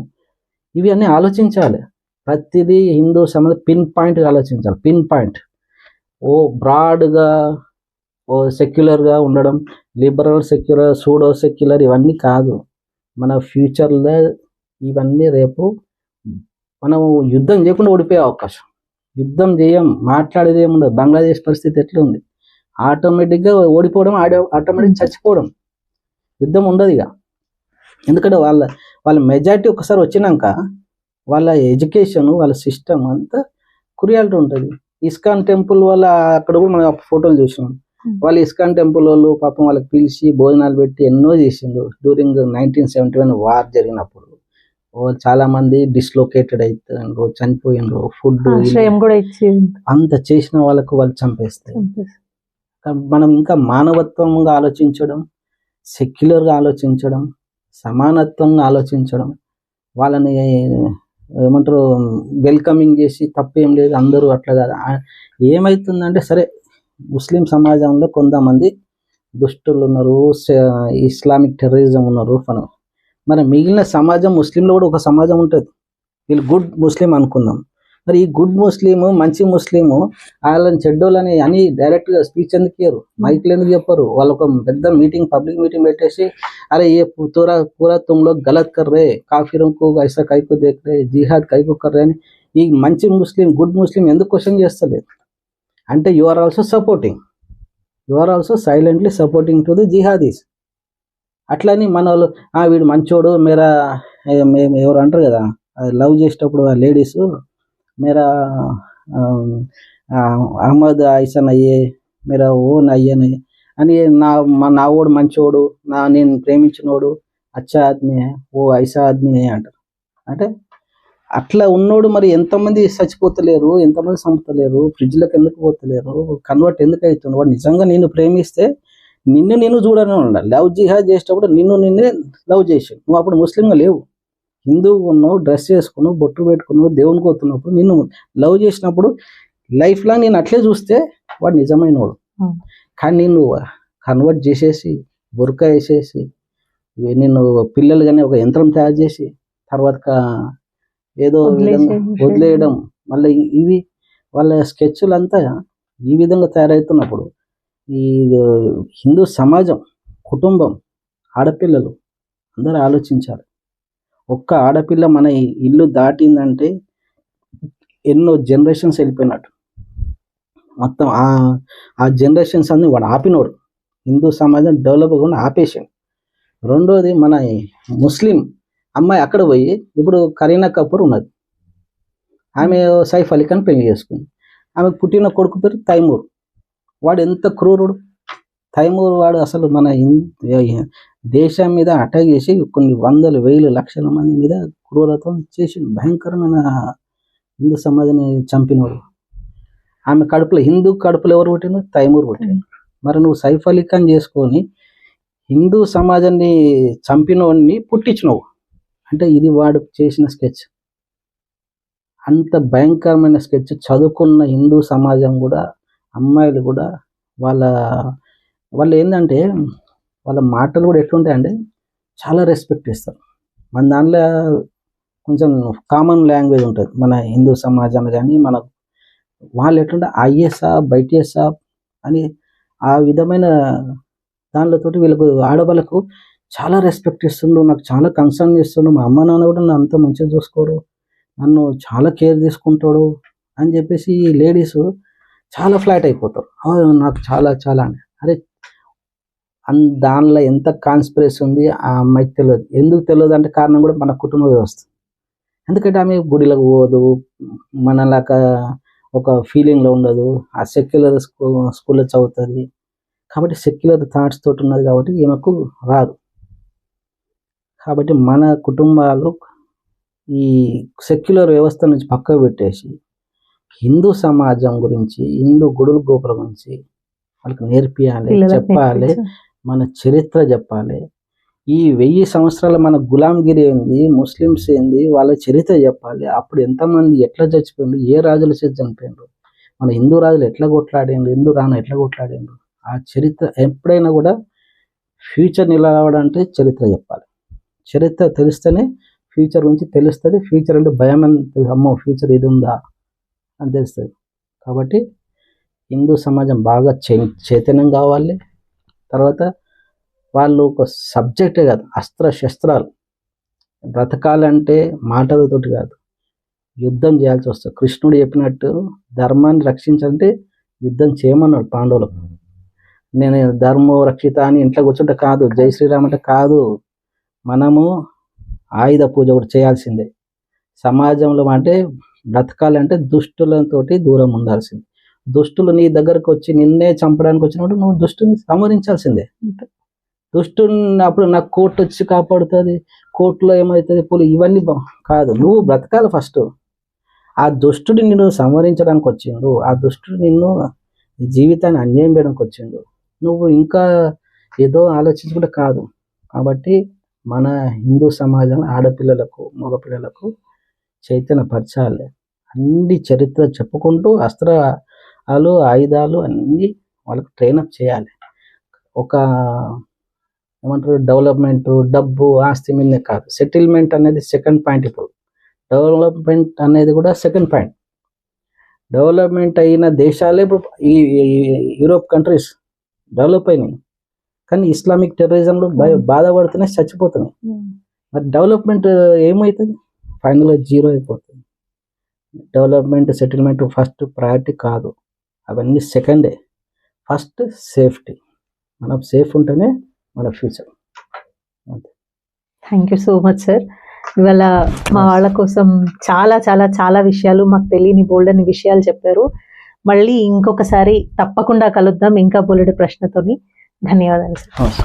ఇవి అన్నీ ఆలోచించాలి. ప్రతిదీ హిందూ సమాజం పిన్ పాయింట్ ఆలోచించాలి. పిన్ పాయింట్ బ్రాడ్గా సెక్యులర్గా ఉండడం, లిబరల్ సెక్యులర్, సూడో సెక్యులర్ ఇవన్నీ కాదు. మన ఫ్యూచర్లో ఇవన్నీ రేపు మనం యుద్ధం చేయకుండా ఓడిపోయే అవకాశం. యుద్ధం చేయం, మాట్లాడేది ఏముండదు. బంగ్లాదేశ్ పరిస్థితి ఎట్లా ఉంది? ఆటోమేటిక్గా ఓడిపోవడం, ఆటోమేటిక్ చచ్చిపోవడం, యుద్ధం ఉండదు ఇక. ఎందుకంటే వాళ్ళ మెజారిటీ ఒకసారి వచ్చినాక వాళ్ళ ఎడ్యుకేషన్, వాళ్ళ సిస్టమ్ అంతా కురియాలిటీ ఉంటుంది. ఇస్కాన్ టెంపుల్ వల్ల అక్కడ కూడా మనం ఫోటోలు చూసినాం. వాళ్ళు ఇస్కాన్ టెంపుల్ వాళ్ళు పాపం వాళ్ళకి పిలిచి భోజనాలు పెట్టి ఎన్నో చేసిండ్రు. డ్యూరింగ్ 1971 వార్ జరిగినప్పుడు చాలా మంది డిస్లోకేటెడ్ అయిపోయిండ్రు, చనిపోయిండ్రు. ఫుడ్ అంత చేసిన వాళ్ళకు వాళ్ళు చంపేస్తారు. మనం ఇంకా మానవత్వంగా ఆలోచించడం, సెక్యులర్గా ఆలోచించడం, సమానత్వంగా ఆలోచించడం, వాళ్ళని ఏమంటారు వెల్కమింగ్ చేసి తప్పేం లేదు, అందరూ అట్లా కాదు. ఏమవుతుందంటే సరే ముస్లిం సమాజంలో కొంతమంది దుష్టులు ఉన్నారు, ఇస్లామిక్ టెర్రరిజం ఉన్నారు. మరి మిగిలిన సమాజం, ముస్లింలో కూడా ఒక సమాజం ఉంటుంది, వీళ్ళు గుడ్ ముస్లిం అనుకుందాం. మరి ఈ గుడ్ ముస్లిము, మంచి ముస్లిము వాళ్ళని చెడ్డోళ్ళని అని డైరెక్ట్గా స్పీచ్ ఎందుకు ఇయ్యరు, మైక్లు ఎందుకు చెప్పరు? వాళ్ళు ఒక పెద్ద మీటింగ్, పబ్లిక్ మీటింగ్ పెట్టేసి అరే ఏ పూరా తుమ్ లోగ్ గలత్ కర్ రే, కాఫిరోं को ऐसा కైకు దేఖ్ రే, జిహాద్ కైకు కర్ రే అని ఈ మంచి ముస్లిం, గుడ్ ముస్లిం ఎందుకు క్వశ్చన్ చేస్తలేదు? అంటే you are also supporting, you are also silently supporting to the jihadis. అట్లని మన వాళ్ళు వీడు మంచోడు మేరా, ఎవరు అంటారు కదా లవ్ చేసేటప్పుడు ఆ లేడీస్, మేరా అహ్మద్ ఐసన్ అయ్యే, మేరా ఓన్ అయ్యని అని, నా ఓడు మంచోడు, నేను ప్రేమించినోడు అచ్చా ఆద్మీ ఓ ఐసా ఆద్మీ అంటారు. అంటే అట్లా ఉన్నోడు మరి ఎంతమంది చచ్చిపోతలేరు, ఎంతమంది చంపుతలేరు, ఫ్రిడ్జ్లకు ఎందుకు పోతలేరు, కన్వర్ట్ ఎందుకు అవుతుంది? వాడు నిజంగా నేను ప్రేమిస్తే నిన్ను చూడని ఉండాలి. లవ్ జిహాద్ చేసేటప్పుడు నిన్నే లవ్ చేసి, నువ్వు అప్పుడు ముస్లింగా లేవు, హిందువు ఉన్నావు, డ్రెస్ చేసుకున్నావు, బొట్టు పెట్టుకున్నావు, దేవునికి పోతున్నప్పుడు నిన్ను లవ్ చేసినప్పుడు లైఫ్ లాంగ్ నేను అట్లే చూస్తే వాడు నిజమైన వాడు. కానీ నిన్ను కన్వర్ట్ చేసేసి, బుర్కా వేసేసి, నిన్ను పిల్లలుగానే ఒక యంత్రం తయారు చేసి తర్వాత ఏదో విధంగా వదిలేయడం, మళ్ళీ ఇవి వాళ్ళ స్కెచ్లు అంతా ఈ విధంగా తయారవుతున్నప్పుడు ఈ హిందూ సమాజం, కుటుంబం, ఆడపిల్లలు అందరూ ఆలోచించాలి. ఒక్క ఆడపిల్ల మన ఇల్లు దాటిందంటే ఎన్నో జనరేషన్స్ వెళ్ళిపోయినట్టు. మొత్తం ఆ జనరేషన్స్ అన్ని వాడు ఆపినోడు. హిందూ సమాజం డెవలప్ అవ్వకుండా ఆపేసాడు. రెండోది మన ముస్లిం అమ్మాయి అక్కడ పోయి, ఇప్పుడు కరీనా కపూర్ ఉన్నది, ఆమె సైఫ్ అలీ ఖాన్ పెళ్లి చేసుకుంది. ఆమె పుట్టిన కొడుకు పేరు తైమూర్. వాడు ఎంత క్రూరుడు! తైమూర్ వాడు అసలు మన దేశం మీద అటాక్ చేసి కొన్ని వందలు, వేలు, లక్షల మంది మీద క్రూరత్వం చేసి భయంకరమైన హిందూ సమాజాన్ని చంపినవాడు. ఆమె కడుపులో, హిందూ కడుపులో ఎవరు పుట్టిన? తైమూర్ పుట్టిన. మరి నువ్వు సైఫ్ అలీ ఖాన్ చేసుకొని హిందూ సమాజాన్ని చంపినోడిని పుట్టించినవు అంటే ఇది వాడు చేసిన స్కెచ్. అంత భయంకరమైన స్కెచ్. చదువుకున్న హిందూ సమాజం కూడా, అమ్మాయిలు కూడా వాళ్ళు ఏంటంటే వాళ్ళ మాటలు కూడా ఎట్లుంటాయంటే చాలా రెస్పెక్ట్ ఇస్తారు. మన దాంట్లో కొంచెం కామన్ లాంగ్వేజ్ ఉంటుంది మన హిందూ సమాజం, కానీ మన వాళ్ళు ఎట్లుంటే ఐఎస్ఆ బయటేసా అని ఆ విధమైన దానితోటి వీళ్ళకు, ఆడవాళ్ళకు చాలా రెస్పెక్ట్ ఇస్తుండ్రు, నాకు చాలా కన్సర్న్ ఇస్తుండ్రు, మా అమ్మ నాన్న కూడా నన్ను అంత మంచిగా చూసుకోడు, నన్ను చాలా కేర్ తీసుకుంటాడు అని చెప్పేసి ఈ లేడీస్ చాలా ఫ్లాట్ అయిపోతారు. నాకు చాలా చాలా అని. అరే దానిలో ఎంత కాన్స్పిరసీ ఉంది ఆ అమ్మాయికి తెలియదు. ఎందుకు తెలియదు అంటే కారణం కూడా మన కుటుంబ వ్యవస్థ. ఎందుకంటే ఆమె గుడిలకు పోదు, మనలాగా ఒక ఫీలింగ్లో ఉండదు, ఆ సెక్యులర్ స్కూల్లో చదువుతుంది కాబట్టి సెక్యులర్ థాట్స్ తోటి ఉన్నది కాబట్టి ఈమెకు రాదు. కాబట్టి మన కుటుంబాలు ఈ సెక్యులర్ వ్యవస్థ నుంచి పక్కకు పెట్టేసి హిందూ సమాజం గురించి, హిందూ గుడుల గోపురం గురించి వాళ్ళకి నేర్పియాలి, చెప్పాలి. మన చరిత్ర చెప్పాలి. ఈ 1000 సంవత్సరాల మన గులాంగిరి ఏంది, ముస్లిమ్స్ ఏంది, వాళ్ళ చరిత్ర చెప్పాలి. అప్పుడు ఎంతమంది ఎట్లా చచ్చిపోయిండ్రు, ఏ రాజుల చేతి చనిపోయిండ్రు, మన హిందూ రాజులు ఎట్లా కొట్లాడిండ్రు, హిందూ రాణు ఎట్లా కొట్లాడిండ్రు, ఆ చరిత్ర ఎప్పుడైనా కూడా ఫ్యూచర్ నిలబడాలంటే చరిత్ర చెప్పాలి. చరిత్ర తెలిస్తేనే ఫ్యూచర్ గురించి తెలుస్తుంది. ఫ్యూచర్ అంటే భయం అని, అమ్మో ఫ్యూచర్ ఇది ఉందా అని తెలుస్తుంది. కాబట్టి హిందూ సమాజం బాగా చైతన్యం కావాలి. తర్వాత వాళ్ళు ఒక సబ్జెక్టే కాదు, అస్త్ర శస్త్రాలు. బ్రతకాలంటే మాటలతోటి కాదు, యుద్ధం చేయాల్సి వస్తుంది. కృష్ణుడు చెప్పినట్టు ధర్మాన్ని రక్షించాలంటే యుద్ధం చేయమన్నాడు పాండవులకు. నేను ధర్మో రక్షిత అని ఇంట్లో కూర్చుంటే కాదు, జై శ్రీరామ్ అంటే కాదు. మనము ఆయుధ పూజ కూడా చేయాల్సిందే. సమాజంలో అంటే బ్రతకాలంటే దుష్టులతోటి దూరం ఉండాల్సిందే. దుష్టులు నీ దగ్గరకు వచ్చి నిన్నే చంపడానికి వచ్చినప్పుడు నువ్వు దుష్టుని సంహరించాల్సిందే. దుష్టుని అప్పుడు నాకు కోర్టు వచ్చి కాపాడుతుంది, కోర్టులో ఏమవుతుంది పులి, ఇవన్నీ కాదు. నువ్వు బ్రతకాలి ఫస్ట్. ఆ దుష్టుడిని నిన్ను సంహరించడానికి వచ్చిండు, ఆ దుష్టుడు నిన్ను జీవితాన్ని అన్యాయం చేయడానికి వచ్చిండు. నువ్వు ఇంకా ఏదో ఆలోచించుకుంటే కాదు. కాబట్టి మన హిందూ సమాజంలో ఆడపిల్లలకు మగపిల్లలకు చైతన్యపరచాలి. అన్ని చరిత్ర చెప్పుకుంటూ అస్త్రాలు ఆయుధాలు అన్నీ వాళ్ళకు ట్రైనప్ చేయాలి. ఒక ఏమంటారు డెవలప్మెంట్, డబ్బు ఆస్తి మీదనే కాదు, సెటిల్మెంట్ అనేది సెకండ్ పాయింట్. ఇప్పుడు డెవలప్మెంట్ అనేది కూడా సెకండ్ పాయింట్. డెవలప్మెంట్ అయిన దేశాలే ఇప్పుడు ఈ యూరోప్ కంట్రీస్ డెవలప్ అయినాయి, కానీ ఇస్లామిక్ టెర్రరిజంలో బాధపడుతున్నాయి, చచ్చిపోతున్నాయి. మరి డెవలప్మెంట్ ఏమవుతుంది? ఫైనల్గా జీరో అయిపోతుంది. డెవలప్మెంట్ సెటిల్మెంట్ ఫస్ట్ ప్రయారిటీ కాదు, అవన్నీ సెకండే. First safety. మనం సేఫ్ ఉంటేనే మన future. Thank you so much sir. ఇవాళ మా వాళ్ళ కోసం చాలా చాలా చాలా విషయాలు, మాకు తెలియని బోల్డని విషయాలు చెప్పారు. మళ్ళీ ఇంకొకసారి తప్పకుండా కలుద్దాం ఇంకా బోలెడు ప్రశ్నతోని. ధన్యవాదాలు సార్.